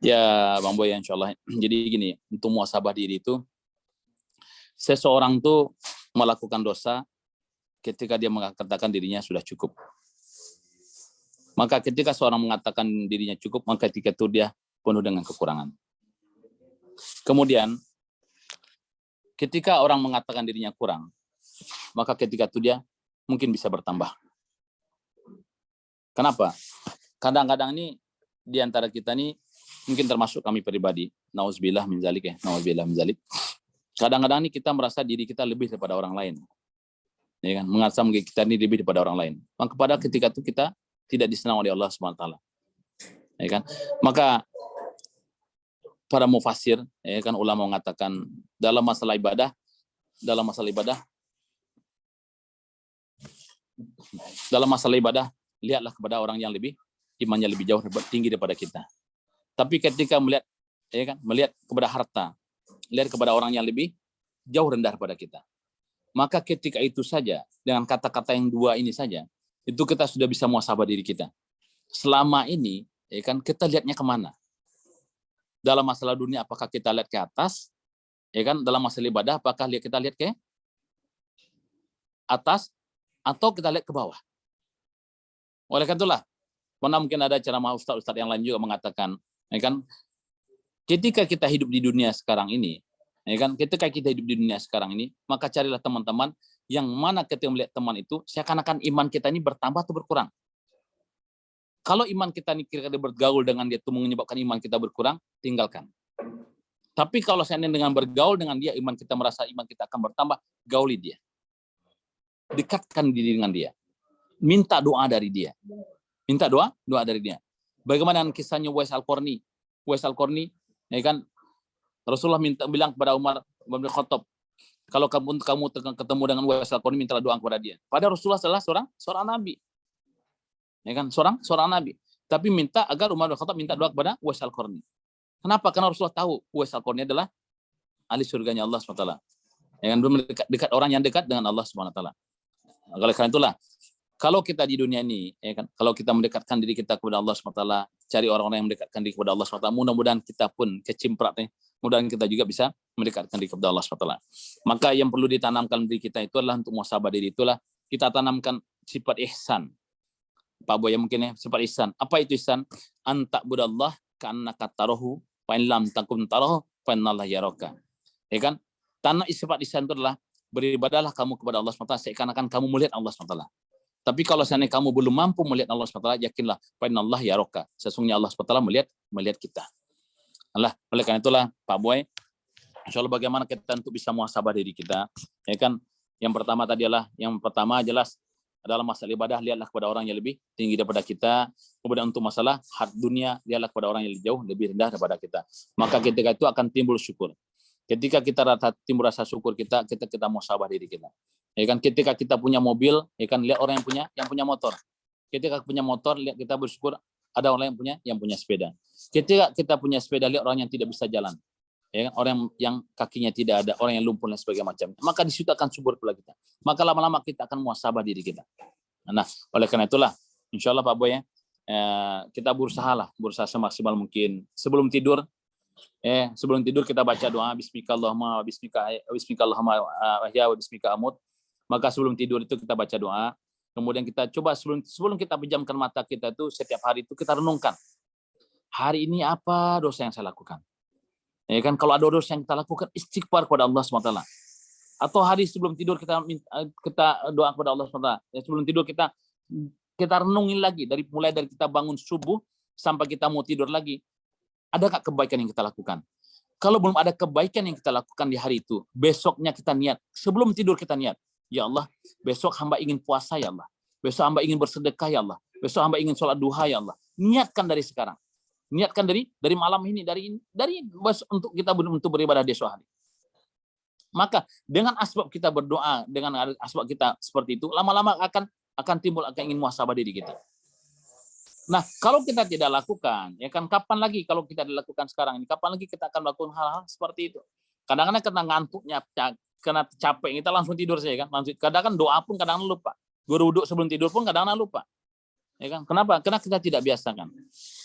Ya Bang Boy insyaallah. Jadi gini, untuk muhasabah diri itu seseorang tuh melakukan dosa ketika dia mengatakan dirinya sudah cukup. Maka ketika seorang mengatakan dirinya cukup, maka ketika itu dia penuh dengan kekurangan. Kemudian ketika orang mengatakan dirinya kurang, maka ketika itu dia mungkin bisa bertambah. Kenapa? Kadang-kadang ini di antara kita nih, mungkin termasuk kami pribadi, nauzubillah min zalik ya, nauzubillah min zalik. Kadang-kadang ini kita merasa diri kita lebih daripada orang lain. Ya kan? Merasa kita ini lebih daripada orang lain. Maka pada ketika itu kita tidak disenang oleh Allah SWT. Ya kan? Maka para mufasir, ya kan, ulama mengatakan dalam masalah ibadah lihatlah kepada orang yang lebih imannya lebih jauh tinggi daripada kita. Tapi ketika melihat kepada harta, lihat kepada orang yang lebih jauh rendah daripada kita, maka ketika itu saja dengan kata-kata yang dua ini saja, itu kita sudah bisa muhasabah diri kita. Selama ini, ya kan, kita lihatnya kemana? Dalam masalah dunia, apakah kita lihat ke atas? Ya kan, dalam masalah ibadah, apakah kita lihat ke atas atau kita lihat ke bawah? Oleh karena itulah, pernah mungkin ada ceramah ustaz-ustaz yang lain juga mengatakan, Ya kan? Ketika kita hidup di dunia sekarang ini, ya kan? Ketika kita hidup di dunia sekarang ini, maka carilah teman-teman yang mana ketika melihat teman itu, seakan-akan iman kita ini bertambah atau berkurang. Kalau iman kita ini kira-kira bergaul dengan dia itu menyebabkan iman kita berkurang, tinggalkan. Tapi kalau seandainya dengan bergaul dengan dia, iman kita merasa iman kita akan bertambah, gauli dia. Dekatkan diri dengan dia. Minta doa dari dia. Minta doa dari dia. Bagaimana kisahnya Uwais Al-Qarni? Uwais Al-Qarni, ya kan? Rasulullah bilang kepada Umar bin Khattab, kalau kamu ketemu dengan Uwais Al-Qarni, mintalah doa kepada dia. Padahal Rasulullah adalah seorang nabi. Ya kan, seorang nabi. Tapi minta agar Umar bin Khattab minta doa kepada Uwais Al-Qarni. Kenapa? Karena Rasulullah tahu Uwais Al-Qarni adalah ahli surganya Allah SWT. Ya kan, belum dekat orang yang dekat dengan Allah SWT. Oleh karena itulah, kalau kita di dunia ini, ya kan, kalau kita mendekatkan diri kita kepada Allah SWT, cari orang-orang yang mendekatkan diri kepada Allah SWT, mudah-mudahan kita pun kecimprat, mudah-mudahan kita juga bisa mendekatkan diri kepada Allah SWT. Maka yang perlu ditanamkan diri kita itu adalah untuk muhasabah diri, itulah kita tanamkan sifat ihsan. Pak Boy mungkin ya, sifat ihsan. Apa itu ihsan? Anta budallah ka'annaka tarahu fa in lam takun tarahu fa innallaha yaraka. Ya kan? Tanah sifat ihsan itu adalah beribadahlah kamu kepada Allah SWT seakan-akan kamu melihat Allah SWT. Tapi kalau seandainya kamu belum mampu melihat Allah SWT, yakinlah fa innallaha yaraka. Sesungguhnya Allah SWT melihat kita. Allah, oleh karena itulah Pak Boy, insyaallah bagaimana kita untuk bisa muhasabah diri kita, ya kan? Yang pertama jelas adalah masalah ibadah, lihatlah kepada orang yang lebih tinggi daripada kita. Kemudian untuk masalah hak dunia, lihatlah kepada orang yang jauh lebih rendah daripada kita. Maka ketika itu akan timbul syukur. Ketika kita timbul rasa syukur kita muhasabah diri kita. Ya kan, ketika kita punya mobil, ya kan, lihat orang yang punya motor. Ketika punya motor, lihat kita bersyukur ada orang yang punya sepeda. Ketika kita punya sepeda, lihat orang yang tidak bisa jalan. Ya kan, orang yang kakinya tidak ada, orang yang lumpuh dan sebagainya macam. Maka di situ akan subur pula kita. Maka lama-lama kita akan muhasabah diri kita. Nah, oleh karena itulah, insyaallah Pak Boy, kita berusaha semaksimal mungkin. Sebelum tidur kita baca doa Bismikallahumma wa bismikallahumma ahya wa bismika amut. Maka sebelum tidur itu kita baca doa. Kemudian kita coba sebelum kita pejamkan mata kita itu setiap hari itu kita renungkan. Hari ini apa dosa yang saya lakukan? Ya kan, kalau ada dosa yang kita lakukan, istighfar kepada Allah SWT. Atau hari sebelum tidur kita doa kepada Allah SWT. Ya, sebelum tidur kita renungin lagi mulai dari kita bangun subuh sampai kita mau tidur lagi. Adakah kebaikan yang kita lakukan? Kalau belum ada kebaikan yang kita lakukan di hari itu, besoknya kita niat. Sebelum tidur kita niat. Ya Allah, besok hamba ingin puasa ya Allah. Besok hamba ingin bersedekah ya Allah. Besok hamba ingin sholat duha ya Allah. Niatkan dari sekarang. Niatkan dari malam ini, dari untuk kita untuk beribadah di esok hari. Maka dengan asbab kita berdoa, dengan asbab kita seperti itu, lama-lama akan timbul ingin muhasabah diri kita. Nah, kalau kita tidak lakukan, ya kan, kapan lagi kalau kita dilakukan sekarang ini? Kapan lagi kita akan melakukan hal-hal seperti itu? Kadang-kadang kena ngantuknya, kena capek, kita langsung tidur saja kan. Kadang-kadang doa pun kadang-kadang lupa. Guru duduk sebelum tidur pun kadang-kadang lupa. Ya kan? Kenapa? Karena kita tidak biasakan.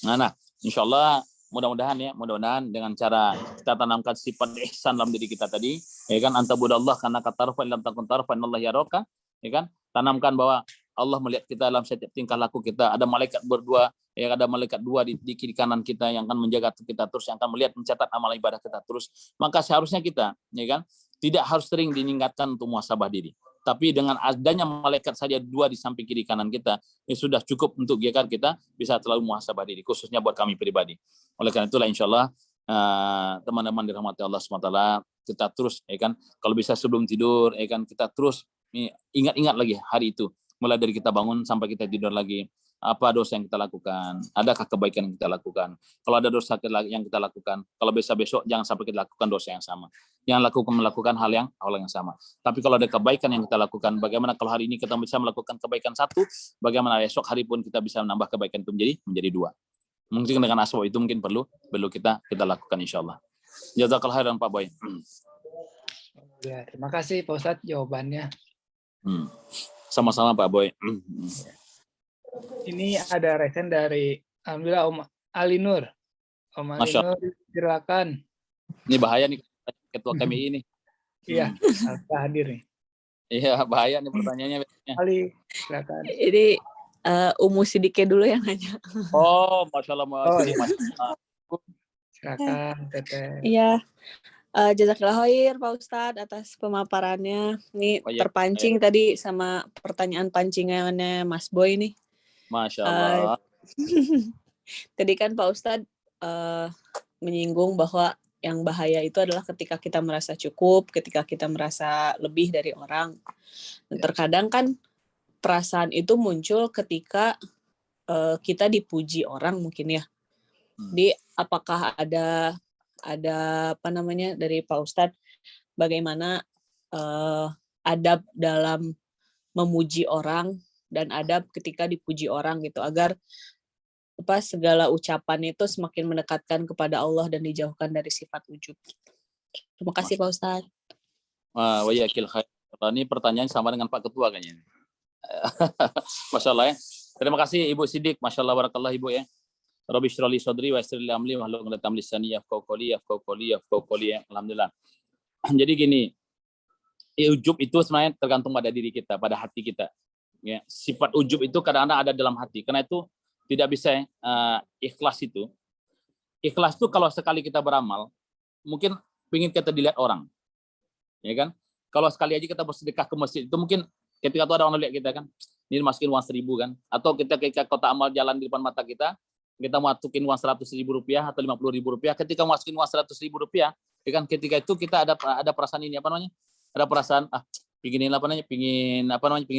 Nah, insyaallah mudah-mudahan dengan cara kita tanamkan sifat ihsan dalam diri kita tadi, ya kan, anta budallah karena kata tarfa lam takun tarfa innallaha yaraka, ya kan, tanamkan bahwa Allah melihat kita dalam setiap tingkah laku kita. Ada malaikat berdua, ya, ada malaikat dua di kiri kanan kita yang akan menjaga kita terus, yang akan melihat, mencatat amal ibadah kita terus. Maka seharusnya kita, ya kan, tidak harus sering diingatkan untuk muhasabah diri. Tapi dengan adanya malaikat saja dua di samping kiri kanan kita, sudah cukup untuk kita bisa selalu muhasabah diri, khususnya buat kami pribadi. Oleh karena itulah insyaallah teman-teman dirahmati Allah SWT, kita terus, ya kan, kalau bisa sebelum tidur, ya kan, kita terus ingat-ingat lagi hari itu, mulai dari kita bangun sampai kita tidur lagi. Apa dosa yang kita lakukan? Adakah kebaikan yang kita lakukan? Kalau ada dosa yang kita lakukan, kalau besok jangan sampai kita lakukan dosa yang sama. Yang melakukan hal yang sama. Tapi kalau ada kebaikan yang kita lakukan, bagaimana kalau hari ini kita bisa melakukan kebaikan satu, bagaimana esok hari pun kita bisa menambah kebaikan itu menjadi dua. Mungkin dengan asbab itu mungkin perlu kita lakukan insyaallah. Jazakallahu khairan Pak Boy. Ya, terima kasih Pak Ustadz jawabannya. Sama-sama Pak Boy. Ini ada resen dari alhamdulillah Om Alinur. Om Alinur, silakan. Ini bahaya nih ketua kami ini. Iya, hadir nih. Iya, bahaya nih pertanyaannya. Ali, silakan. Ini Umu Sidike dulu yang nanya. Oh, Masya Allah. Silakan Teteh. Iya, jazakillah khair Pak Ustadz atas pemaparannya. Ini Oh, iya. terpancing tadi sama pertanyaan pancingannya Mas Boy nih. Masya Eh, Allah. Tadi kan Pak Ustadz menyinggung bahwa yang bahaya itu adalah ketika kita merasa cukup, ketika kita merasa lebih dari orang. Dan terkadang kan perasaan itu muncul ketika kita dipuji orang mungkin ya. Jadi apakah ada apa namanya dari Pak Ustadz bagaimana adab dalam memuji orang dan adab ketika dipuji orang gitu agar segala ucapan itu semakin mendekatkan kepada Allah dan dijauhkan dari sifat ujub. Terima kasih Pak Ustadz. Wa yakil khair. Ini pertanyaan sama dengan Pak Ketua kayaknya. Masya Allah ya. Terima kasih Ibu Sidik. Masya Allah barakallah Ibu ya. Rabbi syrah li sadri wa yassir li amri wahlul 'uqdatam min lisani yafqahu qawli ya. Alhamdulillah. Jadi gini, ujub itu sebenarnya tergantung pada diri kita, pada hati kita. Ya, sifat ujub itu kadang-kadang ada dalam hati. Karena itu tidak bisa ikhlas itu. Ikhlas itu kalau sekali kita beramal, mungkin ingin kita dilihat orang. Ya kan? Kalau sekali aja kita bersedekah ke masjid, itu mungkin ketika itu ada orang lihat kita kan, ini masukin uang 1.000 kan. Atau kita kotak amal jalan di depan mata kita masukin uang 100.000 rupiah atau 50.000 rupiah. Ketika masukin uang 100.000 rupiah, ya kan, ketika itu kita ada perasaan ini apa namanya? Ada perasaan pingin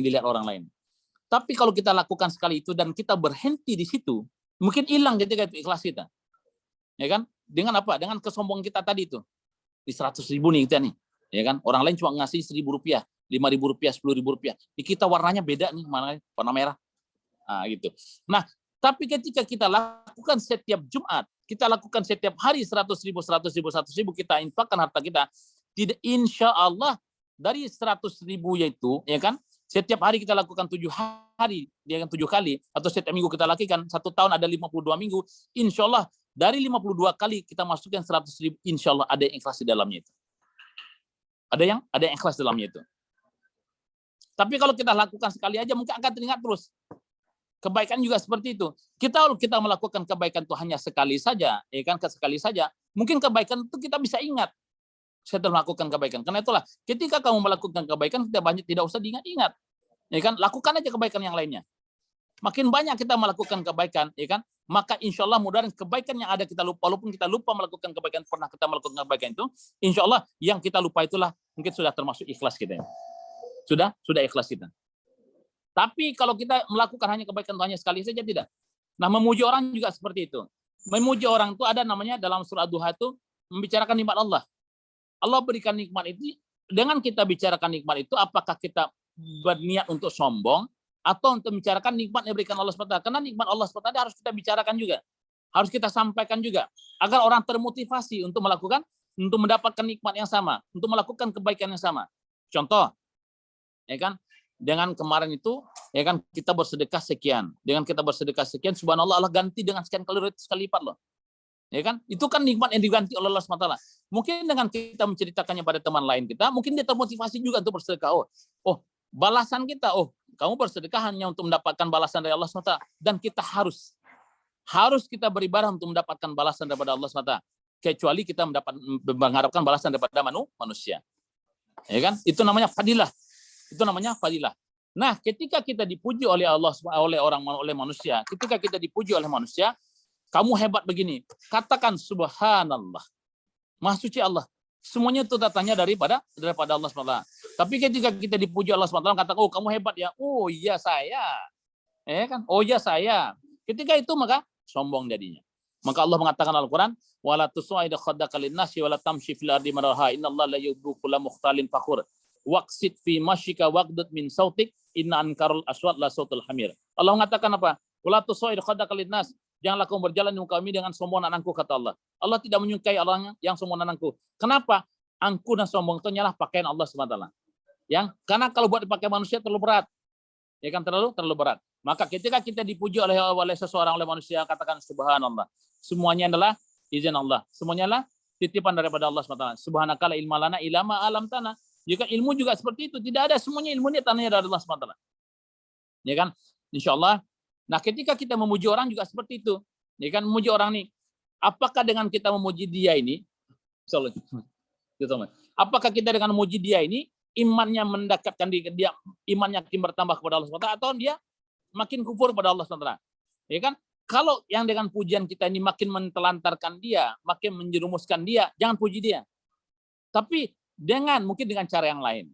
dilihat orang lain. Tapi kalau kita lakukan sekali itu dan kita berhenti di situ, mungkin hilang ketika itu ikhlas kita. Ya kan? Dengan apa? Dengan kesombongan kita tadi itu. Di 100.000 nih kita nih. Ya kan? Orang lain cuma ngasih 1.000 rupiah, 5.000 rupiah, 10.000 rupiah. Di kita warnanya beda nih, warna merah. Gitu. Nah, tapi ketika kita lakukan setiap Jumat, kita lakukan setiap hari 100.000, kita infakkan harta kita, tidak, insya Allah dari 100.000 yaitu, ya kan, setiap hari kita lakukan 7 hari, dia kan 7 kali, atau setiap minggu kita lakukan, 1 tahun ada 52 minggu, insya Allah dari 52 kali kita masukkan 100.000, insya Allah ada yang ikhlas di dalamnya itu. Ada yang ikhlas di dalamnya itu. Tapi kalau kita lakukan sekali aja, mungkin akan teringat terus. Kebaikan juga seperti itu. Kita melakukan kebaikan itu hanya sekali saja, ya kan, sekali saja. Mungkin kebaikan itu kita bisa ingat. Saya telah melakukan kebaikan. Karena itulah, ketika kamu melakukan kebaikan, tidak usah diingat-ingat. Ya kan, lakukan aja kebaikan yang lainnya. Makin banyak kita melakukan kebaikan, ya kan, maka insya Allah mudah-mudahan kebaikan yang ada kita lupa, walaupun kita lupa melakukan kebaikan, pernah kita melakukan kebaikan itu, insya Allah yang kita lupa itulah mungkin sudah termasuk ikhlas kita. Sudah ikhlas kita. Tapi kalau kita melakukan hanya kebaikan hanya sekali saja tidak. Nah, memuji orang juga seperti itu. Memuji orang itu ada namanya dalam surah Duha itu membicarakan nikmat Allah. Allah berikan nikmat itu, dengan kita bicarakan nikmat itu, apakah kita berniat untuk sombong atau untuk membicarakan nikmat yang diberikan Allah SWT? Karena nikmat Allah SWT harus kita bicarakan juga. Harus kita sampaikan juga. Agar orang termotivasi untuk mendapatkan nikmat yang sama, untuk melakukan kebaikan yang sama. Contoh, ya kan, dengan kemarin itu, ya kan, kita bersedekah sekian. Dengan kita bersedekah sekian, subhanallah, Allah ganti dengan sekian kali lipat loh. Ya kan? Itu kan nikmat yang diganti oleh Allah SWT. Mungkin dengan kita menceritakannya pada teman lain kita, mungkin dia termotivasi juga untuk bersedekah. Oh, balasan kita, kamu bersedekah hanya untuk mendapatkan balasan dari Allah SWT. Dan kita harus kita beribadah untuk mendapatkan balasan daripada Allah SWT. Kecuali kita mengharapkan balasan daripada manusia. Ya kan? Itu namanya fadilah. Nah, ketika kita dipuji oleh Allah, oleh manusia, ketika kita dipuji oleh manusia, kamu hebat begini, katakan subhanallah, maha suci Allah. Semuanya itu datangnya daripada Allah SWT. Tapi ketika kita dipuji Allah SWT, katakan, kamu hebat ya, iya saya, kan, iya saya. Ketika itu maka sombong jadinya. Maka Allah mengatakan Al-Quran, wala tusu'id khaddaka lin-nasi wala tamshi fil ardi maraha innallaha la yuhibbu kulla mukhtalin fakhur. Waqsid fi masyika waqdud min sautik inna ankarul aswat la sautul hamir. Allah mengatakan apa? Wala tusaid khadaka linnas. Janganlah kamu berjalan di muka bumi dengan sombong dan angkuh, kata Allah. Allah tidak menyukai orang yang sombong dan angkuh. Kenapa? Angkuh dan sombong itu hanyalah pakaian Allah SWT. Karena kalau buat dipakai manusia terlalu berat. Ya kan, terlalu berat. Maka ketika kita dipuji oleh seseorang, oleh manusia, katakan subhanallah. Semuanya adalah izin Allah. Semuanya adalah titipan daripada Allah SWT. Subhanakala ilma lana ilama alam tanah. Jika ilmu juga seperti itu, tidak ada, semuanya ilmunya tanahnya dari Allah SWT. Ya kan? Insya Allah. Nah, ketika kita memuji orang juga seperti itu. Ya kan, memuji orang nih. apakah dengan kita memuji dia ini, apakah kita dengan memuji dia ini imannya mendekatkan dia, imannya makin bertambah kepada Allah SWT, atau dia makin kufur kepada Allah SWT? Ya kan? Kalau yang dengan pujian kita ini makin mentelantarkan dia, makin menjerumuskan dia, jangan puji dia. Tapi mungkin dengan cara yang lain.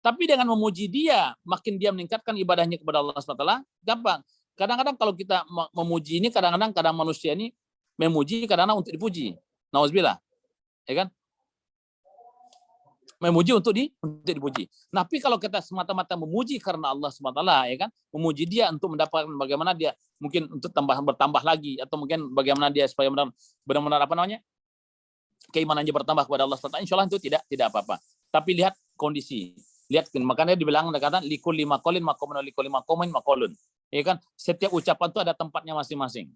Tapi dengan memuji dia, makin dia meningkatkan ibadahnya kepada Allah SWT, gampang. Kadang-kadang kalau kita memuji ini, kadang manusia ini memuji, kadang-kadang untuk dipuji. Nauzubillah. Ya kan? Memuji untuk dipuji. Tapi kalau kita semata-mata memuji karena Allah SWT, ya kan, memuji dia untuk mendapatkan bagaimana dia mungkin untuk bertambah lagi, atau mungkin bagaimana dia supaya benar-benar keimanannya bertambah kepada Allah SWT, insya Allah itu tidak apa-apa. Tapi lihat kondisi, lihat, makanya dibilang kata likul lima kolin makomun likul lima komen makolun, ya kan, setiap ucapan itu ada tempatnya masing-masing.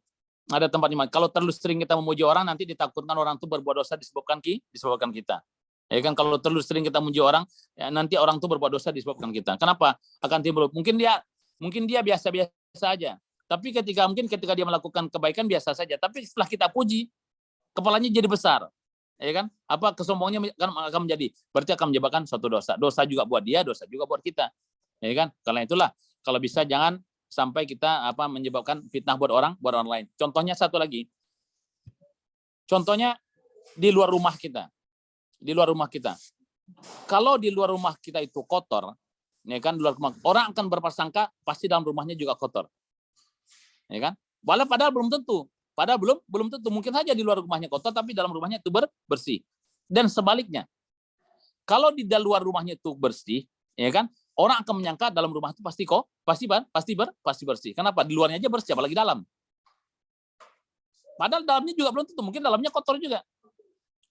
Ada tempatnya. Kalau terlalu sering kita memuji orang, nanti ditakutkan orang itu berbuat dosa disebabkan kita. Ya kan, kalau terlalu sering kita memuji orang, ya, nanti orang itu berbuat dosa disebabkan kita. Kenapa? Akan timbul mungkin dia biasa-biasa aja. Tapi ketika dia melakukan kebaikan biasa saja. Tapi setelah kita puji, kepalanya jadi besar. Ya kan? Apa kesombongannya akan menjadi? Berarti akan menyebabkan suatu dosa. Dosa juga buat dia, dosa juga buat kita. Ya kan? Karena itulah kalau bisa jangan sampai kita menyebabkan fitnah buat orang lain. Contohnya satu lagi. Contohnya di luar rumah kita. Di luar rumah kita. Kalau di luar rumah kita itu kotor, ya kan, di luar rumah, orang akan berprasangka pasti dalam rumahnya juga kotor. Ya kan? Padahal belum tentu. Padahal belum tentu. Mungkin saja di luar rumahnya kotor tapi dalam rumahnya itu bersih. Dan sebaliknya. Kalau di luar rumahnya itu bersih, ya kan? Orang akan menyangka dalam rumah itu pasti bersih. Kenapa? Di luarnya aja bersih, apalagi dalam. Padahal dalamnya juga belum tentu. Mungkin dalamnya kotor juga.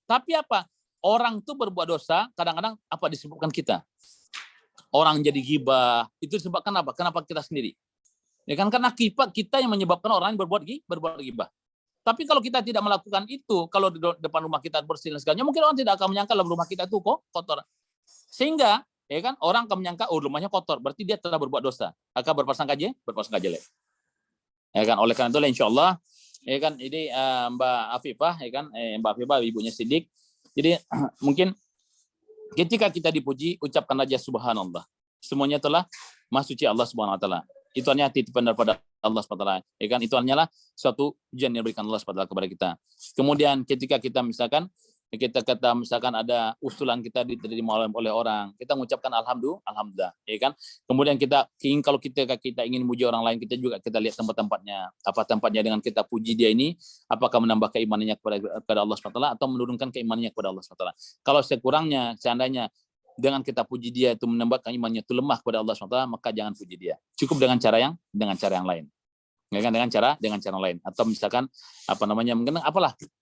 Tapi apa? Orang tuh berbuat dosa, kadang-kadang disebabkan kita. Orang jadi ghibah, itu disebabkan apa? Kenapa kita sendiri? Ya kan, karena kita yang menyebabkan orang lain berbuat ghibah. Tapi kalau kita tidak melakukan itu, kalau di depan rumah kita bersih dan segalanya, mungkin orang tidak akan menyangka dalam rumah kita itu kok kotor. Sehingga, ya kan, orang akan menyangka rumahnya kotor, berarti dia telah berbuat dosa. Akan berprasangka jelek. Ya kan, oleh karena itu insyaallah, ya kan, ini Mbak Afifah, ya kan, Mbak Afifah ibunya Siddiq. Jadi mungkin ketika kita dipuji, ucapkan aja subhanallah. Semuanya telah maha suci Allah Subhanahu wa taala. Itu hanya titipan daripada Allah Subhanahu wa taala. Ya kan, itu hanyalah suatu ujian yang diberikan Allah Subhanahu wa taala kepada kita. Kemudian ketika kita misalkan ada usulan kita diterima oleh orang, kita mengucapkan alhamdulillah, ya kan. Kemudian kalau kita ingin memuji orang lain, kita lihat tempat-tempatnya, apa tempatnya dengan kita puji dia ini, apakah menambah keimanannya kepada Allah SWT atau menurunkan keimanannya kepada Allah SWT. Kalau sekurangnya, seandainya dengan kita puji dia itu menambah keimanannya itu lemah kepada Allah SWT, maka jangan puji dia. Cukup dengan cara yang lain. Ya kan, dengan cara lain, atau misalkan mungkin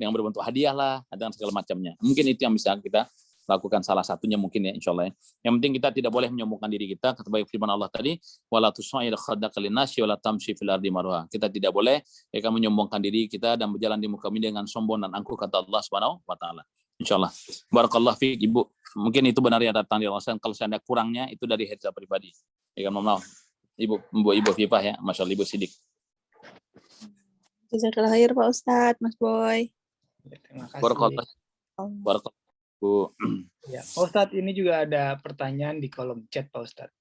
yang berbentuk hadiah lah, dan segala macamnya. Mungkin itu yang bisa kita lakukan, salah satunya mungkin, ya insyaallah. Yang penting kita tidak boleh menyombongkan diri kita, sebagai firman Allah tadi, wala tusair khaddaka linnasi wala tamshi fil ardi marha. Kita tidak boleh menyombongkan diri kita dan berjalan di muka bumi dengan sombong dan angkuh, kata Allah Subhanahu wa taala. Insyaallah. Barakallahu fiik Ibu. Mungkin itu benar yang datang dari Allah. Kalau saya ada kurangnya itu dari headset pribadi. Ya kan, mohon maaf. Ibu Fifah, ya, masyaallah Ibu Siddiq. Jazakallah khair Pak Ustadz, Mas Boy. Ya, terima kasih. Barakallah. Bu. Ya, Pak Ustadz, ini juga ada pertanyaan di kolom chat Pak Ustadz.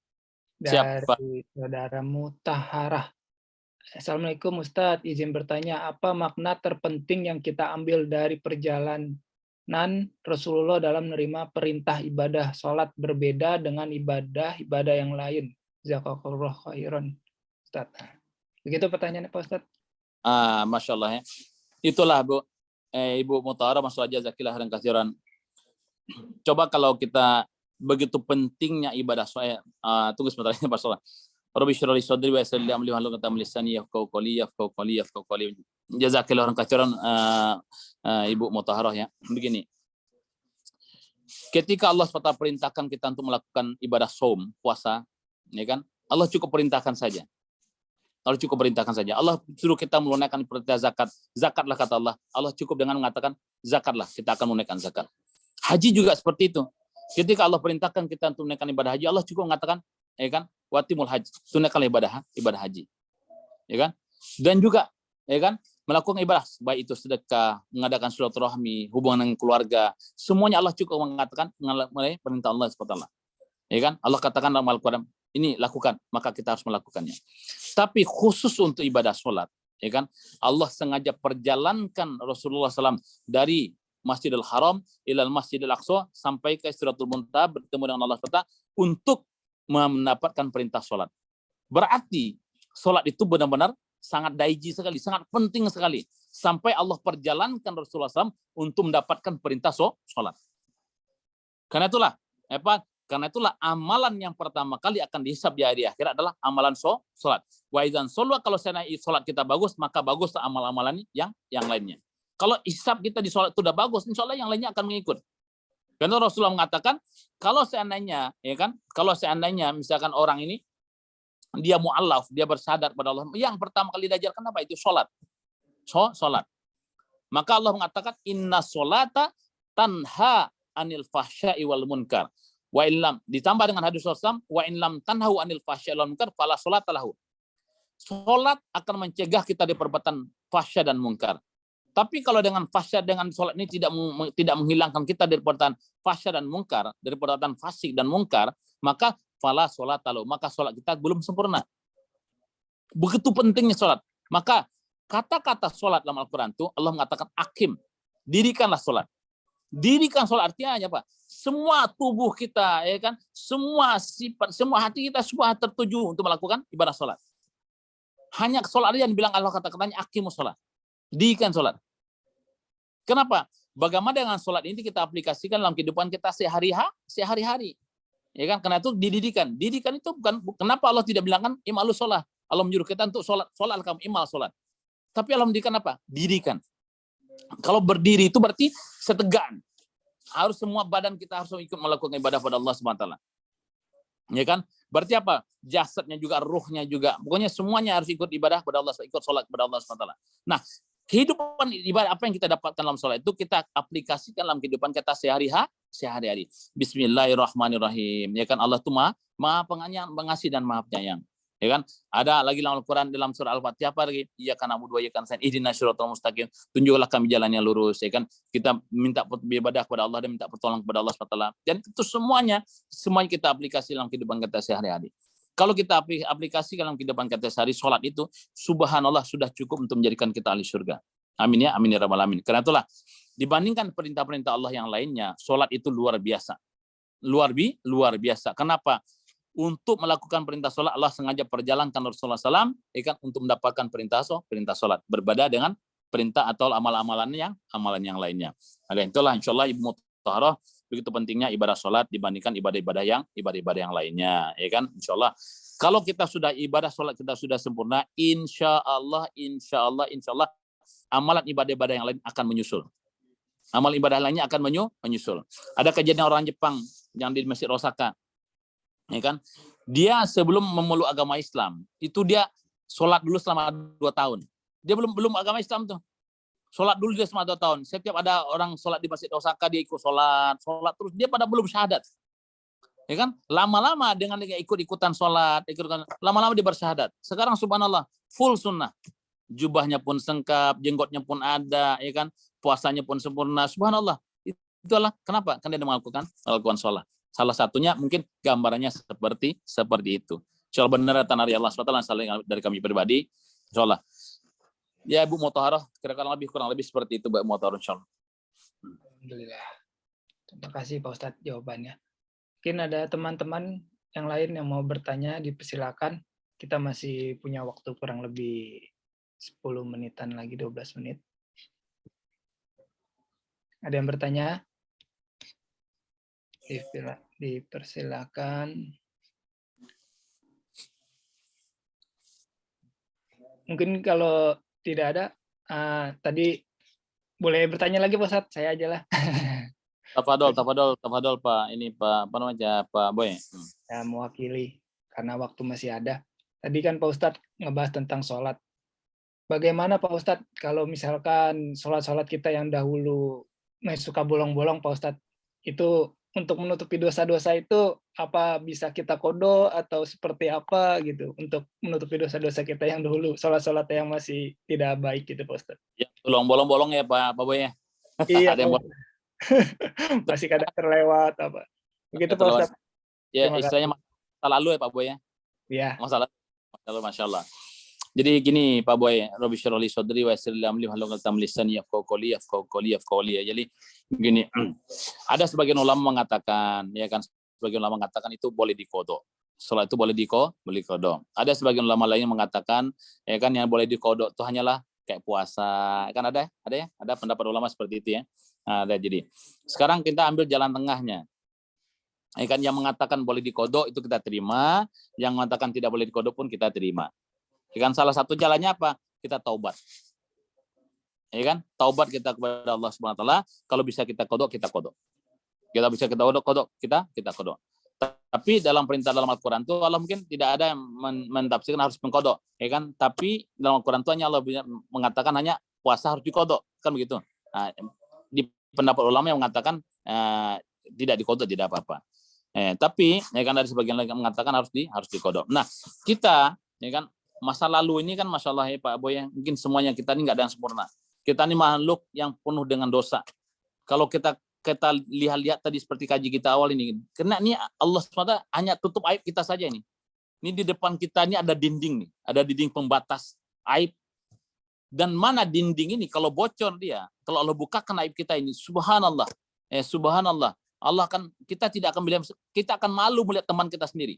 Dari saudara Mutaharah. Assalamualaikum Ustadz, izin bertanya, apa makna terpenting yang kita ambil dari perjalanan Rasulullah dalam menerima perintah ibadah sholat berbeda dengan ibadah yang lain? Jazakallah khairan, Ustadz. Begitu pertanyaannya Pak Ustadz. Masya Allah, ya. Itulah Bu, Ibu Mutahara, masalah jazakillah khairan katsiran. Coba kalau kita begitu pentingnya ibadah sholat, tunggu sebentar ini Pak Sholat. Rabbi syrah li sadri wa yassir li amri wahlul 'uqdatam min lisani yafqahu qawli. Jazakillah khairan katsiran, Ibu Mutahara, ya. Begini. Ketika Allah SWT perintahkan kita untuk melakukan ibadah saum, puasa, ya kan? Allah cukup perintahkan saja. Allah cukup perintahkan saja. Allah suruh kita menunaikan perintah zakat. Zakatlah, kata Allah. Allah cukup dengan mengatakan zakatlah, kita akan menunaikan zakat. Haji juga seperti itu. Ketika Allah perintahkan kita untuk menunaikan ibadah haji, Allah cukup mengatakan, ya kan, watimul haji, tunaikanlah ibadah haji. Ya kan? Dan juga, ya kan, melakukan ibadah, baik itu sedekah, mengadakan silaturahmi, hubungan dengan keluarga, semuanya Allah cukup mengatakan melalui perintah Allah SWT. Ya kan? Allah katakan dalam Al-Quran, ini lakukan, maka kita harus melakukannya. Tapi khusus untuk ibadah sholat, ya kan? Allah sengaja perjalankan Rasulullah SAW dari Masjidil Haram ilal Masjidil Aqsa sampai ke Sidratul Muntaha bertemu dengan Allah SWT untuk mendapatkan perintah sholat. Berarti sholat itu benar-benar sangat daiji sekali, sangat penting sekali. Sampai Allah perjalankan Rasulullah SAW untuk mendapatkan perintah sholat. Karena itulah amalan yang pertama kali akan dihisab di hari akhir adalah amalan sholat. Wa idzan sholat, kalau sholat kita bagus, maka baguslah amal-amalan yang lainnya. Kalau hisab kita di sholat itu sudah bagus, insya Allah yang lainnya akan mengikut. Karena Rasulullah mengatakan, kalau seandainya misalkan orang ini dia mu'allaf, dia bersadar pada Allah, yang pertama kali diajarkan apa? Itu sholat. Sholat. Maka Allah mengatakan, inna sholata tanha anil fahsya'i wal munkar. Wa illam, ditambah dengan hadis Rasulullah, wa illam tanhahu anil fahsya'i wal munkar, fala sholata lahu. Sholat akan mencegah kita di perbuatan fahsya dan munkar. Tapi kalau dengan fahsya, dengan sholat ini tidak menghilangkan kita dari perbuatan fahsya dan munkar, dari perbuatan fasik dan munkar, maka fala sholat lahu, maka sholat kita belum sempurna. Begitu pentingnya sholat. Maka kata-kata sholat dalam Al-Quran itu Allah mengatakan akim, dirikanlah sholat. Dirikan sholat artinya apa? Semua tubuh kita, ya kan, semua sifat, semua hati kita semua tertuju untuk melakukan ibadah sholat. Hanya sholat yang dibilang Allah kata-katanya akimus sholat. Dirikan sholat. Kenapa? Bagaimana dengan sholat ini kita aplikasikan dalam kehidupan kita sehari-hari. Ya kan? Karena itu dididikan. Didikan itu bukan, kenapa Allah tidak bilang kan imalus sholat. Allah menyuruh kita untuk sholat kamu imal sholat. Tapi Allah mendidikan apa? Dirikan. Kalau berdiri itu berarti setegaan. Harus semua badan kita harus ikut melakukan ibadah pada Allah SWT. Ya kan? Berarti apa? Jasadnya juga, ruhnya juga. Pokoknya semuanya harus ikut ibadah pada Allah, ikut sholat kepada Allah SWT. Nah, kehidupan ibadah apa yang kita dapatkan dalam sholat itu kita aplikasikan dalam kehidupan kita sehari-hari. Bismillahirrahmanirrahim. Ya kan, Allah itu maha pengasih dan maha penyayang. Ya kan? Ada lagi dalam Al-Quran dalam surah Al-Fatihah apa lagi? Iyyaka na'budu wa iyyaka nasta'in ihdinas siratal mustaqim. Tunjuklah kami jalan yang lurus, ya kan? Kita minta beribadah kepada Allah dan minta pertolongan kepada Allah SWT. Dan itu semuanya kita aplikasi dalam kehidupan kita sehari-hari. Kalau kita aplikasi dalam kehidupan kita sehari, sholat itu subhanallah sudah cukup untuk menjadikan kita ahli surga. Amin ya, amin ya rabbal alamin. Karena itulah dibandingkan perintah-perintah Allah yang lainnya, sholat itu luar biasa. Luar biasa. Kenapa? Untuk melakukan perintah sholat, Allah sengaja perjalankan Rasulullah SAW untuk mendapatkan perintah sholat. Berbeda dengan perintah atau amalan yang lainnya. Ada itulah insya Allah Ibu Mutahharah, begitu pentingnya ibadah sholat dibandingkan ibadah-ibadah yang lainnya. Ya kan? Insya Allah. Kalau kita sudah ibadah sholat kita sudah sempurna, insya Allah, amalan ibadah-ibadah yang lain akan menyusul. Amal ibadah lainnya akan menyusul. Ada kejadian orang Jepang yang di Masjid Osaka. Ya kan? Dia sebelum memeluk agama Islam, itu dia sholat dulu selama 2 tahun. Dia belum agama Islam tuh. Sholat dulu dia selama 2 tahun. Setiap ada orang sholat di Masjid Osaka, dia ikut sholat terus. Dia pada belum syahadat. Ya kan? Lama-lama dengan dia ikut-ikutan sholat, lama-lama dia bersyahadat. Sekarang subhanallah, full sunnah. Jubahnya pun sengkap, jenggotnya pun ada, ya kan? Puasanya pun sempurna. Subhanallah. Itulah kenapa? Karena dia melakukan sholat. Salah satunya mungkin gambarannya seperti itu. Insyaallah benar tanah Allah SWT dari kami pribadi. Insyaallah. Ya Ibu Mutahharah, kurang lebih seperti itu Mbak Mutahharah insyaallah. Alhamdulillah. Terima kasih Pak Ustadz jawabannya. Mungkin ada teman-teman yang lain yang mau bertanya, dipersilakan. Kita masih punya waktu kurang lebih 10 menitan lagi, 12 menit. Ada yang bertanya? Dipersilakan. Mungkin kalau tidak ada, tadi boleh bertanya lagi Pak Ustadz, saya aja lah. Tafadol Pak, ini Pak apa namanya Pak Boy. Ya, mewakili karena waktu masih ada. Tadi kan Pak Ustadz ngebahas tentang sholat. Bagaimana Pak Ustadz kalau misalkan sholat kita yang dahulu suka bolong-bolong Pak Ustadz, itu untuk menutupi dosa-dosa itu apa bisa kita kodo atau seperti apa gitu untuk menutupi dosa-dosa kita yang dahulu, sholat-sholat yang masih tidak baik gitu Pak Ustadz. Ya, tolong bolong-bolong ya Pak Boy ya. Iya Ada yang Pak. Masih kadang terlewat apa. Begitu Pak terlewat. Ustadz. Ya, Terima istilahnya kasih. masa lalu ya Pak Boy ya. Ya. Masalah. Masya Allah. Jadi gini Pak Boy, Rabbi syrah li sadri wa yassir li amri wahlul 'uqdatam min lisani yafqahu qawli. Jadi gini, ada sebagian ulama mengatakan, ya kan, sebagian ulama mengatakan itu boleh dikodok. Salat itu boleh dikodok. Ada sebagian ulama lain yang mengatakan, ya kan, yang boleh dikodok itu hanyalah kayak puasa. Kan ada ya? Ada pendapat ulama seperti itu ya. Nah, ada. Jadi sekarang kita ambil jalan tengahnya. Ya kan, yang mengatakan boleh dikodok itu kita terima, yang mengatakan tidak boleh dikodok pun kita terima. Ya kan, salah satu jalannya apa? Kita taubat. Ya kan? Taubat kita kepada Allah Subhanahu wa taala, kalau bisa kita kodok, kita kodok. Kita bisa kita kodok, kita kodok. Tapi dalam perintah dalam Al-Qur'an itu Allah mungkin tidak ada yang mentafsirkan harus mengkodok, ya kan? Tapi dalam Al-Qur'an itu hanya Allah mengatakan hanya puasa harus dikodok, kan begitu. Nah, di pendapat ulama yang mengatakan tidak dikodok tidak apa-apa. Tapi ya kan ada sebagian lagi yang mengatakan harus dikodok. Nah, kita ya kan masa lalu ini kan Masya Allah ya Pak Boy, mungkin semuanya kita ini nggak ada yang sempurna. Kita ini makhluk yang penuh dengan dosa. Kalau kita lihat tadi seperti kaji kita awal ini, karena ini Allah SWT hanya tutup aib kita saja ini. Ini di depan kita ini ada dinding nih, ada dinding pembatas aib. Dan mana dinding ini kalau bocor dia, kalau Allah bukakan aib kita ini, subhanallah, subhanallah, kita tidak akan melihat, kita akan malu melihat teman kita sendiri.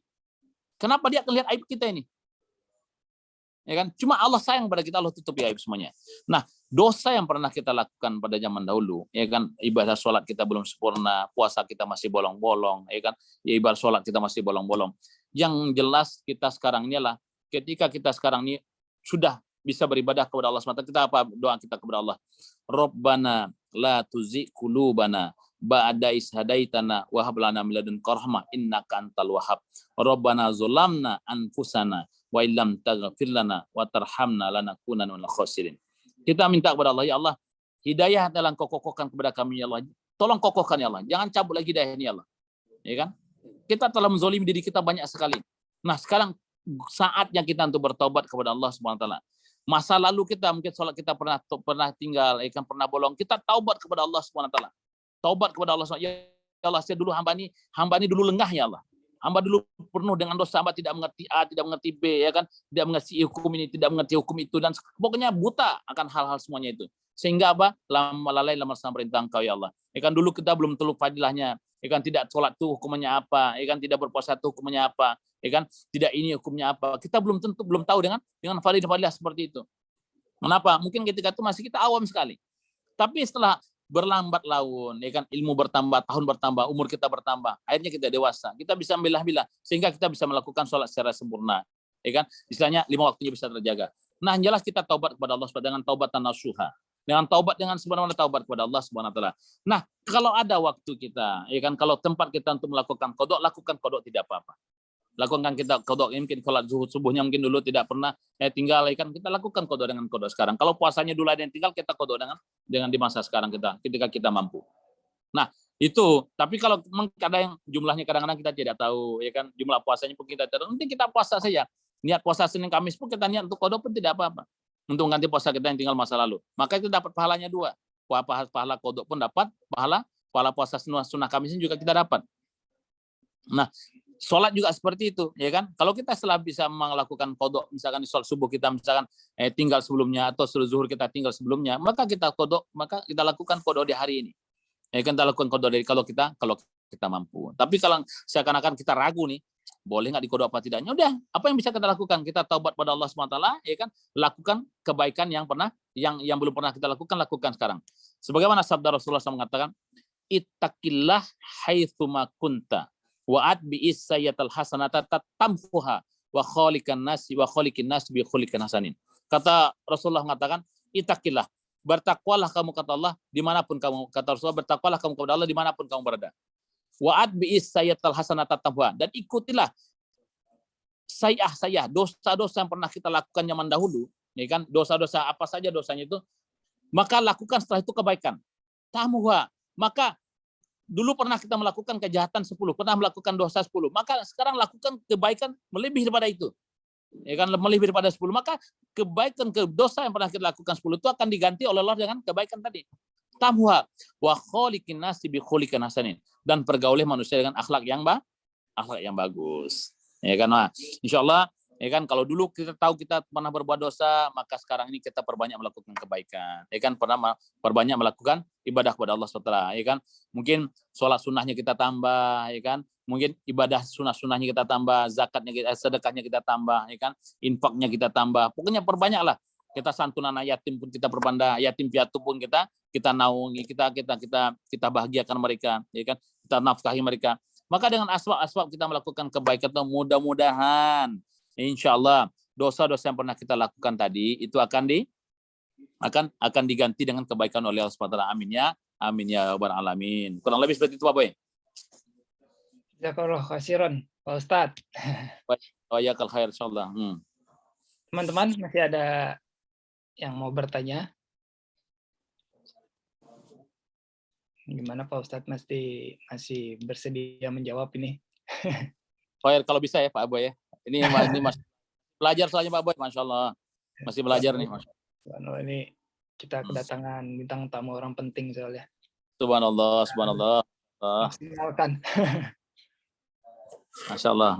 Kenapa dia akan lihat aib kita ini? Ya kan? Cuma Allah sayang pada kita, Allah tutupi aib semuanya. Nah, dosa yang pernah kita lakukan pada zaman dahulu, ya kan, ibadah sholat kita belum sempurna, puasa kita masih bolong-bolong, ya kan, ibadah sholat kita masih bolong-bolong. Yang jelas kita sekarang ini adalah ketika kita sekarang ini sudah bisa beribadah kepada Allah SWT, kita apa doa kita kepada Allah? Rabbana la tuzigh qulubana ba'da idh hadaitana wa hab lana min ladunka rahmah innaka antal wahhab. Rabbana zalamna anfusana wa illam taghfir lana wa tarhamna lanakunanna minal khasirin. Kita minta kepada Allah, ya Allah, hidayah adalah Engkau kokohkan kepada kami, ya Allah. Tolong kokohkan, ya Allah. Jangan cabut lagi hidayah ini, ya Allah. Ya kan? Kita telah menzalimi diri kita banyak sekali. Nah, sekarang saatnya kita untuk bertobat kepada Allah Subhanahu wa taala. Masa lalu kita mungkin sholat kita pernah tinggal, ya kan, pernah bolong. Kita taubat kepada Allah Subhanahu wa taala. Taubat kepada Allah SWT. Ya Allah, saya dulu hamba ini dulu lengah, ya Allah. Hamba dulu penuh dengan dosa, hamba tidak mengerti A, tidak mengerti B, ya kan, tidak mengerti hukum ini, tidak mengerti hukum itu, dan pokoknya buta akan hal-hal semuanya itu. Sehingga apa? Lalai melaksanakan perintah Engkau, ya Allah. Ya kan, dulu kita belum tahu fadilahnya, ya kan, tidak sholat itu hukumannya apa, ya kan, tidak berpuasa itu hukumannya apa, ya kan, tidak ini hukumnya apa. Kita belum tahu dengan fadilah seperti itu. Kenapa? Mungkin ketika itu masih kita awam sekali. Tapi setelah berlambat laun, ya kan, ilmu bertambah, tahun bertambah, umur kita bertambah, akhirnya kita dewasa, kita bisa milah-milah, sehingga kita bisa melakukan sholat secara sempurna, ya kan, istilahnya 5 waktunya bisa terjaga. Nah, jelas kita taubat kepada Allah dengan taubatan nasuha, dengan taubat dengan sebenarnya taubat kepada Allah Subhanahu wa taala. Nah, kalau ada waktu kita, ya kan, kalau tempat kita untuk melakukan qada, lakukan qada, tidak apa-apa. Lakukan kita qada, mungkin sholat zuhur subuhnya mungkin dulu tidak pernah tinggal, ya kan, kita lakukan qada dengan qada sekarang. Kalau puasanya dulu ada yang tinggal, kita qada dengan di masa sekarang ketika kita mampu. Nah, itu. Tapi kalau ada yang jumlahnya kadang-kadang kita tidak tahu, ya kan, jumlah puasanya pun kita tidak tahu, nanti kita puasa saja. Niat puasa Senin Kamis pun kita niat untuk qada pun tidak apa-apa. Untuk mengganti puasa kita yang tinggal masa lalu. Maka itu dapat pahalanya 2. Pahala qada pun dapat, pahala puasa sunnah Kamis juga kita dapat. Nah, sholat juga seperti itu, ya kan? Kalau kita setelah bisa melakukan qada, misalkan di sholat subuh kita misalkan tinggal sebelumnya, atau sholat zuhur kita tinggal sebelumnya, maka kita qada, maka kita lakukan qada di hari ini. Ya kan, kita lakukan qada dari kalau kita mampu. Tapi kalau seakan-akan kita ragu nih, boleh nggak diqada apa tidaknya? Udah, apa yang bisa kita lakukan? Kita taubat pada Allah SWT, ya kan? Lakukan kebaikan yang belum pernah kita lakukan sekarang. Sebagaimana sabda Rasulullah SAW mengatakan, ittaqillah haitsuma kunta wa'ad bi'is sayyatal hasanata tatamfuha wa khaliqin nasi bi khuliqin hasanin. Kata Rasulullah mengatakan, ittaqillah, bertakwalah kamu, kata Allah, dimanapun kamu, kata Rasulullah, bertakwalah kamu kepada Allah dimanapun kamu berada. Wa'ad bi'is sayyatal hasanata tatamfuha, dan ikutilah saya dosa-dosa yang pernah kita lakukan zaman dahulu, ya kan, dosa-dosa apa saja dosanya itu, maka lakukan setelah itu kebaikan. Tamuha, maka dulu pernah kita melakukan kejahatan 10, pernah melakukan dosa 10, maka sekarang lakukan kebaikan melebihi daripada itu. Ya kan, melebihi daripada 10, maka kebaikan ke dosa yang pernah kita lakukan 10 itu akan diganti oleh Allah dengan kebaikan tadi. Tamwa wa khaliqin nasi bi khuliqin hasanin, dan pergaulah manusia dengan akhlak yang bagus. Ya kan, nah, insyaallah ya kan, kalau dulu kita tahu kita pernah berbuat dosa, maka sekarang ini kita perbanyak melakukan kebaikan. Ya kan, perbanyak melakukan ibadah kepada Allah SWT. Ya kan, mungkin sholat sunnahnya kita tambah, ya kan, mungkin ibadah sunnah-sunnahnya kita tambah, zakatnya kita, sedekahnya kita tambah, ya kan, infaknya kita tambah. Pokoknya perbanyaklah. Kita santunan yatim pun kita perbanyak, yatim piatu pun kita naungi, kita bahagiakan mereka, ya kan, kita nafkahi mereka. Maka dengan asbab-asbab kita melakukan kebaikan, mudah-mudahan insya Allah dosa-dosa yang pernah kita lakukan tadi itu akan diganti dengan kebaikan oleh Allah SWT. Amin ya rabbal alamin. Kurang lebih seperti itu Pak Boy. Jazakallah khairan Pak Ustadz. Oh ya, kal khair insyaallah. Teman-teman masih ada yang mau bertanya? Gimana Pak Ustadz, masih bersedia menjawab ini? Khair kalau bisa ya Pak Boy ya. Ini masih belajar soalnya Pak Boy, Masya Allah. Masih belajar nih. Masya Allah. Ini kita kedatangan bintang tamu orang penting soalnya. Subhanallah. Maksimalkan. Masya Allah.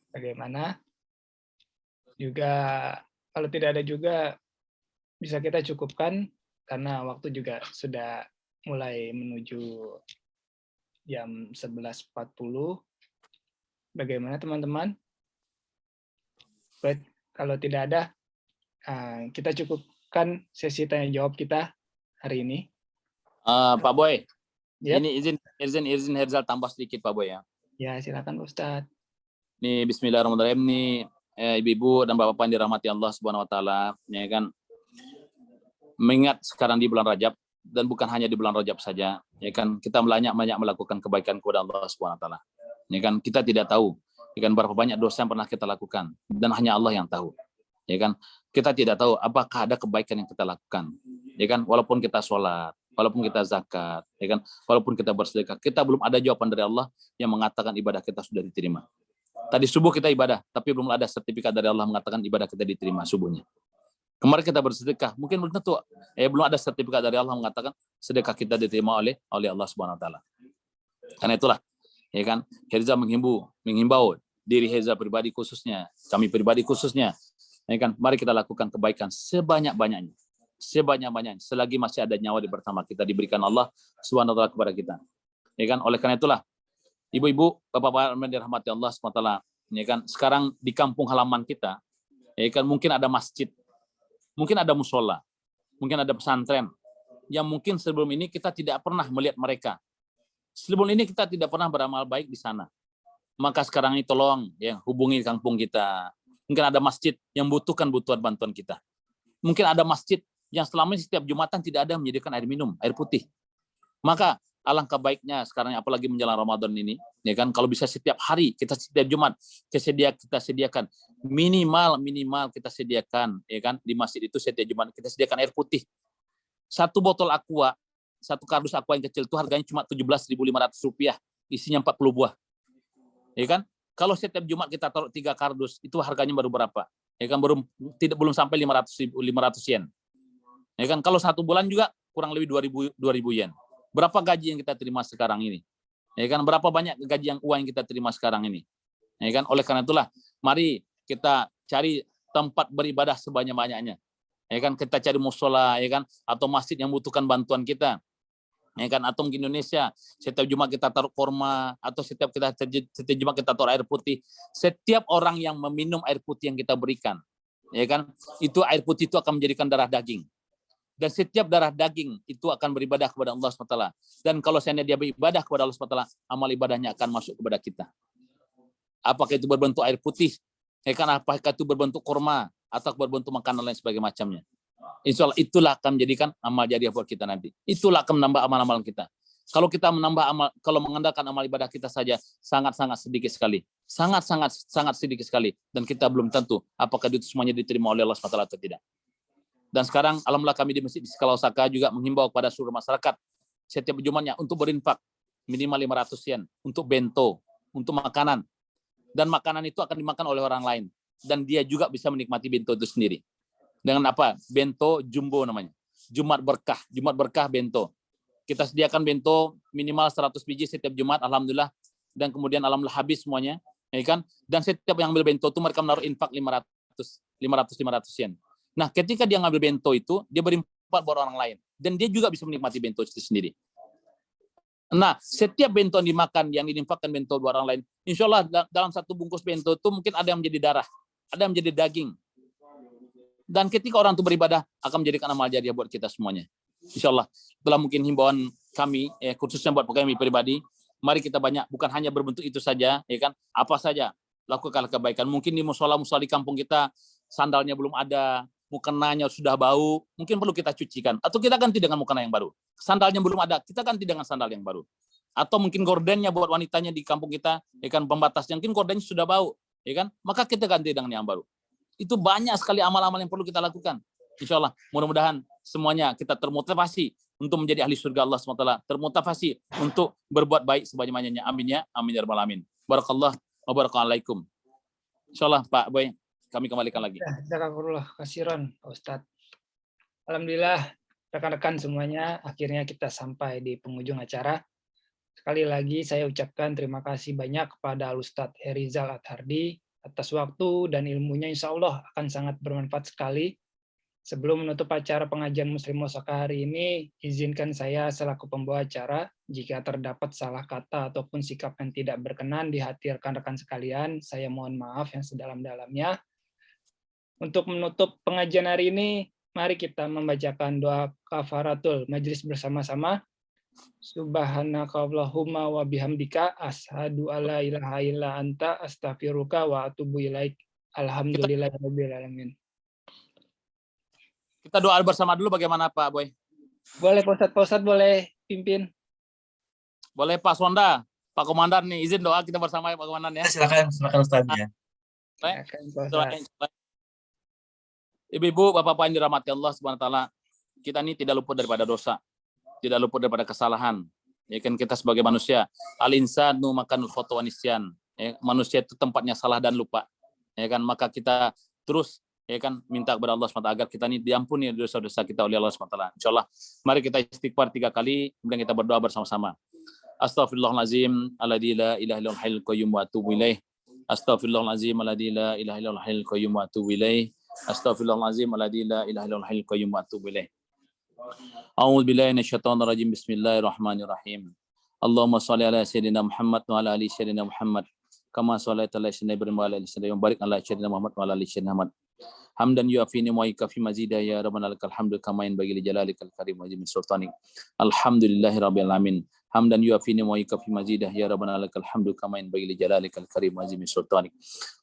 Bagaimana? Juga kalau tidak ada juga bisa kita cukupkan karena waktu juga sudah mulai menuju jam 11.40. Bagaimana teman-teman? Baik, kalau tidak ada, kita cukupkan sesi tanya jawab kita hari ini. Pak Boy, Yep. ini izin Herzal tambah sedikit Pak Boy ya. Ya, silakan Ustaz. Nih Bismillahirrahmanirrahim nih, ibu-ibu dan bapak-bapak yang dirahmati Allah Subhanahu wa taala, ya kan. Mengingat sekarang di bulan Rajab, dan bukan hanya di bulan Rajab saja, ya kan, kita banyak melakukan kebaikan kepada Allah Subhanahu wa taala. Ya kan, kita tidak tahu ya kan berapa banyak dosa yang pernah kita lakukan, dan hanya Allah yang tahu. Ya kan, kita tidak tahu apakah ada kebaikan yang kita lakukan. Ya kan, walaupun kita sholat, walaupun kita zakat, ya kan, walaupun kita bersedekah, kita belum ada jawaban dari Allah yang mengatakan ibadah kita sudah diterima. Tadi subuh kita ibadah, tapi belum ada sertifikat dari Allah mengatakan ibadah kita diterima subuhnya. Kemarin kita bersedekah, mungkin belum tentu, belum ada sertifikat dari Allah mengatakan sedekah kita diterima oleh Allah Subhanahu wa taala. Karena itulah, ya kan, Herzal menghimbau diri Herzal pribadi khususnya, kami pribadi khususnya, ya kan, mari kita lakukan kebaikan sebanyak-banyaknya, selagi masih ada nyawa di bersama kita diberikan Allah Subhanahu wa taala kepada kita. Ya kan, oleh karena itulah, ibu-ibu, bapak-bapak yang dirahmati Allah Subhanahu wa taala, ya kan, sekarang di kampung halaman kita, ya kan, mungkin ada masjid, mungkin ada musola, mungkin ada pesantren, yang mungkin sebelum ini kita tidak pernah melihat mereka. Sebelum ini kita tidak pernah beramal baik di sana. Maka sekarang ini tolong ya hubungi kampung kita. Mungkin ada masjid yang butuhkan bantuan kita. Mungkin ada masjid yang selama ini setiap Jumatan tidak ada menyediakan air minum, air putih. Maka alangkah baiknya sekarang apalagi menjelang Ramadan ini, ya kan, kalau bisa setiap hari kita setiap Jumat kita sediakan minimal kita sediakan, ya kan, di masjid itu setiap Jumat kita sediakan air putih. Satu botol aqua, satu kardus aqua yang kecil itu harganya cuma Rp17.500, isinya 40 buah. Ya kan? Kalau setiap Jumat kita taruh 3 kardus, itu harganya baru berapa? Ya kan, belum sampai 500 yen. Ya kan, kalau 1 bulan juga kurang lebih 2.000 yen. Berapa gaji yang kita terima sekarang ini? Ya kan, berapa banyak gaji uang yang kita terima sekarang ini? Ya kan, oleh karena itulah, mari kita cari tempat beribadah sebanyak-banyaknya. Ya kan, kita cari musola, ya kan, atau masjid yang membutuhkan bantuan kita. Ya kan, atau mungkin Indonesia setiap Jumat kita taruh korma, atau setiap Jumat kita taruh air putih. Setiap orang yang meminum air putih yang kita berikan, ya kan, itu air putih itu akan menjadikan darah daging. Dan setiap darah daging itu akan beribadah kepada Allah SWT. Dan kalau seandainya dia beribadah kepada Allah SWT, amal ibadahnya akan masuk kepada kita. Apakah itu berbentuk air putih, ya kan, apakah itu berbentuk kurma, atau berbentuk makanan lain sebagai macamnya. Insya Allah itulah akan menjadikan amal jariah buat kita nanti. Itulah akan menambah amal-amalan kita. Kalau kita menambah amal, kalau mengandalkan amal ibadah kita saja, sangat-sangat sedikit sekali. Sangat sedikit sekali. Dan kita belum tentu apakah itu semuanya diterima oleh Allah SWT atau tidak. Dan sekarang alhamdulillah kami di Masjid Istiqlal Osaka juga menghimbau kepada seluruh masyarakat setiap Jumatnya untuk berinfak. minimal 500 yen untuk bento, untuk makanan. Dan makanan itu akan dimakan oleh orang lain. Dan dia juga bisa menikmati bento itu sendiri. Dengan apa? Bento jumbo namanya. Jumat berkah bento. Kita sediakan bento minimal 100 biji setiap Jumat, alhamdulillah. Dan kemudian alhamdulillah habis semuanya, ya kan? Dan setiap yang ambil bento itu mereka menaruh infak 500 yen. Nah, ketika dia ngambil bento itu, dia berimpak buat orang lain. Dan dia juga bisa menikmati bento itu sendiri. Nah, setiap bento yang dimakan, yang diinfakkan bento buat orang lain, insya Allah dalam satu bungkus bento itu mungkin ada yang menjadi darah, ada yang menjadi daging. Dan ketika orang itu beribadah, akan menjadikan amal jariah buat kita semuanya. Insya Allah. Itulah mungkin himbauan kami, khususnya buat kami pribadi. Mari kita banyak, bukan hanya berbentuk itu saja, ya kan? Apa saja, lakukanlah kebaikan. Mungkin di musola-musola di kampung kita, sandalnya belum ada, mukenanya sudah bau, mungkin perlu kita cucikan. Atau kita ganti dengan mukena yang baru. Sandalnya belum ada, kita ganti dengan sandal yang baru. Atau mungkin gordennya buat wanitanya di kampung kita, ya kan, pembatasnya, mungkin gordennya sudah bau, ya kan? Maka kita ganti dengan yang baru. Itu banyak sekali amal-amal yang perlu kita lakukan. Insya Allah, mudah-mudahan semuanya kita termotivasi untuk menjadi ahli surga Allah SWT. Termotivasi untuk berbuat baik sebanyak-banyaknya. Amin ya. Amin ya rabbal alamin. Barakallah wa barakatuh. Insya Allah Pak Boy, kami kembalikan lagi. Jazakallah khairan Pak Ustadz. Alhamdulillah rekan-rekan semuanya, akhirnya kita sampai di penghujung acara. Sekali lagi saya ucapkan terima kasih banyak kepada Ustadz Herizal Athardi atas waktu dan ilmunya, insya Allah akan sangat bermanfaat sekali. Sebelum menutup acara pengajian Muslim Osaka hari ini, izinkan saya selaku pembawa acara, jika terdapat salah kata ataupun sikap yang tidak berkenan di hati rekan-rekan sekalian, saya mohon maaf yang sedalam-dalamnya. Untuk menutup pengajian hari ini, mari kita membacakan doa kafaratul majlis bersama-sama. Subhanakallahumma wa bihamdika asyhadu alla ilaha illa anta astaghfiruka wa atubu ilaik. Alhamdulillahirabbil alamin. Kita doa bersama dulu bagaimana Pak Boy? Boleh Pak Ustadz boleh pimpin. Boleh Pak Sonda, Pak Komandan nih izin doa kita bersama ya Pak Komandan ya. Silakan Ustaz ya. Ibu-ibu, bapak-bapak yang dirahmati Allah Subhanahu wa taala, kita ini tidak luput daripada dosa, tidak luput daripada kesalahan. Ya kan, kita sebagai manusia, al-insanu makanul khata' wa nisyan. Ya, manusia itu tempatnya salah dan lupa. Ya kan, maka kita terus ya kan minta kepada Allah SWT agar kita ini diampuni dosa-dosa kita oleh Allah SWT. Insyaallah, mari kita istighfar 3 kali, kemudian kita berdoa bersama-sama. Astaghfirullahalazim alladzi la ilaha illal hayyul qayyum wa atubu ilaih. Astaghfirullahalazim alladzi la ilaha illal hayyul qayyum wa atubu ilaih. Astaghfirullahalazim alladzi la ilaha illal hayyul qayyum wa atubu ilaih. A'udzu billahi minasyaitonir rajim. Bismillahirrahmanirrahim. Allahumma shalli ala sayyidina Muhammad wa ala ali sayyidina Muhammad. Kama shallaita ala sayyidina Ibrahim wa ala ali sayyidina Muhammad. Barik ala sayyidina Muhammad wa ala ali sayyidina Muhammad. Hamdan yu'afini wa yukafi mazida ya rabbana lakal hamdu kama yanbaghi li jalalikal karim wa azimi sultanik. Alhamdulillahi rabbil alamin. Hamdan yu'afini wa yukafi mazida ya rabbana lakal hamdu kama yanbaghi li jalalikal karim wa azimi sultanik.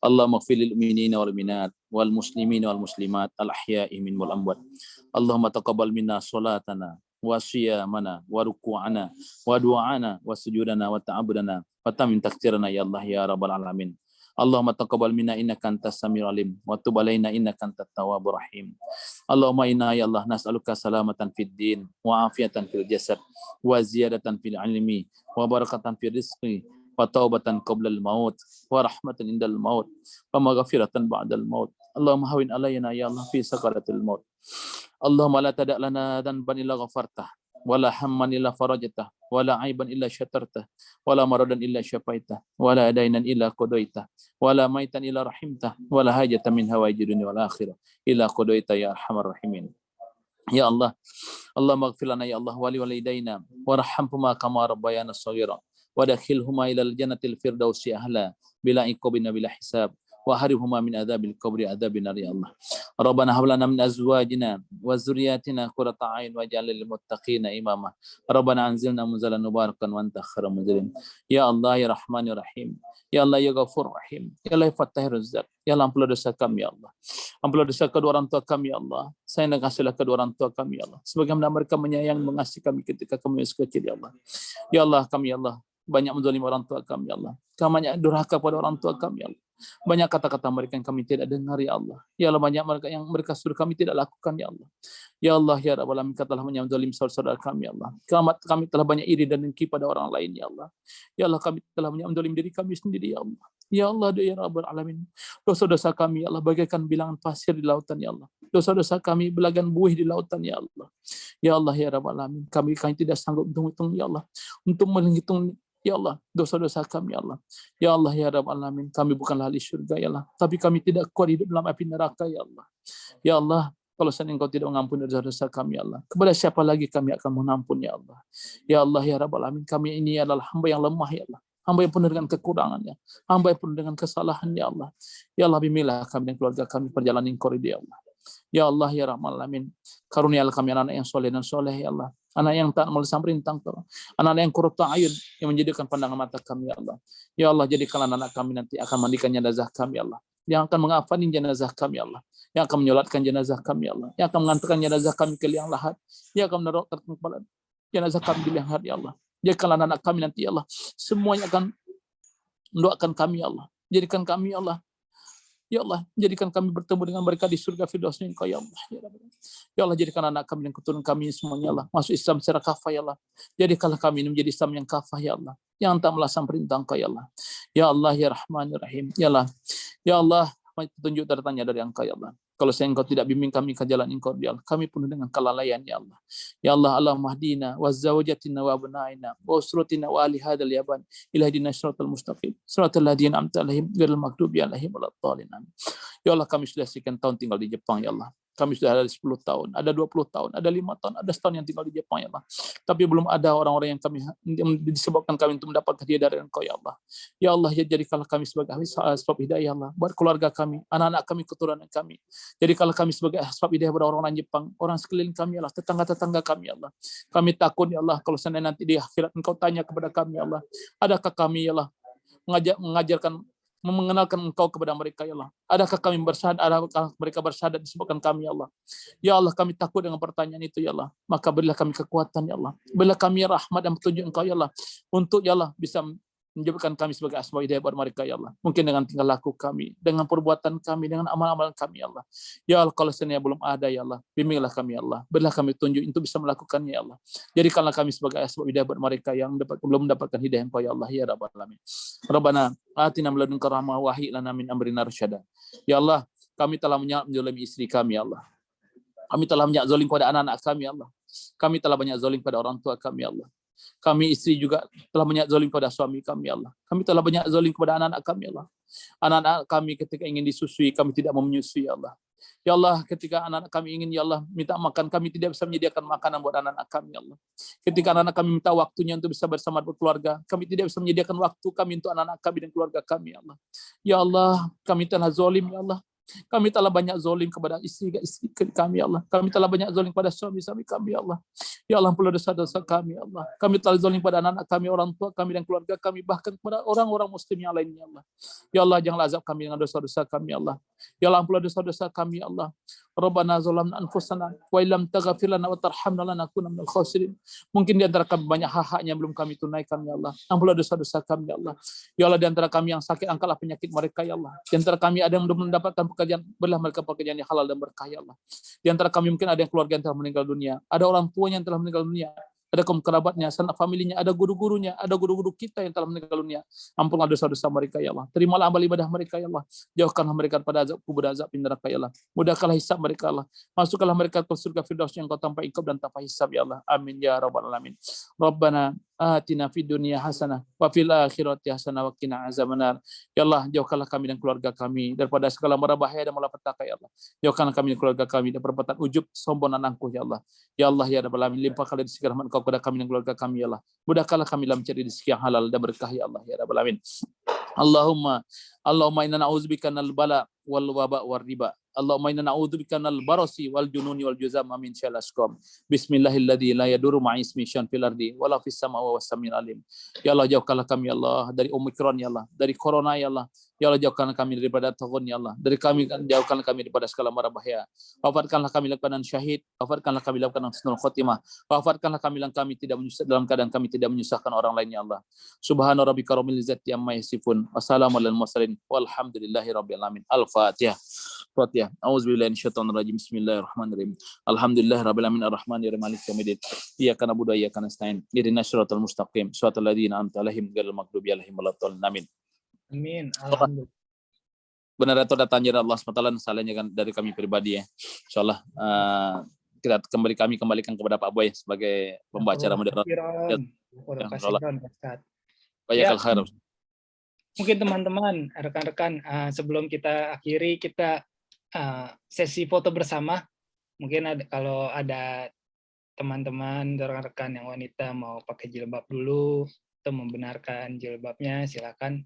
Allahumma ighfir lil mu'minina wal mu'minat wal muslimina wal muslimat al ahya'i min wal amwat. Allahumma taqabbal minna salatana wa siyamana wa ruku'ana wa du'ana wa sujudana wa ta'abudana wa tamim taktirana ya Allah ya rabbal alamin. Allahumma taqabbal minna innaka antas samiul alim wa tub alaina innaka antat tawwabur rahim. Allahumma inna ya Allah nas'aluka salamatan fid din wa afiatan fil jasad wa ziyadatan fil ilmi wa barakatan fil rizqi wa taubatan qabla al maut wa rahmatan indal maut wa maghfiratan ba'dal maut. Allahumma hawin alayna ya Allah fi sakaratil maut. Allahumma la tada' lana dhanban illa ghafartah wala hamman illa farajtah wala aiban illa syatartah wala maradan illa syafaitah wala dainan illa qadaitah wala maitan illa rahimtah wala hajatan min hawaiji dunya wal akhirah illa qadaitah ya arhamar rahimin. Ya Allah, Allahumma ighfir lana ya Allah wa liwalidayna warhamhuma kama rabbayana shaghira wa dakhilhuma ilal jannatil firdausi ahla bila iqabin bila hisab wa harihuma min adzabil qabri adzabin nar ya Allah. Rabbana hab lana min azwajina wa dzurriyyatina qurrata a'yun waj'al lil muttaqina imama. Rabbana anzilna munzalan mubarakan wa anta khairum munzilin. Ya Allah ya Rahman ya Rahim. Ya Allah ya Ghafur Rahim. Ya Allah ya Fattahir Razzaq. Ya Allah ampunilah dosa kami ya Allah. Ampunilah dosa kedua orang tua kami ya Allah. Sayang dan kasihlah kedua orang tua kami ya Allah. Sebagaimana mereka menyayangi mengasihi kami ketika kami masih kecil ya Allah. Ya Allah kami ya Allah banyak menzalimi orang tua kami ya Allah. Kami banyak durhaka pada orang tua kami ya Allah. Banyak kata-kata mereka yang kami tidak dengar ya Allah. Ya Allah banyak mereka yang mereka suruh kami tidak lakukan ya Allah. Ya Allah, ya Rabbal Alamin, Kau telah menzalim saudara-saudara kami, ya Allah. Kami telah banyak iri dan dengki pada orang lain, ya Allah. Ya Allah, kami telah menzalim diri kami sendiri, ya Allah. Ya Allah, ya Rabbal Alamin. Dosa-dosa kami, ya Allah, bagaikan bilangan pasir di lautan, ya Allah. Dosa-dosa kami belagan buih di lautan, ya Allah. Ya Allah, ya Rabbal Alamin. Kami tidak sanggup menghitung, ya Allah. Untuk menghitung, ya Allah, dosa-dosa kami, ya Allah. Ya Allah, ya Rabbal Alamin. Kami bukanlah ahli syurga, ya Allah. Tapi kami tidak kuat hidup dalam api neraka, ya Allah. Ya Allah, kalau seandainya Engkau tidak mengampuni dosa-dosa kami, ya Allah, kepada siapa lagi kami akan mengampun, ya Allah. Ya Allah, ya Rabbal Alamin, kami ini adalah hamba yang lemah, ya Allah. Hamba yang penuh dengan kekurangannya. Hamba yang penuh dengan kesalahan, ya Allah. Ya Allah, bimbinglah kami dan keluarga kami perjalanan Engkau, ya Allah. Ya Allah, ya Rabbal Alamin, karunialah kami anak-anak yang soleh dan soleh, ya Allah. Anak yang taat melesam perintah Engkau. Anak-anak yang qurratu ayun, yang menjadikan pandangan mata kami, ya Allah. Ya Allah, jadikanlah anak kami nanti akan mandikan jenazah kami, ya Allah. Yang akan mengafani jenazah kami, ya Allah. Yang akan menyolatkan jenazah kami, ya Allah. Yang akan mengantarkan jenazah kami ke liang lahat. Yang akan menaruhkan kepala jenazah kami di liang lahat, ya Allah. Jadikanlah anak kami nanti, ya Allah. Semuanya akan mendoakan kami, ya Allah. Jadikan kami, ya Allah. Ya Allah, jadikan kami bertemu dengan mereka di surga firdaus-Nya Engkau, ya Allah. Ya Allah, jadikan anak kami dan keturunan kami semuanya, ya Allah, masuk Islam secara kafah, ya Allah. Jadikanlah kami ini menjadi Islam yang kafah, ya Allah. Yang tak melaksanakan perintah Engkau, ya Allah. Ya Allah, ya Rahman, ya Rahim. Ya Allah. Ya Allah, petunjuk datangnya dari Engkau, ya Allah. Kalau Engkau tidak bimbing kami ke jalan Engkau, ya Allah, kami penuh dengan kelalaian, ya Allah. Ya Allah, Allahumma hdina wa zawjatina wa abnaina wa usratina wa ahli hadzal yaban ila hadina siratal mustaqim siratal ladzina an'amta 'alaihim ghairil maghdubi 'alaihim waladdallin. Ya Allah, kami sudah sekian tahun tinggal di Jepang, ya Allah. Kami sudah ada 10 tahun, ada 20 tahun, ada 5 tahun, ada setahun yang tinggal di Jepang, ya Allah. Tapi belum ada orang-orang yang kami disebabkan kami untuk mendapatkan hidayah dari Engkau, ya Allah. Ya Allah, ya jadikanlah kami sebagai sebab hidayah, ya Allah, buat keluarga kami, anak-anak kami, keturunan kami. Jadikanlah kami sebagai sebab hidayah pada orang-orang Jepang, orang sekeliling kami, ya Allah, tetangga-tetangga kami, ya Allah. Kami takut, ya Allah, kalau seandainya nanti di akhirat Engkau tanya kepada kami, ya Allah, adakah kami, ya Allah, mengajarkan, mengenalkan Engkau kepada mereka, ya Allah. Adakah kami bersyahadat, adakah mereka bersyahadat disebabkan kami, ya Allah. Ya Allah, kami takut dengan pertanyaan itu, ya Allah. Maka berilah kami kekuatan, ya Allah. Berilah kami rahmat dan petunjuk Engkau, ya Allah. Untuk, ya Allah, bisa menjadikan kami sebagai asbab hidayah buat mereka, ya Allah. Mungkin dengan tingkah laku kami, dengan perbuatan kami, dengan amal-amal kami, ya Allah. Ya Allah, kalau seandainya belum ada, ya Allah, bimbinglah kami, ya Allah. Berilah kami tunjuk untuk bisa melakukannya, ya Allah. Jadikanlah kami sebagai asbab hidayah buat mereka yang belum mendapatkan hidayah Engkau, ya Allah, ya Rabbal Alamin. Rabbana atina min ladunka rahmah wa hayyi lana min amrina rasyada. Ya Allah, kami telah menzalimi istri kami, ya Allah. Kami telah banyak zalim pada anak-anak kami, ya Allah. Kami telah banyak zalim pada orang tua kami, ya Allah. Kami istri juga telah banyak zalim pada suami kami, ya Allah. Kami telah banyak zalim kepada anak-anak kami, ya Allah. Anak-anak kami ketika ingin disusui, kami tidak mau menyusui, ya Allah. Ya Allah, ketika anak-anak kami ingin, ya Allah, minta makan, kami tidak bisa menyediakan makanan buat anak-anak kami, ya Allah. Ketika anak-anak kami minta waktunya untuk bisa bersama berkeluarga, kami tidak bisa menyediakan waktu kami untuk anak-anak kami dan keluarga kami, ya Allah. Ya Allah, kami telah zalim, ya Allah. Kami telah banyak zalim kepada istri kami, ya Allah. Kami telah banyak zalim kepada suami-suami kami, ya Allah. Ya Allah, ampunilah dosa-dosa kami, ya Allah. Kami telah zalim pada anak-anak kami, orang tua kami dan keluarga kami, bahkan kepada orang-orang muslim yang lainnya, ya Allah. Ya Allah, janganlah azab kami dengan dosa-dosa kami, ya Allah. Ya Allah, ampunilah dosa-dosa kami, ya Allah. Rabbana zalamna anfusana wa illam taghfir lana wa tarhamna lanakunanna minal khasirin. Mungkin di antara kami banyak hak-hak yang belum kami tunaikan, ya Allah. Ampunilah dosa-dosa kami, ya Allah. Ya Allah, di antara kami yang sakit, angkatlah penyakit mereka, ya Allah. Di antara kami ada yang belum mendapatkan pekerjaan, berilah mereka pekerjaan yang halal dan berkah, ya Allah. Di antara kami mungkin ada yang keluarga yang telah meninggal dunia, ada orang tuanya yang telah meninggal dunia, ada kaum kerabatnya, sanak familinya, ada guru-gurunya, ada guru-guru kita yang telah meninggal dunia. Ampunlah dosa-dosa mereka, ya Allah. Terimalah amal ibadah mereka, ya Allah. Jauhkanlah mereka pada azab kubur, azab neraka, ya Allah. Mudahkanlah hisab mereka, Allah. Masukkanlah mereka ke surga firdaus yang Kau tanpa ikab dan tanpa hisab, ya Allah. Amin ya rabbal alamin. Rabbana atina fid dunya hasanah wa fil akhirati hasanah wa qina azabannar. Ya Allah, jauhkanlah kami dan keluarga kami daripada segala mara bahaya dan malapetaka, ya Allah. Jauhkanlah kami dan keluarga kami dari perbuatan ujub, sombong dan angkuh, ya Allah. Ya Allah, ya rabbal alamin, limpahkanlah rezeki rahmat Kau kepada kami dan keluarga kami, ya Allah. Mudahkanlah kami dalam mencari rezeki yang halal dan berkah, ya Allah, ya rabbal alamin. Allahumma inna na'udzubika minal bala wal waba war riba. Allahumma inna na'udzubika minal barasi wal jununi wal juzam min syarril asqam. Bismillahilladzi la yadurru ma'a ismihi syai'un fil ardi wala fis samaa'i was samiul alim. Ya Allah, jauhkanlah kami, ya Allah, dari Omikron, ya Allah, dari corona, ya Allah. Ya Allah, jauhkanlah kami daripada taghun, ya Allah. Dari kami, jauhkanlah kami daripada segala mara bahaya. Wafatkanlah kami dalam keadaan syahid, wafatkanlah kami dalam keadaan husnul khotimah. Wafatkanlah kami dalam keadaan kami tidak menyusahkan orang lain, ya Allah. Subhana rabbika rabbil izzati amma yasifun. Wassalamu alal mursalin walhamdulillahi rabbil alamin. Al-Fatihah. Fatihah. Auzubillahi minasyaitonir rajim. Bismillahirrahmanirrahim. Alhamdulillahirabbil alamin arrahmanirrahim maliki yaumiddin. Iyyaka na'budu wa iyyaka nasta'in. Ihdinas siratal mustaqim. Shiratal ladzina an'amta 'alaihim ghairil maghdubi alaihim waladdallin. Amin. Amin. Alhamdulillah. Benar itu datang dari Allah SWT, salahnya kan dari kami pribadi ya. Insyaallah kita kembalikan kepada Pak Boy sebagai pembaca moderator. Banyak khair. Mungkin teman-teman, rekan-rekan, sebelum kita akhiri, kita sesi foto bersama. Mungkin kalau ada teman-teman, rekan-rekan yang wanita mau pakai jilbab dulu atau membenarkan jilbabnya, silakan.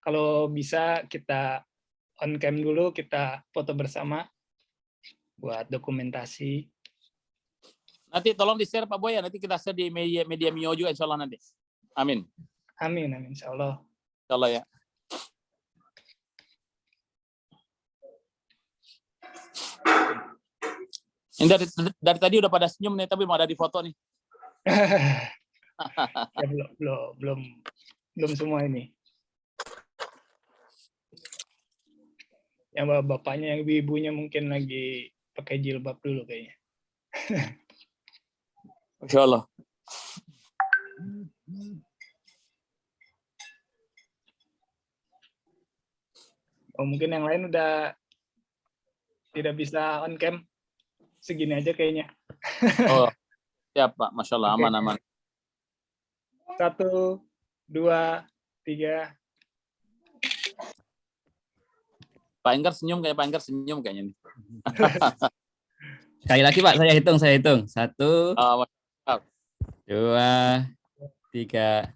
Kalau bisa kita on cam dulu, kita foto bersama buat dokumentasi. Nanti tolong di-share Pak Boy ya, nanti kita share di media Mio juga insyaallah nanti. Amin. Amin, amin insyaallah. Insyaallah ya. Ini dari tadi udah pada senyum nih, tapi mau ada di foto nih. Ya, belum semua ini. Yang bapaknya, yang ibunya mungkin lagi pakai jilbab dulu kayaknya. Insyaallah. Oh, mungkin yang lain udah tidak bisa on cam. Segini aja kayaknya. Oh, siap Pak. Masya Allah, aman-aman. 1, 2, 3. Pak Enggar senyum kayaknya nih. Sekali lagi Pak, saya hitung. 1, 2, 3.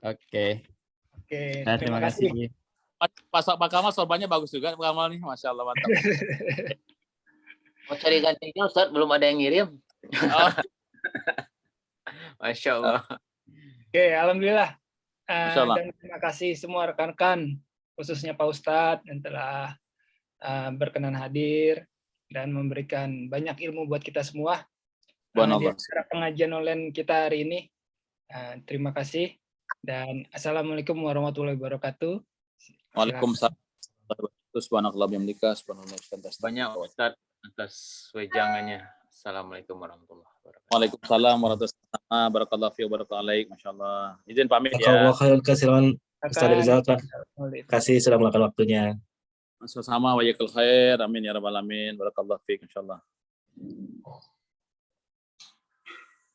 Oke. Terima kasih. Pak Kamal sorbannya bagus juga Pak Kamal nih, Masya Allah mantap. Mau cari gantinya Ustaz, belum ada yang ngirim. Oh. Masya Allah. Oke, alhamdulillah. Masya Allah. Dan terima kasih semua rekan-rekan, khususnya Pak Ustadz yang telah berkenan hadir dan memberikan banyak ilmu buat kita semua di acara pengajian online kita hari ini. Terima kasih dan assalamualaikum warahmatullahi wabarakatuh. Waalaikumsalam. Banyak Ustaz atas wejangannya. Assalamualaikum warahmatullahi wabarakatuh. Waalaikumsalam warahmatullahi wabarakatuh. Masya Allah. Izin pamit ya. Kalau kasihan Ustaz Rizal, terima kasih sudah meluangkan waktunya. Sama-sama wa yakul khair. Amin ya rabbal alamin. Barakallahu fiik insyaallah.